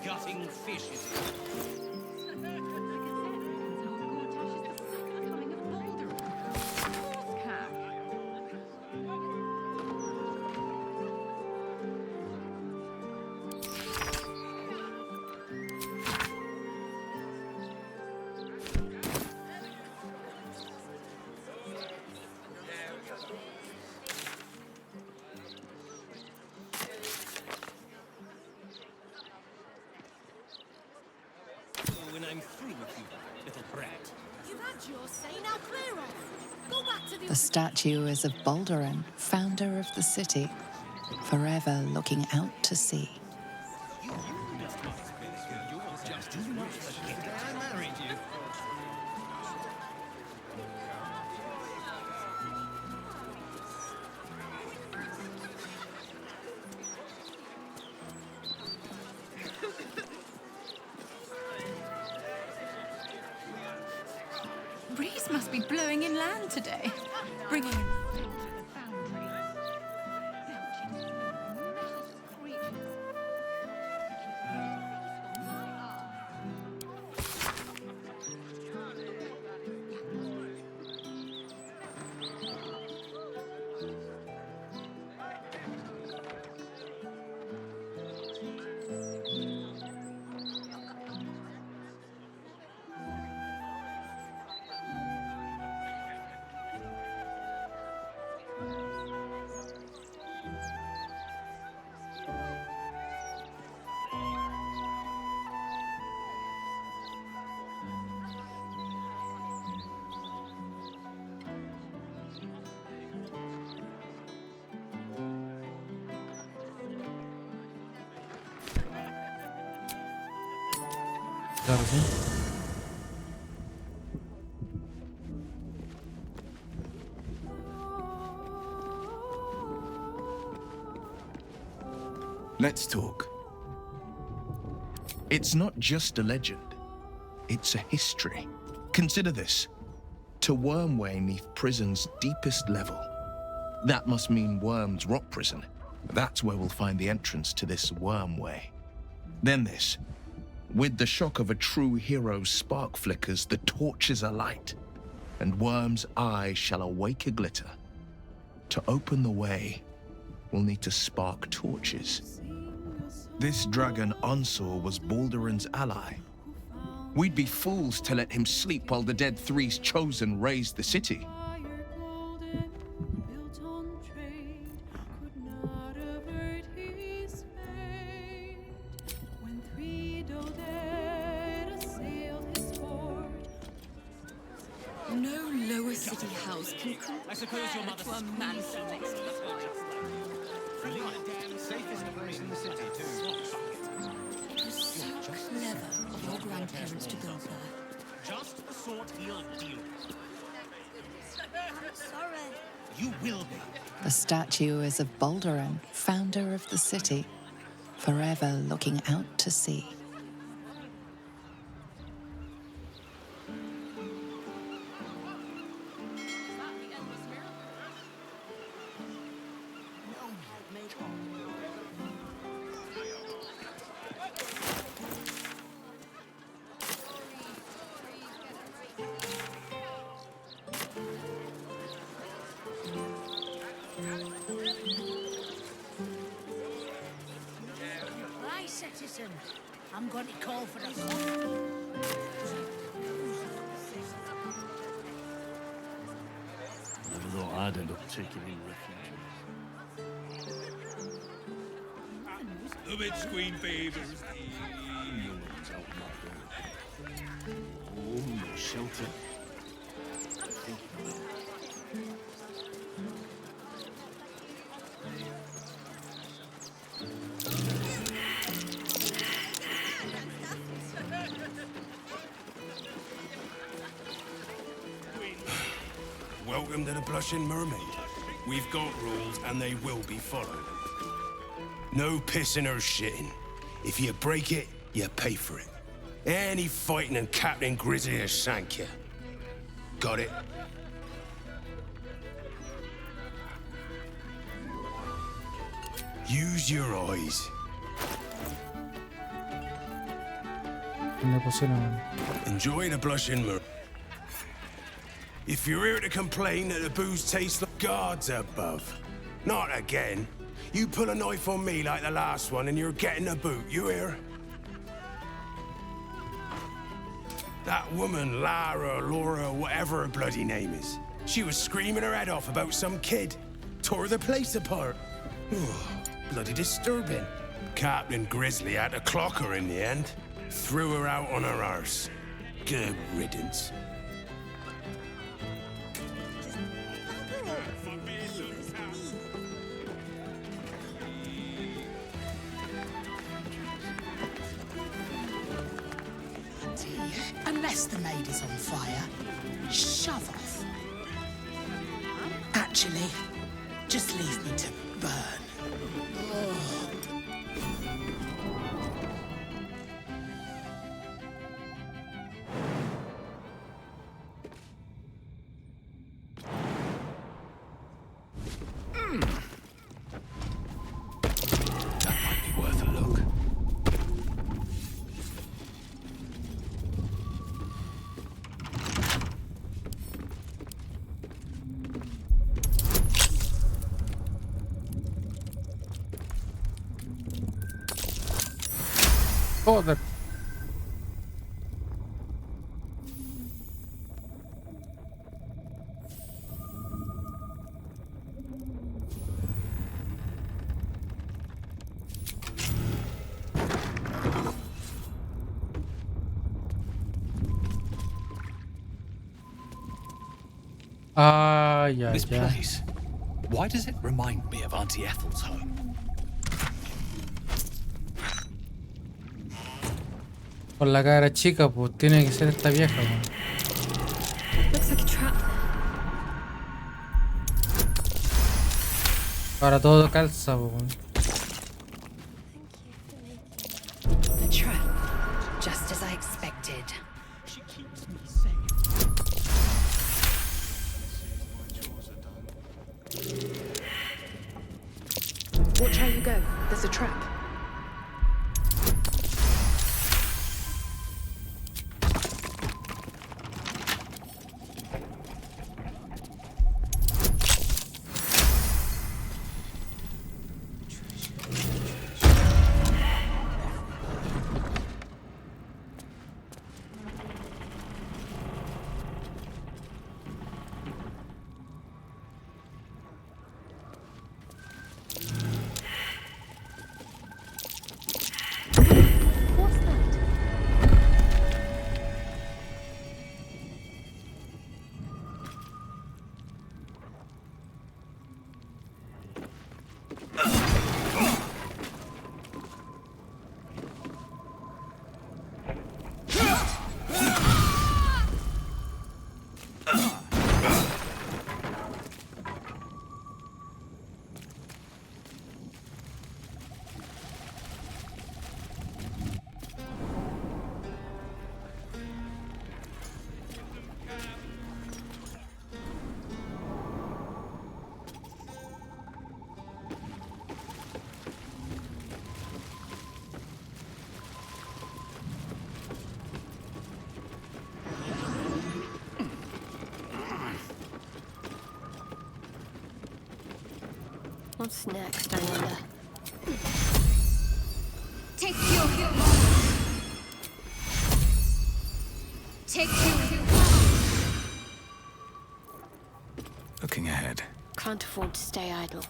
Gutting fish is when I'm through with you, little brat. You've had your say, now clear off. Go back to the... The statue is of Baldur, founder of the city, forever looking out to sea. Breeze must be blowing inland today, bringing in... Claro, sí. Let's talk. It's not just a legend. It's a history. Consider this. To Wormway neath prison's deepest level. That must mean Worm's Rock Prison. That's where we'll find the entrance to this Wormway. Then this. With the shock of a true hero's spark flickers, the torches alight, and Worm's eye shall awake a glitter. To open the way, we'll need to spark torches. This dragon Onsor was Baldur's ally. We'd be fools to let him sleep while the dead Three's chosen raised the city. No lower city house can I suppose your mother to a mansion next to Safest place in the city, too. It was so clever of your grandparents to build there. Just the sort he'll deal with. I'm sorry. You will be. The statue is of Baldur, founder of the city, forever looking out to sea. Right, citizen. I'm going to call for the coffee. Never thought I'd end up taking in refuge. The between favors. No one's out my door. Home, no shelter. Thinking about it. Welcome to the Blushing Mermaid. We've got rules and they will be followed. No pissing or shitting. If you break it, you pay for it. Any fighting and Captain Grizzly will shank you. Got it? Use your eyes. Me pusieron. Enjoy the Blushing Mermaid. If you're here to complain that the booze tastes like gods above, not again. You pull a knife on me like the last one and you're getting a boot, you hear? That woman, Lara, Laura, whatever her bloody name is, she was screaming her head off about some kid. Tore the place apart. Bloody disturbing. Captain Grizzly had to clock her in the end. Threw her out on her arse. Good riddance. Unless the maid is on fire, shove off. Actually, just leave me to burn. Oh. That might be worth a look. Joder. Ah, yeah, This yeah. place, why does it remind me of Auntie Ethel's home? Por la cara chica, pues tiene que ser esta vieja, pues. Looks like a trap. Ahora todo calza, pues. The trap, just as I expected. She keeps me safe. Watch how you go. There's a trap. What's next, I wonder? Take your Take your Looking ahead. Can't afford to stay idle.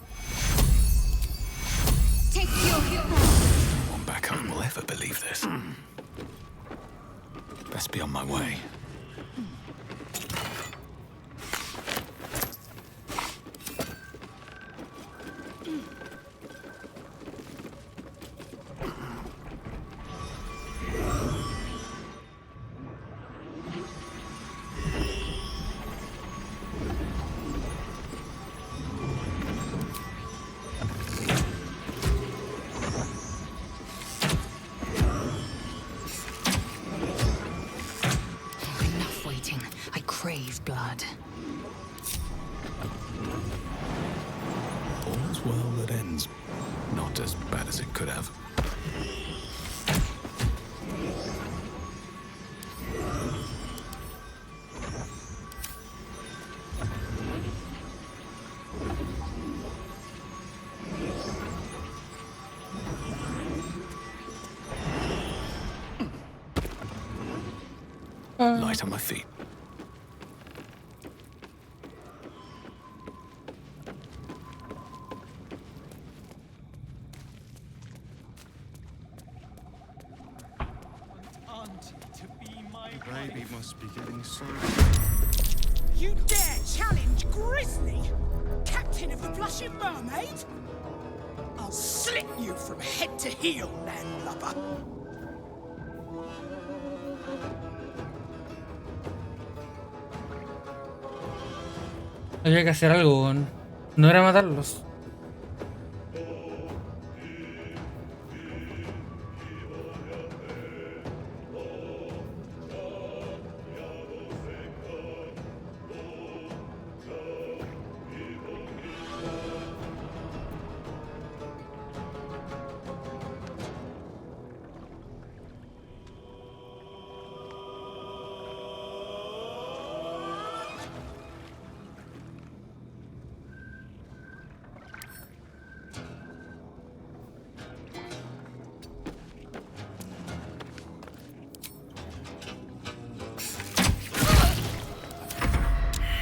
Take your No one back home will ever believe this. Best be on my way. Enough waiting. I crave blood. All's well that ends. Not as bad as it could have. Light on my feet. The baby must be getting so... You dare challenge Grizzly, captain of the Blushing Mermaid? I'll slit you from head to heel, landlubber. Había que hacer algo, weón. No era matarlos.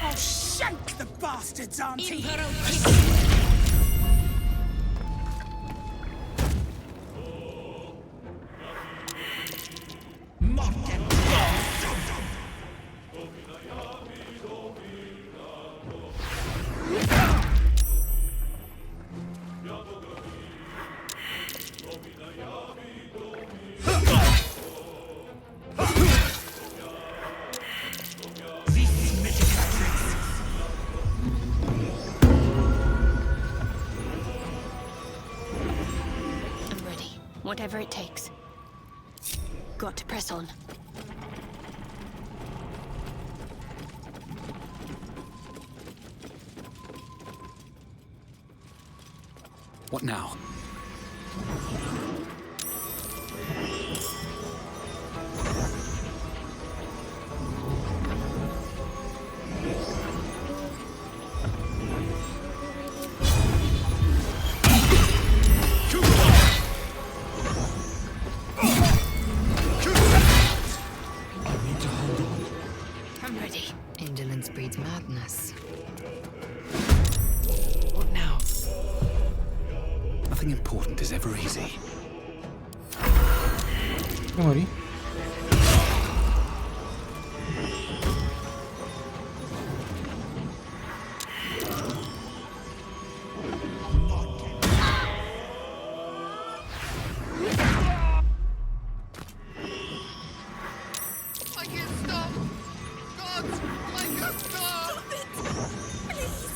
I'll shank the bastards, auntie. I'm ready. Whatever it takes. Got to press on. What now? I'm ready. Indolence breeds madness. What now? Nothing important is ever easy. Me morí. I can't stop! God, make us stop! Stop it! Please!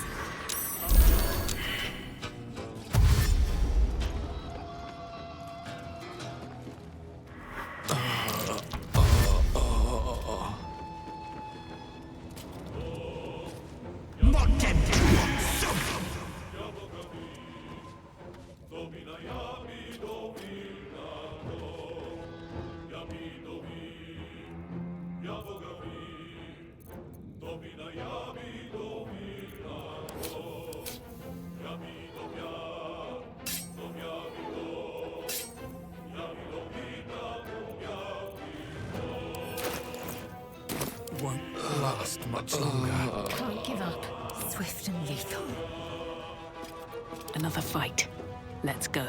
won't last much longer. Can't give up. Swift and lethal. Another fight. Let's go.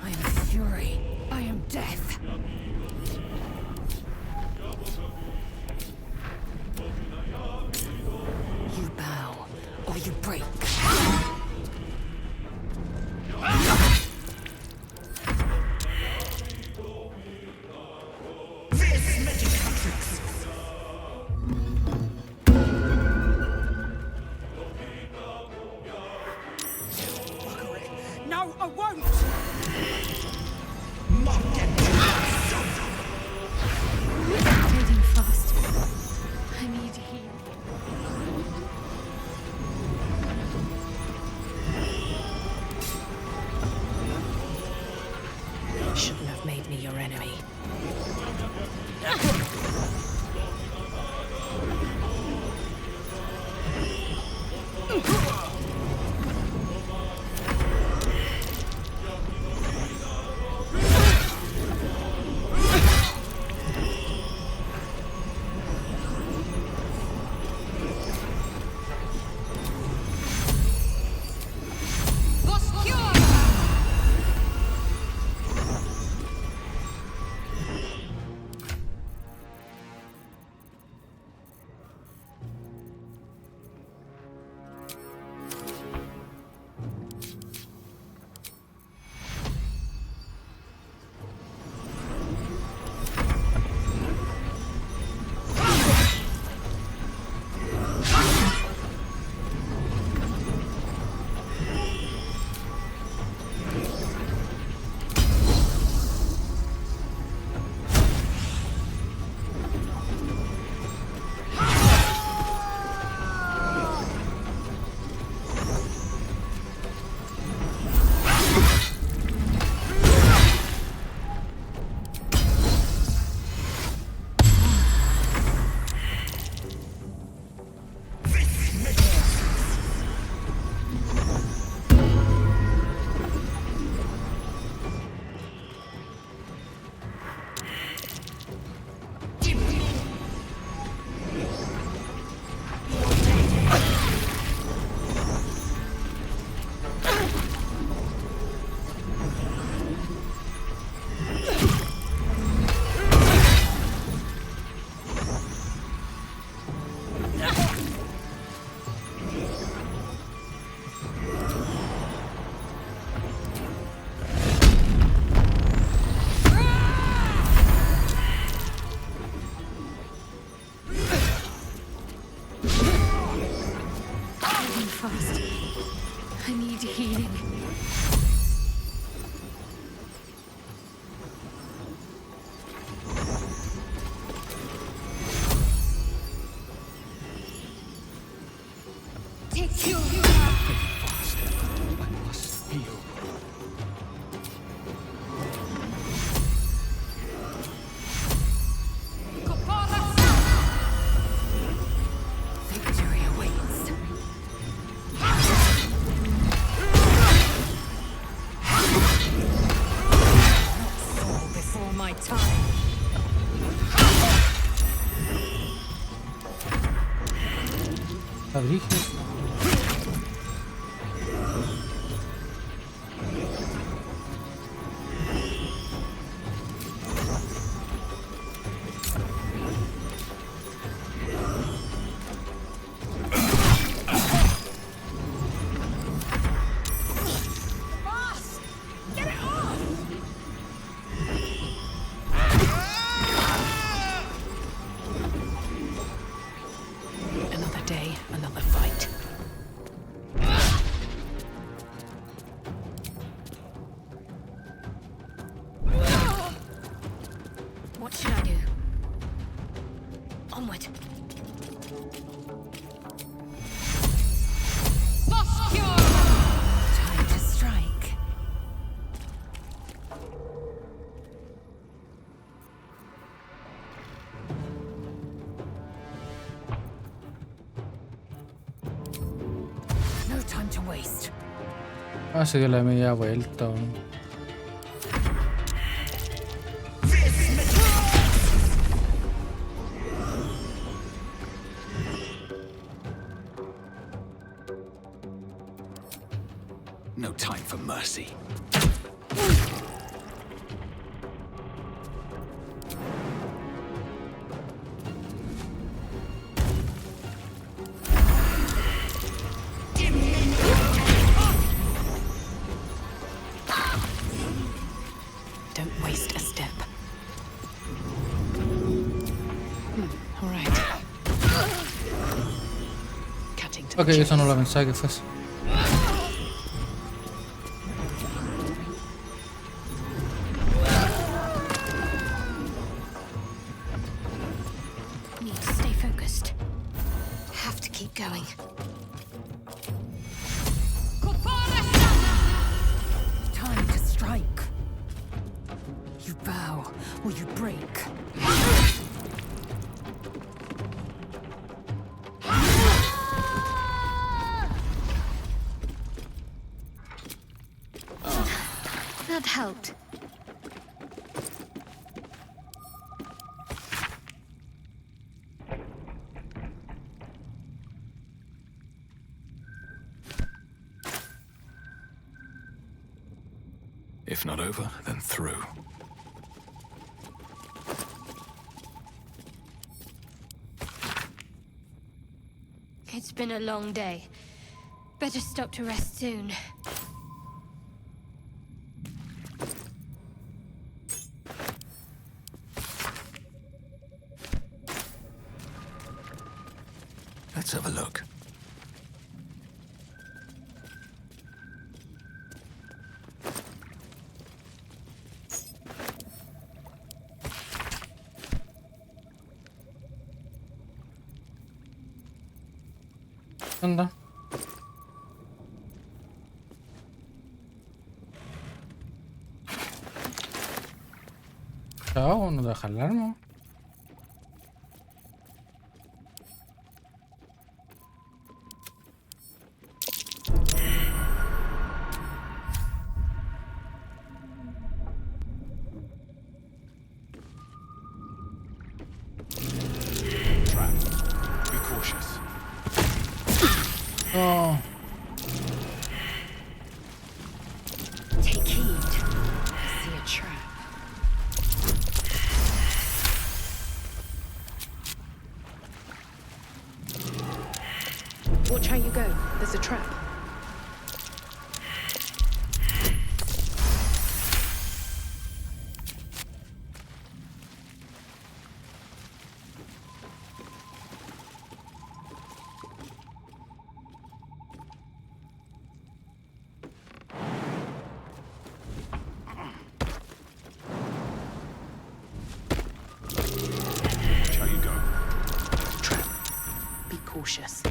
I am fury. I am death. You bow, or you break. No, I won't! Fading fast. I need heal. Shouldn't have made me your enemy. Fast. I need healing. Take you. fading fast. I must heal. Victory awaits. Fall before my time. Está brígido. Boss! Get it off! Another day, another fight. What should I do? Onward. Time to strike. No time to waste. Ah, se dio la media vuelta. Weón. No time for mercy. Don't waste a step. All right. Cutting to the Ok, eso no lo pensaba que fuese. Need to stay focused. Have to keep going. Time to strike. You bow or you break. That helped. If not over, then through. It's been a long day. Better stop to rest soon. Let's have a look. Anda. Chao, no deja el arma. Trap. Be cautious. Oh. Take heed. I see a trap. Watch how you go. There's a trap. Watch how you go. Be cautious.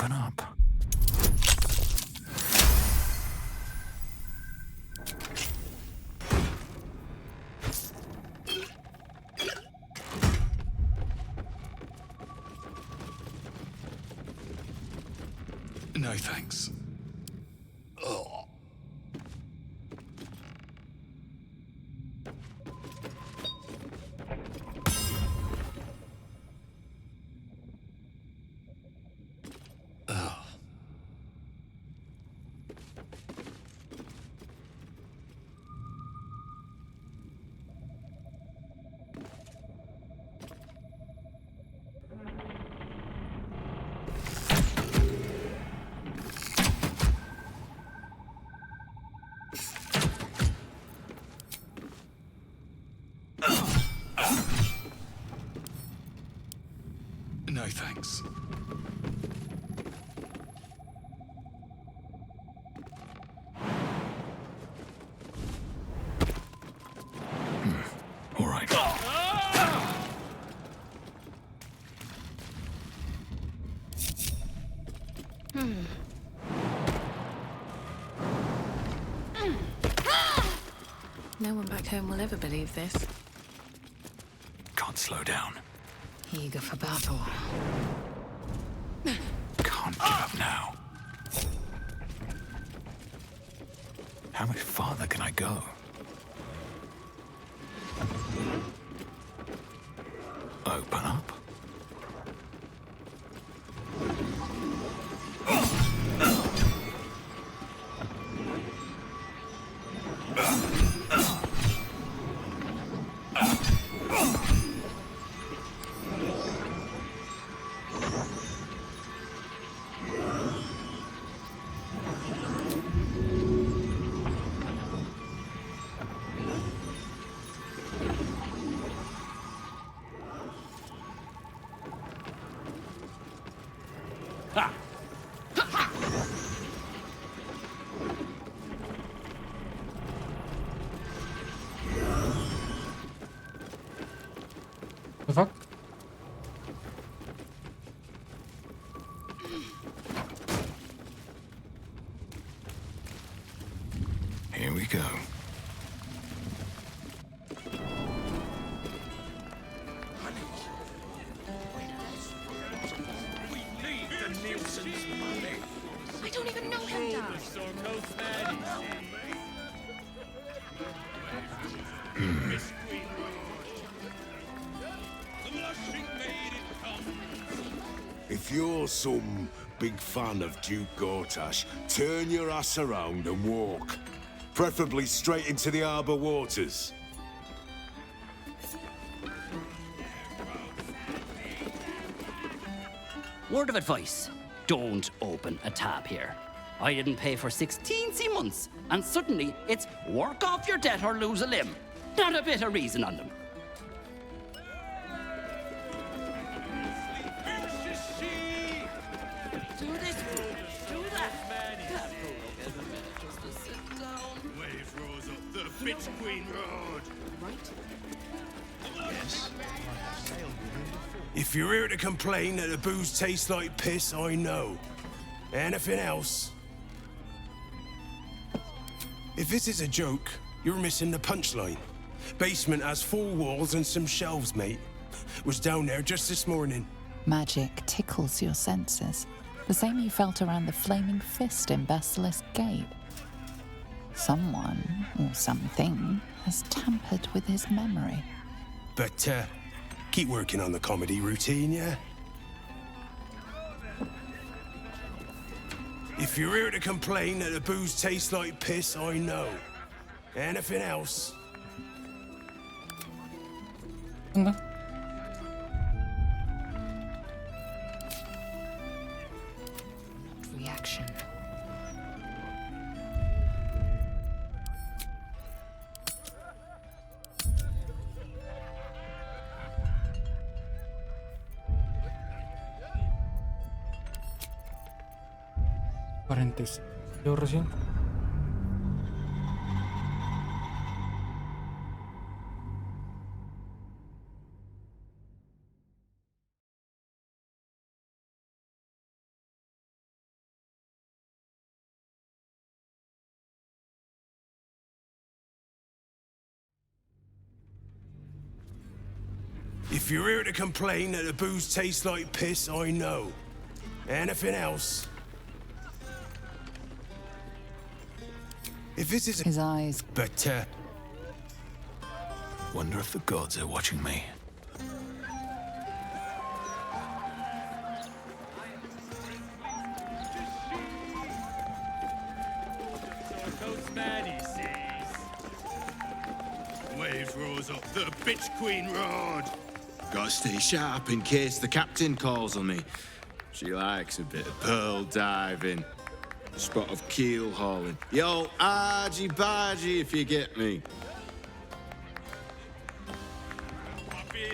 open up. No thanks. Ugh. No thanks. All right. No one back home will ever believe this. Can't slow down. Eager for battle. Can't give up now. How much farther can I go? Open up. The fuck? Here we go. I don't even know him, Dad. If you're some big fan of Duke Gortash, turn your ass around and walk. Preferably straight into the harbour waters. Word of advice, don't open a tab here. I didn't pay for 16 months, and suddenly it's work off your debt or lose a limb. Not a bit of reason on them. Do this, do that. Just to sit down. Wave rose up the Bitch Queen Road. Right? Yes. If you're here to complain that the booze tastes like piss, I know. Anything else? If this is a joke, you're missing the punchline. Basement has 4 walls and some shelves, mate. Was down there just this morning. Magic tickles your senses, the same you felt around the flaming fist in Basilisk Gate. Someone, or something, has tampered with his memory. But, keep working on the comedy routine, yeah? If you're here to complain that the booze tastes like piss, I know. Anything else? Reaction. Paréntesis. Yo recién. If you're here to complain that the booze tastes like piss, I know. Anything else? If this is His eyes. But, Wonder if the gods are watching me. Waves rose up, the bitch queen roared. Gotta stay sharp in case the captain calls on me. She likes a bit of pearl diving, a spot of keel hauling. Yo, argy-bargy if you get me.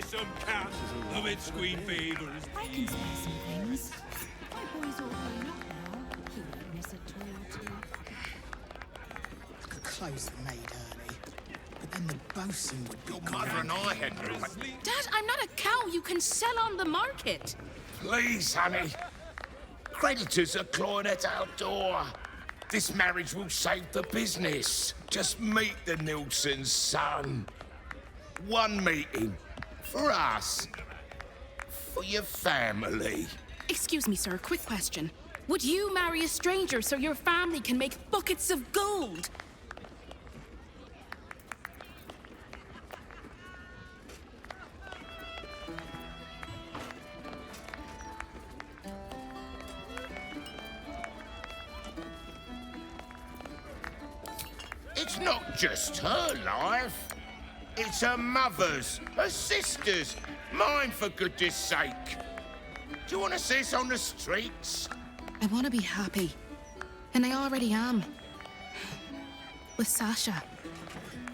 Some cat, love it, queen favors. I can spare some things. My boy's all grown up now. He won't miss a toy or two. I could close the maid early, but then the bosun would be Your mother and I had Dad, I'm not a cow you can sell on the market. Please, honey. Creditors are clawing at our door. This marriage will save the business. Just meet the Nilsson's son. One meeting. For us. For your family. Excuse me, sir, quick question. Would you marry a stranger so your family can make buckets of gold? It's not just her life. It's her mother's, her sister's, mine for goodness sake. Do you want to see us on the streets? I want to be happy. And I already am. With Sasha.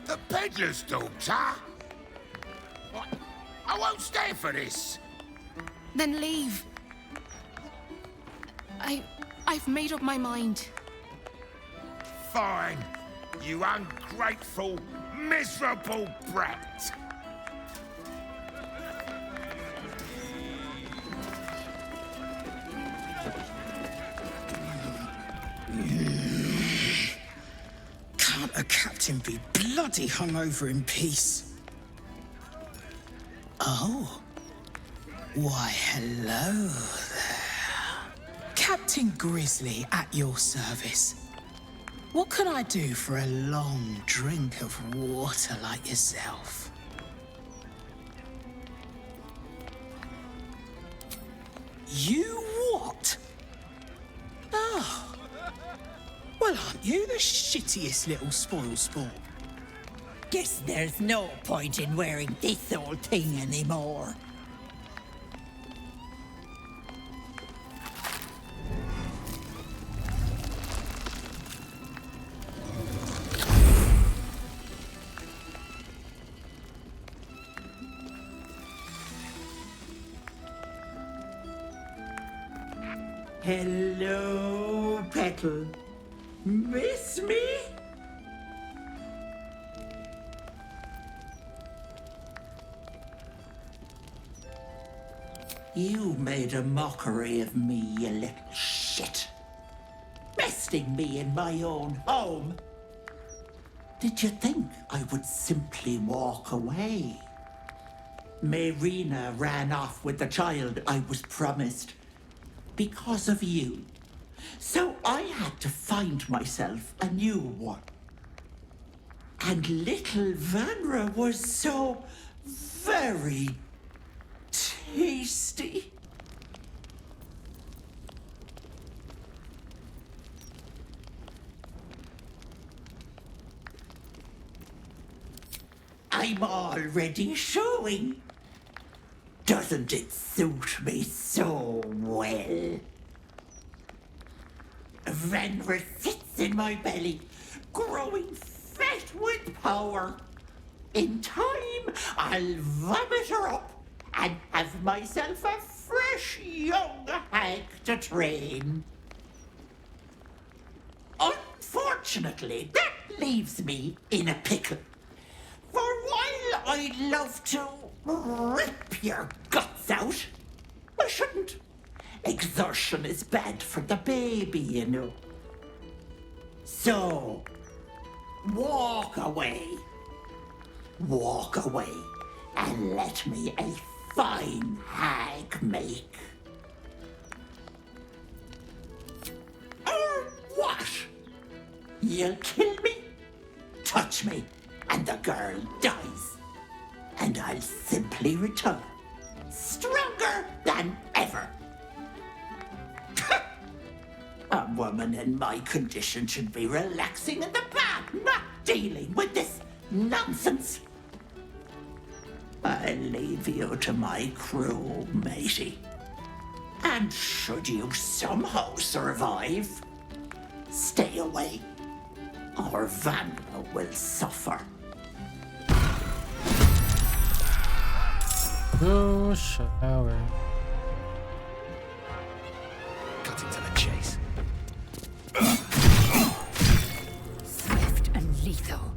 The peddler's daughter? I won't stay for this. Then leave. I've made up my mind. Fine, you ungrateful, miserable brat. Can't a captain be bloody hungover in peace? Oh. Why, hello there. Captain Grizzly at your service. What can I do for a long drink of water like yourself? You what? Oh. Well, aren't you the shittiest little spoil sport? Guess there's no point in wearing this old thing anymore. Hello, Petal. Miss me? You made a mockery of me, you little shit. Besting me in my own home. Did you think I would simply walk away? Marina ran off with the child I was promised. Because of you. So I had to find myself a new one. And little Vanra was so very tasty. I'm already showing. Doesn't it suit me so well? Venra sits in my belly, growing fat with power. In time, I'll vomit her up and have myself a fresh young hag to train. Unfortunately, that leaves me in a pickle. For while I'd love to rip your guts out, I shouldn't. Exertion is bad for the baby, you know. So, walk away. Walk away and let me a fine hag make? Or what? You'll kill me, touch me, and the girl dies. And I'll simply return, stronger than ever. A woman in my condition should be relaxing in the bath, not dealing with this nonsense. I leave you to my crew, matey. And should you somehow survive, stay away, or Vanna will suffer. Go shower. Cutting to the chase. Swift and lethal.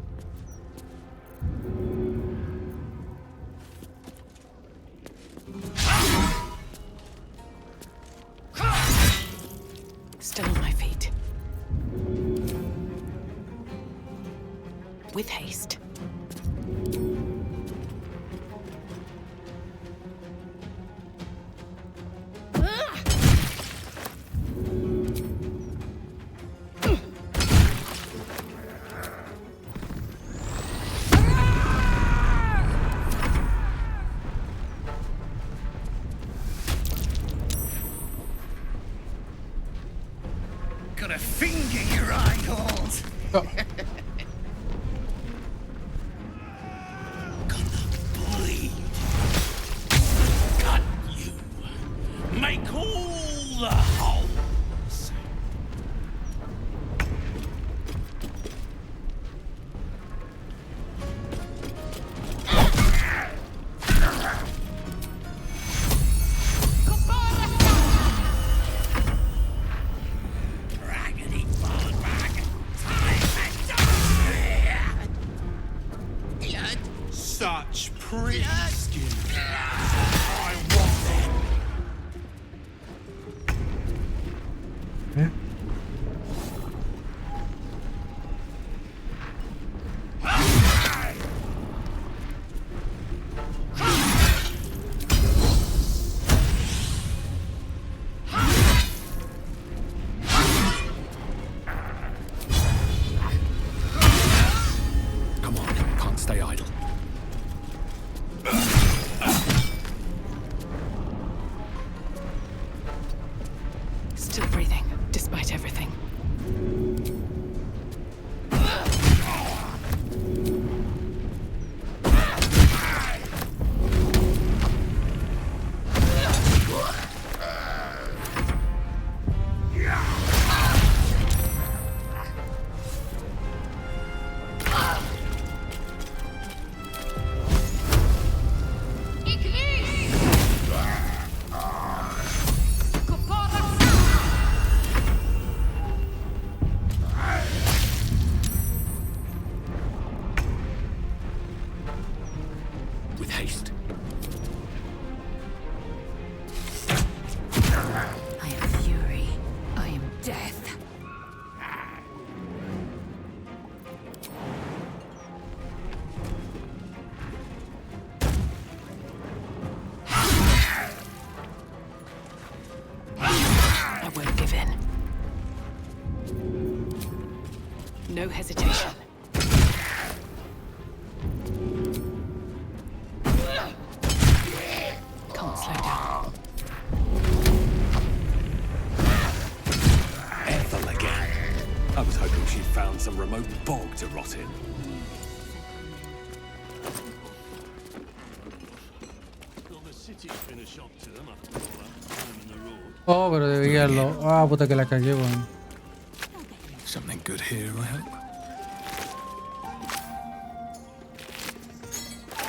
Still on my feet. With haste. Got a finger in your eye holes. Gonna bleed. Cut you. Make all the holes. Raggedy bone bag. Time to die. Blood. Such pretty skin. I want them. Come on, can't stay idle. Still breathing, despite everything. With haste. I am fury. I am death. I won't give in. No hesitation. Can't slow down. Ethel again. I was hoping she'd found some remote bog to rot in. Well, the city's been a shock to them after all that time in the road. Oh, pero debía haberlo. Ah, puta que la cagué, weón. Something good here, I hope.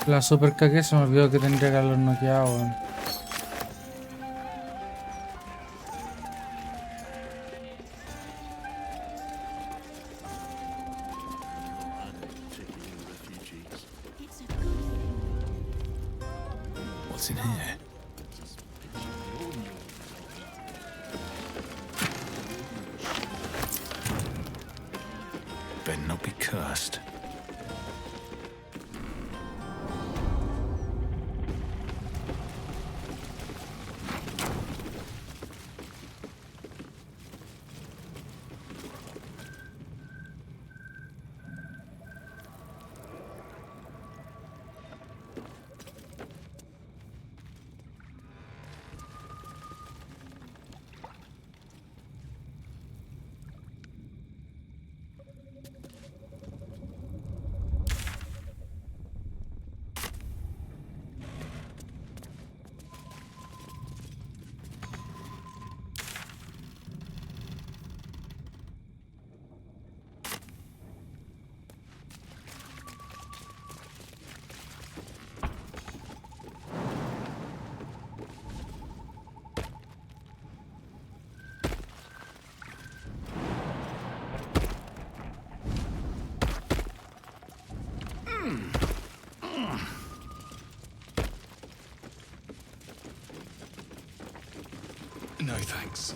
La super cagué, se me olvidó que tendría que haberlos noqueado, weón. What's in here? Better not be cursed. No thanks.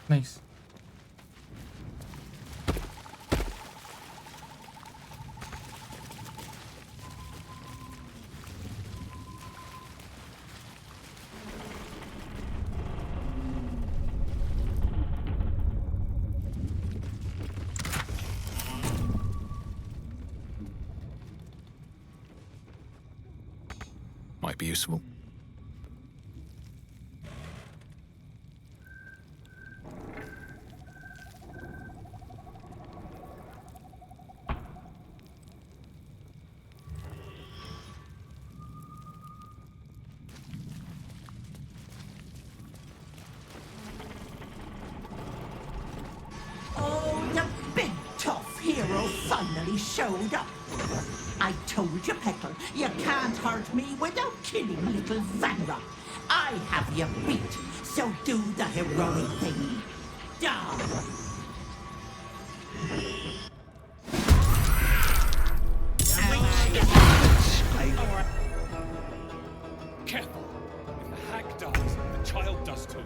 Nice. Might be useful. Oh, the big tough hero finally showed up. I told you, Peckle, you can't hurt me without killing little Vanra. I have you beat, so do the heroic thing. Die. Careful! If the hag dies, the child does too.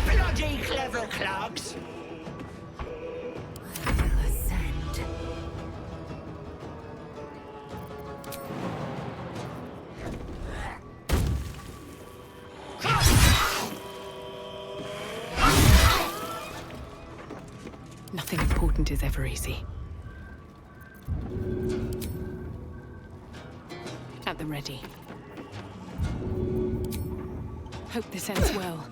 Bloody clever clogs! Nothing important is ever easy. At the ready. Hope this ends well.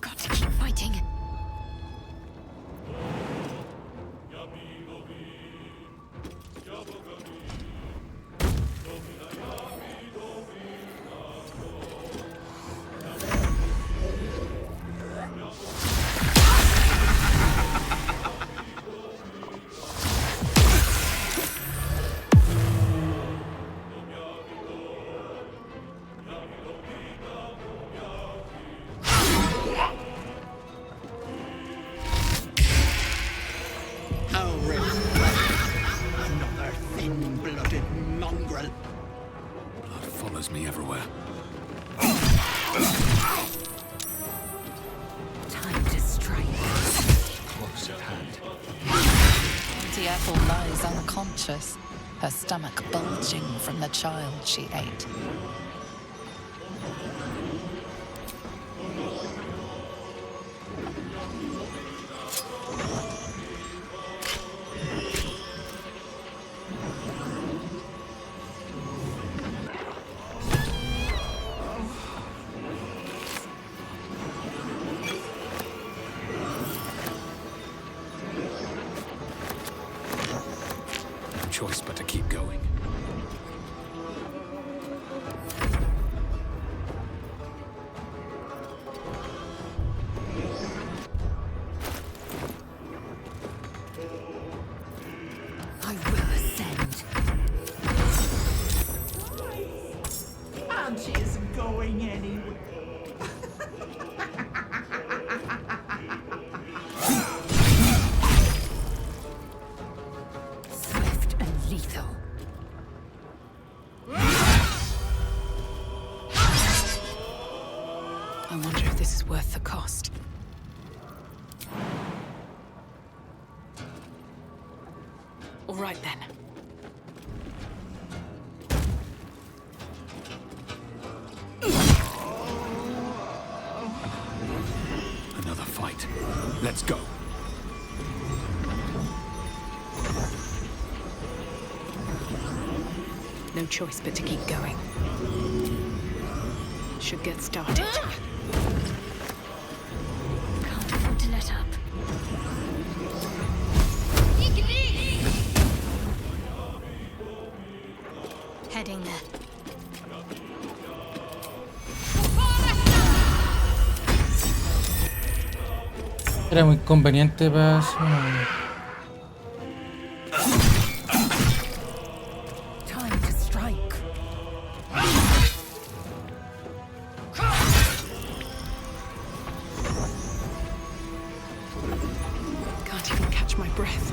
Got to keep fighting. Another thin-blooded mongrel. Blood follows me everywhere. Time to strike. Close at hand. Auntie Ethel lies unconscious, her stomach bulging from the child she ate. No choice but to keep going. I will ascend. Auntie isn't going anywhere. Swift and lethal. I wonder if this is worth the cost. All right then. Another fight. Let's go. No choice but to keep going. Should get started. Can't afford to let up. Heading there. Era muy conveniente para eso. Time to strike. Can't even catch my breath.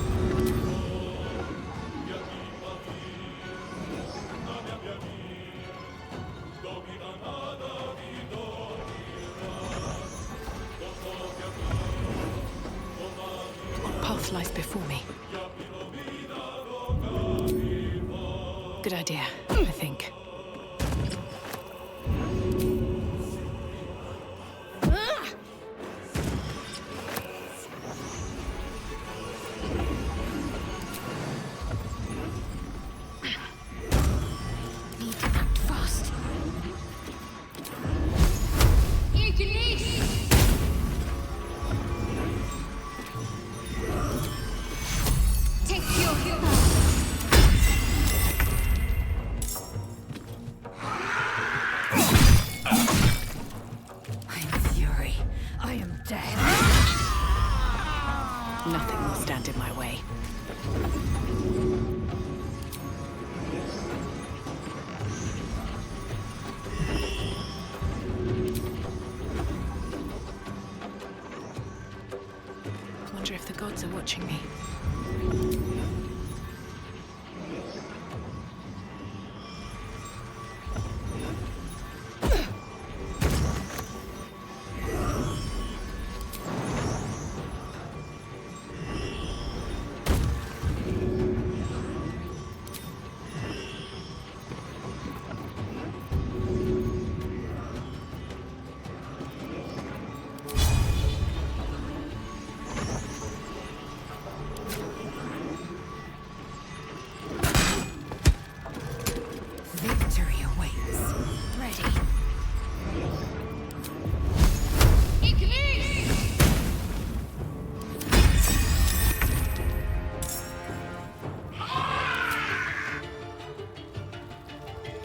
What path lies before me? Good idea, I think. Need to act fast. Take your I am fury. I am dead. Nothing will stand in my way. Wonder if the gods are watching me. Victory awaits. Ready.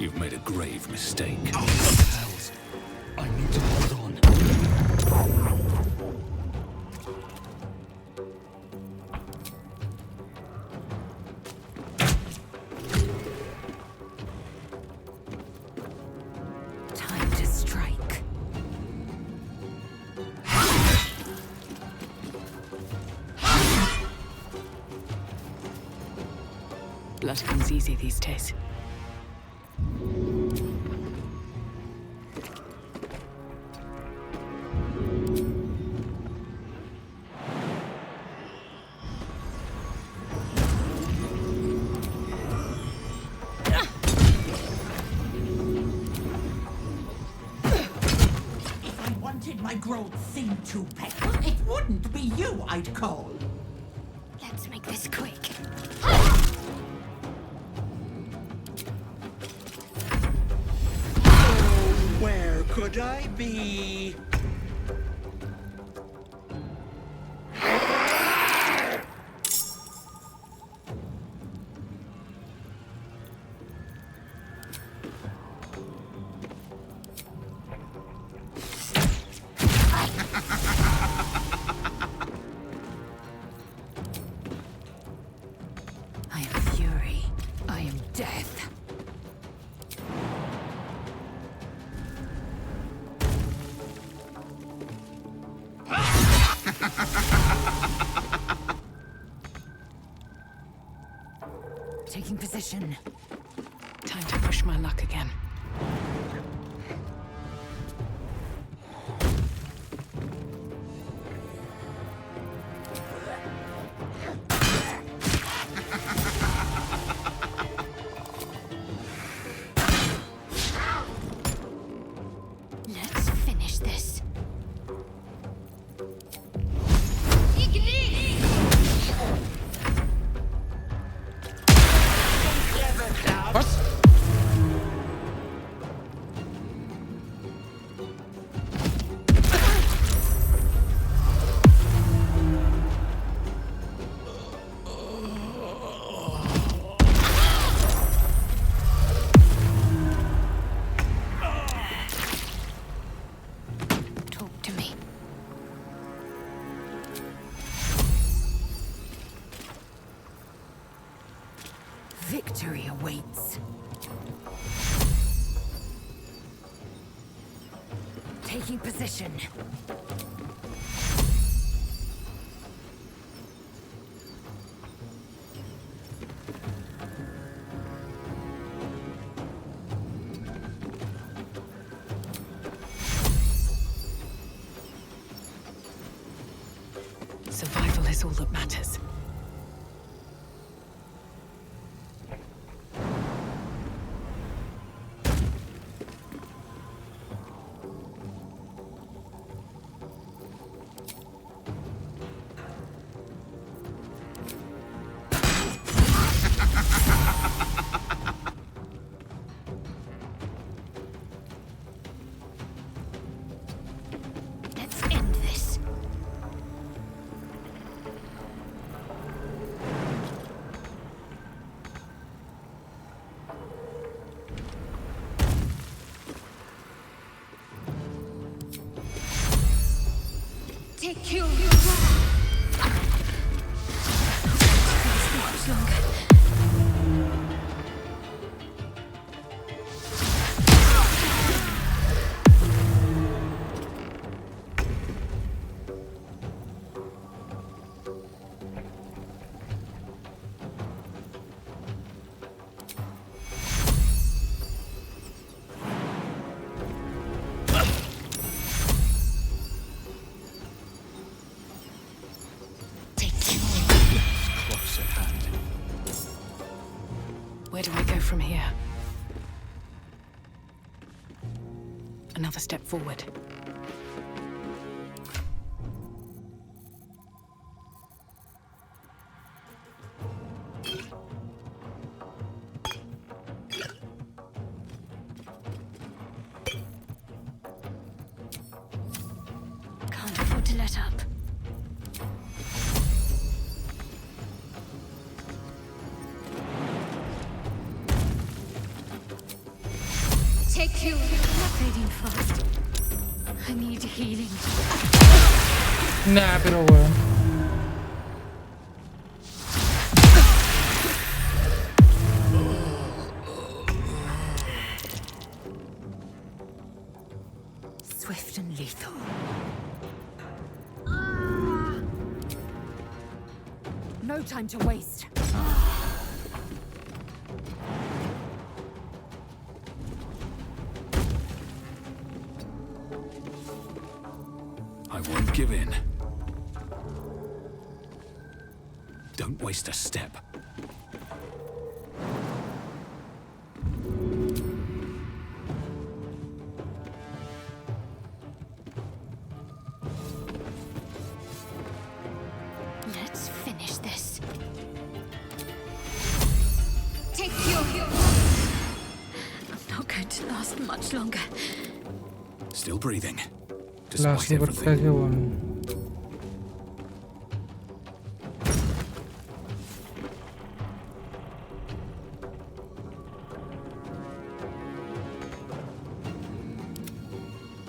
You've made a grave mistake. Hells, I need to hold on. Time to strike. Blood comes easy these days. If I wanted my growth seen to, Petal, it wouldn't be you I'd call. Let's make this quick. Where could I be? I am fury. I am death. Taking position. Time to push my luck again. Let's finish this. What? Victory awaits. Taking position. Survival is all that matters. Let's end this. Take you. Much longer. Close at hand. Where do I go from here? Another step forward. Can't afford to let up. Take you. Fading fast. I need healing. Nah, pero weón. Swift and lethal. No time to waste. I won't give in. Don't waste a step. Let's finish this. Take you. I'm not going to last much longer. Still breathing. La Despite super everything. cague, weón.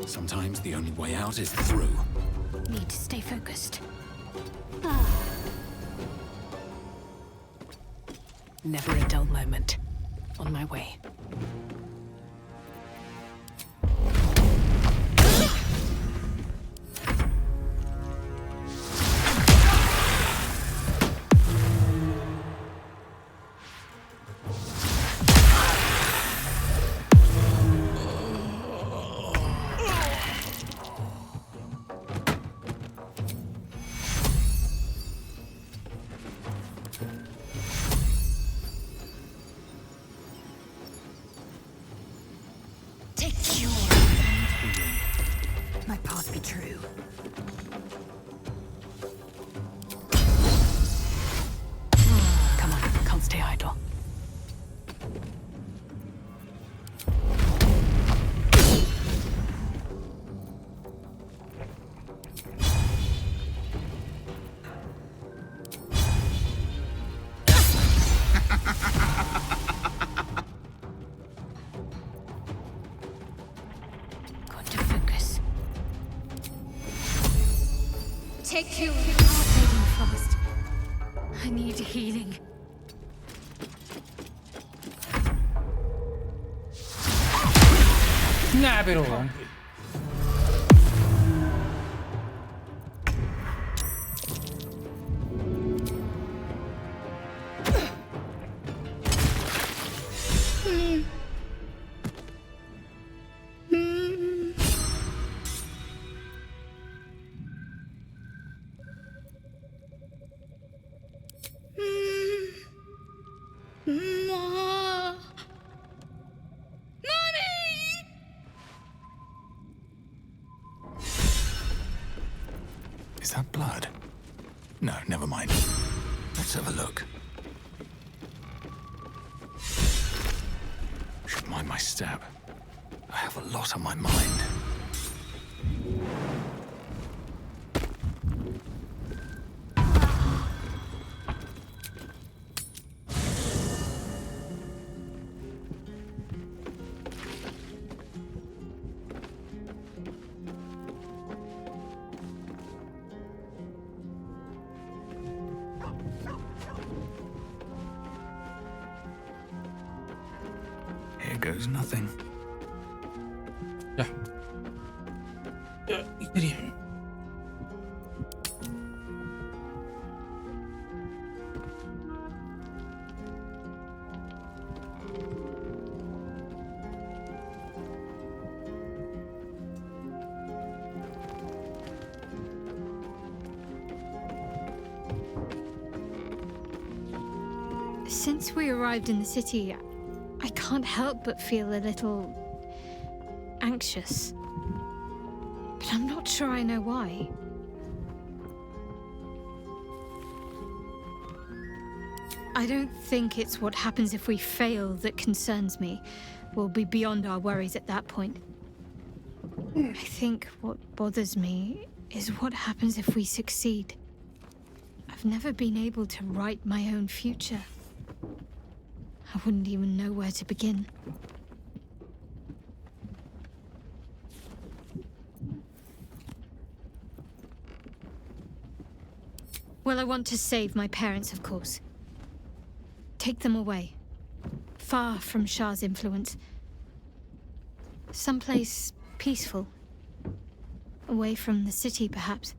Sometimes the only way out is through. Need to stay focused. Never a dull moment. On my way. Take you. My path be true. Come on, can't stay idle. Got to focus. Take you. Fading fast. I need healing. Nah, pero weón. Is that blood? No, never mind. Let's have a look. Should mind my step. I have a lot on my mind. Here goes nothing. Ya. Ya, ¿qué quería? Since we arrived in the city, I can't help but feel a little anxious. But I'm not sure I know why. I don't think it's what happens if we fail that concerns me. We'll be beyond our worries at that point. I think what bothers me is what happens if we succeed. I've never been able to write my own future. I wouldn't even know where to begin. Well, I want to save my parents, of course. Take them away. Far from Shah's influence. Someplace peaceful. Away from the city, perhaps.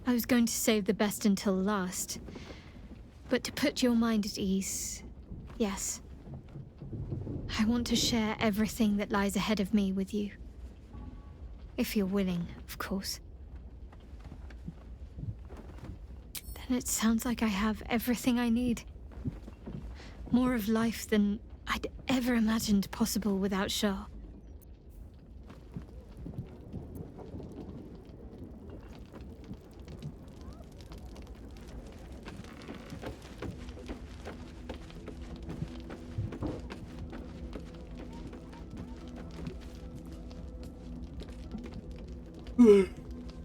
I was going to save the best until last. But to put your mind at ease, yes. I want to share everything that lies ahead of me with you. If you're willing, of course. Then it sounds like I have everything I need. More of life than I'd ever imagined possible without Shah.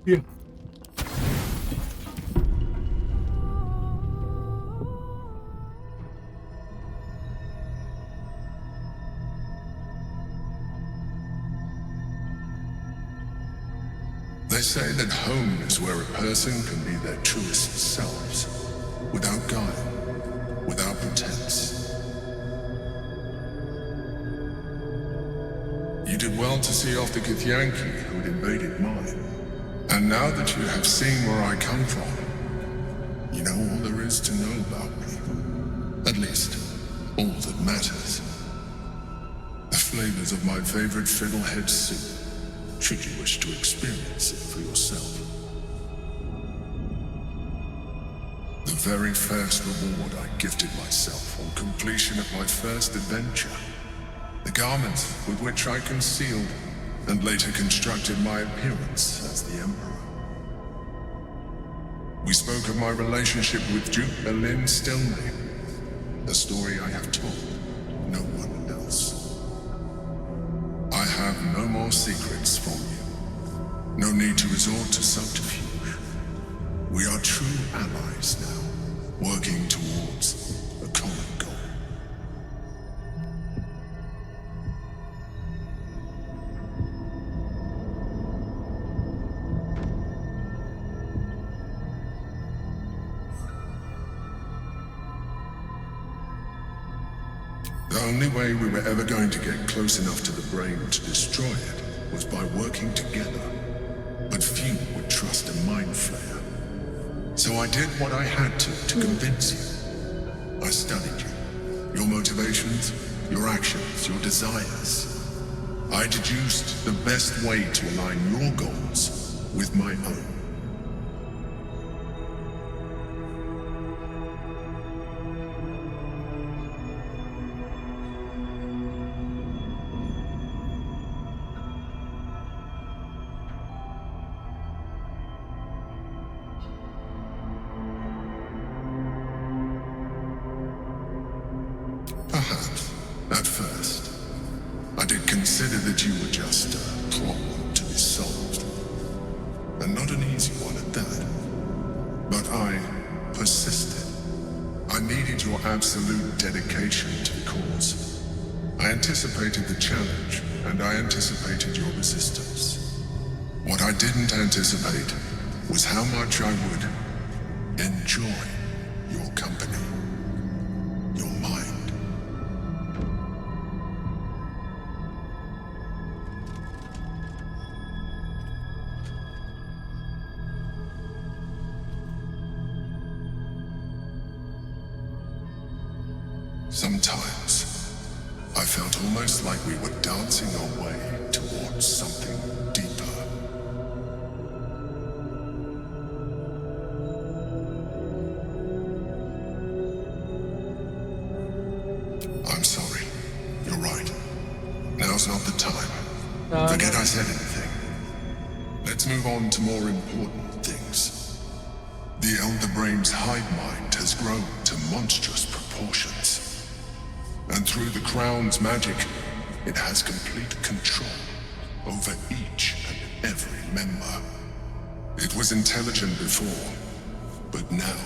Yeah. They say that home is where a person can be their truest selves, without guile, without pretense. You did well to see off the Githyanki who had invaded mine. And now that you have seen where I come from, you know all there is to know about me. At least, all that matters. The flavors of my favorite fiddlehead soup, should you wish to experience it for yourself. The very first reward I gifted myself on completion of my first adventure. The garments with which I concealed and later constructed my appearance as the Emperor. We spoke of my relationship with Duke Berlin Stilney, a story I have told no one else. I have no more secrets from you. No need to resort to subterfuge. We are true allies now, working towards a common goal. The only way we were ever going to get close enough to the brain to destroy it was by working together. But few would trust a mind flayer. So I did what I had to convince you. I studied you. Your motivations, your actions, your desires. I deduced the best way to align your goals with my own. Perhaps, at first, I did consider that you were just a problem to be solved. And not an easy one at that. But I persisted. I needed your absolute dedication to the cause. I anticipated the challenge, and I anticipated your resistance. What I didn't anticipate was how much I would enjoy your company, your mind. Sometimes, I felt almost like we were dancing our way towards something deeper. I'm sorry. You're right. Now's not the time. Forget I said anything. Let's move on to more important things. The Elder Brain's hive mind has grown to monstrous proportions. And through the Crown's magic, it has complete control over each and every member. It was intelligent before, but now,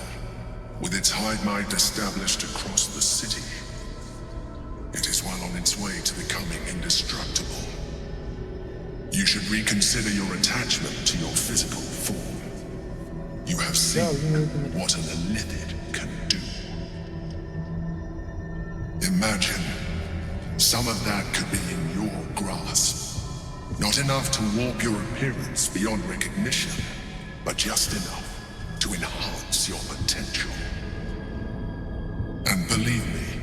with its hive mind established across the city, it is well on its way to becoming indestructible. You should reconsider your attachment to your physical form. You have seen what an illithid can do. Imagine some of that could be in your grasp. Not enough to warp your appearance beyond recognition, but just enough to enhance your potential. And believe me,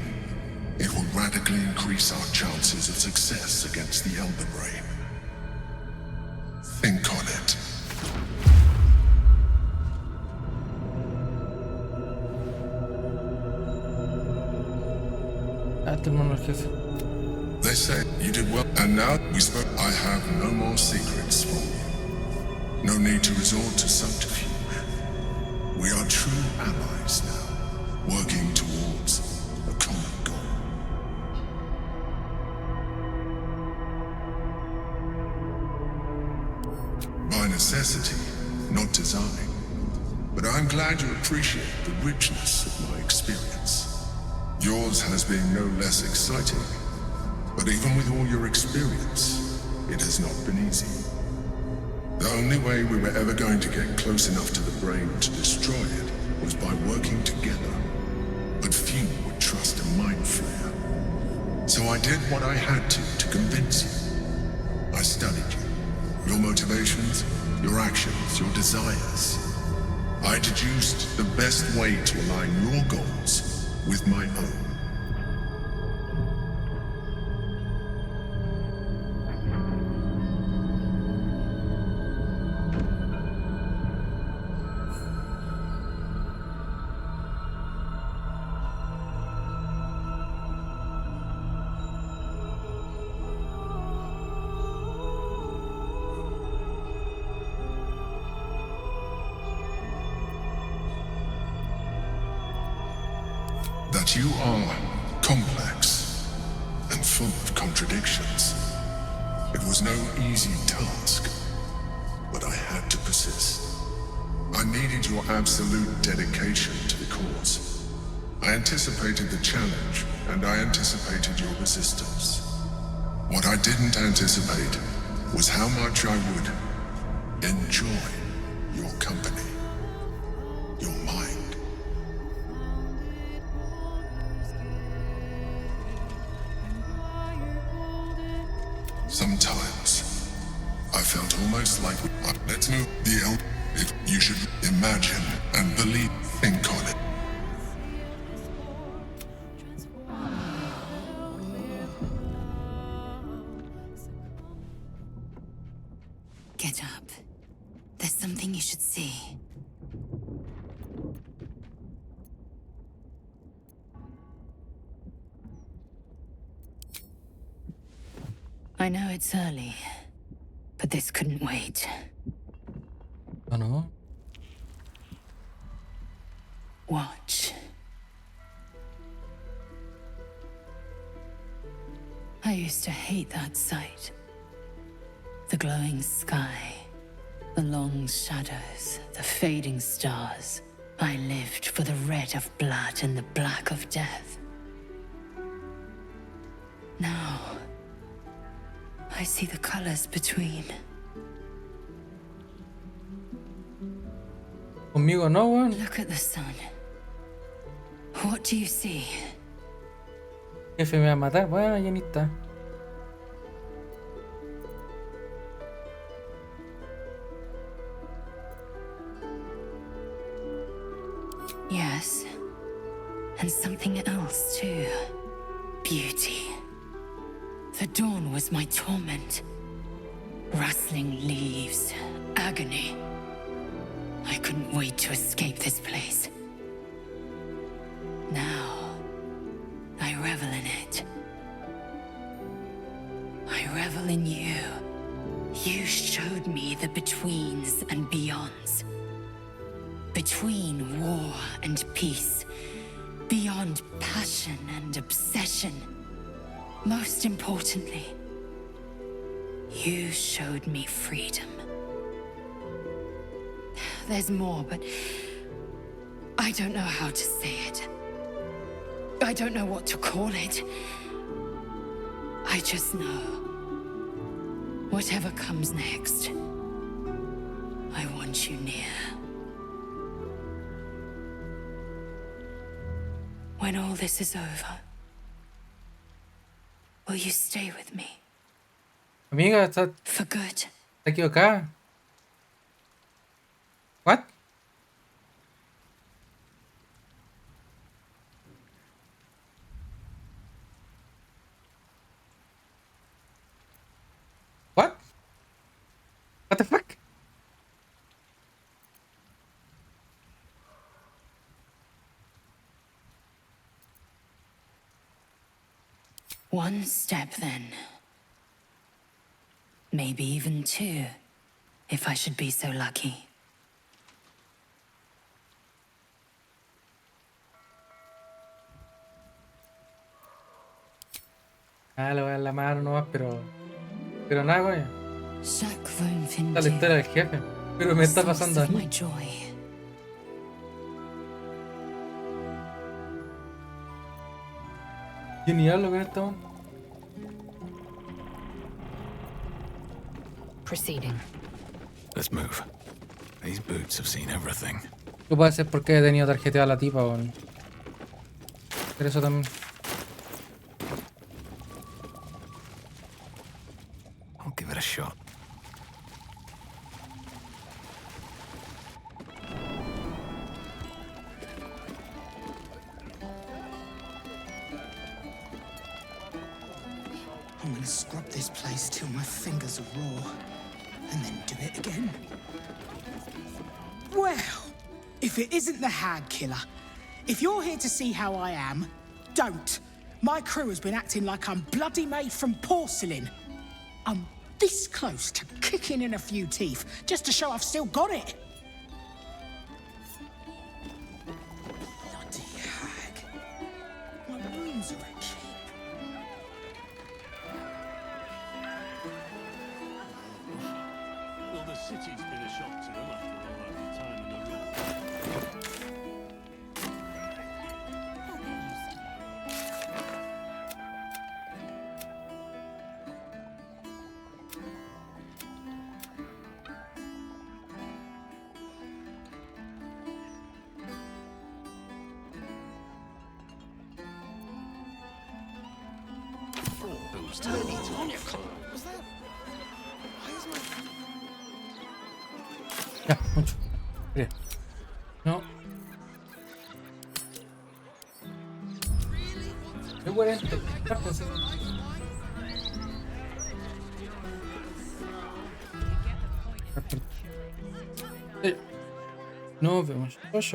it will radically increase our chances of success against the Elder Brain. Think on it. They say you did well, and now we spoke. I have no more secrets from you. No need to resort to subterfuge. We are true allies now, working towards a common goal. By necessity, not design. But I'm glad you appreciate the richness of my experience. Yours has been no less exciting, but even with all your experience, it has not been easy. The only way we were ever going to get close enough to the brain to destroy it was by working together, but few would trust a mind flayer. So I did what I had to convince you. I studied you, your motivations, your actions, your desires. I deduced the best way to align your goals with my own. That you are complex and full of contradictions. It was no easy task, but I had to persist. I needed your absolute dedication to the cause. I anticipated the challenge, and I anticipated your resistance. What I didn't anticipate was how much I would enjoy your company, your mind. Sometimes I felt almost like let's move the elm. If you should imagine and believe, think on it. Get up. There's something you should see. I know it's early, but this couldn't wait. Oh no. Watch. I used to hate that sight. The glowing sky, the long shadows, the fading stars. I lived for the red of blood and the black of death. Now, I see the colors between. Conmigo no, weón. Look at the sun. What do you see? Jefe me va a matar. Bueno, ya ni está. Yes. And something else too. Beauty. The dawn was my torment. Rustling leaves. Agony. I couldn't wait to escape this place. Now, I revel in it. I revel in you. You showed me the betweens and beyonds. Between war and peace. Beyond passion and obsession. Most importantly, you showed me freedom. There's more, but I don't know how to say it. I don't know what to call it. I just know. Whatever comes next, I want you near. When all this is over, will you stay with me? Amiga, está For good. equivocada. What? What? What the fuck? One step then. Maybe even two, if I should be so lucky. Ah, le voy a dar la mano nomás, pero nada, coño. Chaque room Esta es la historia del jefe. Pero me está pasando a my mí. joy. Yo ni hablo con esta onda. Proceeding. Let's move. These boots have seen everything. ¿Qué puede ser porque he tenido tarjeteada a la tipa, weón? Pero eso también. I'll give it a shot. I'm gonna scrub this place till my fingers are raw, and then do it again. Well, if it isn't the Hag Killer, if you're here to see how I am, don't. My crew has been acting like I'm bloody made from porcelain. I'm this close to kicking in a few teeth, just to show I've still got it. Bloody Hag. My rooms are a keep. Well, the city's been a shock to them after all that time in the room. Boost, honey, on your collar. Was that Ya, mucho. Mira. No. Qué 40. Nos vemos. Chau, chau.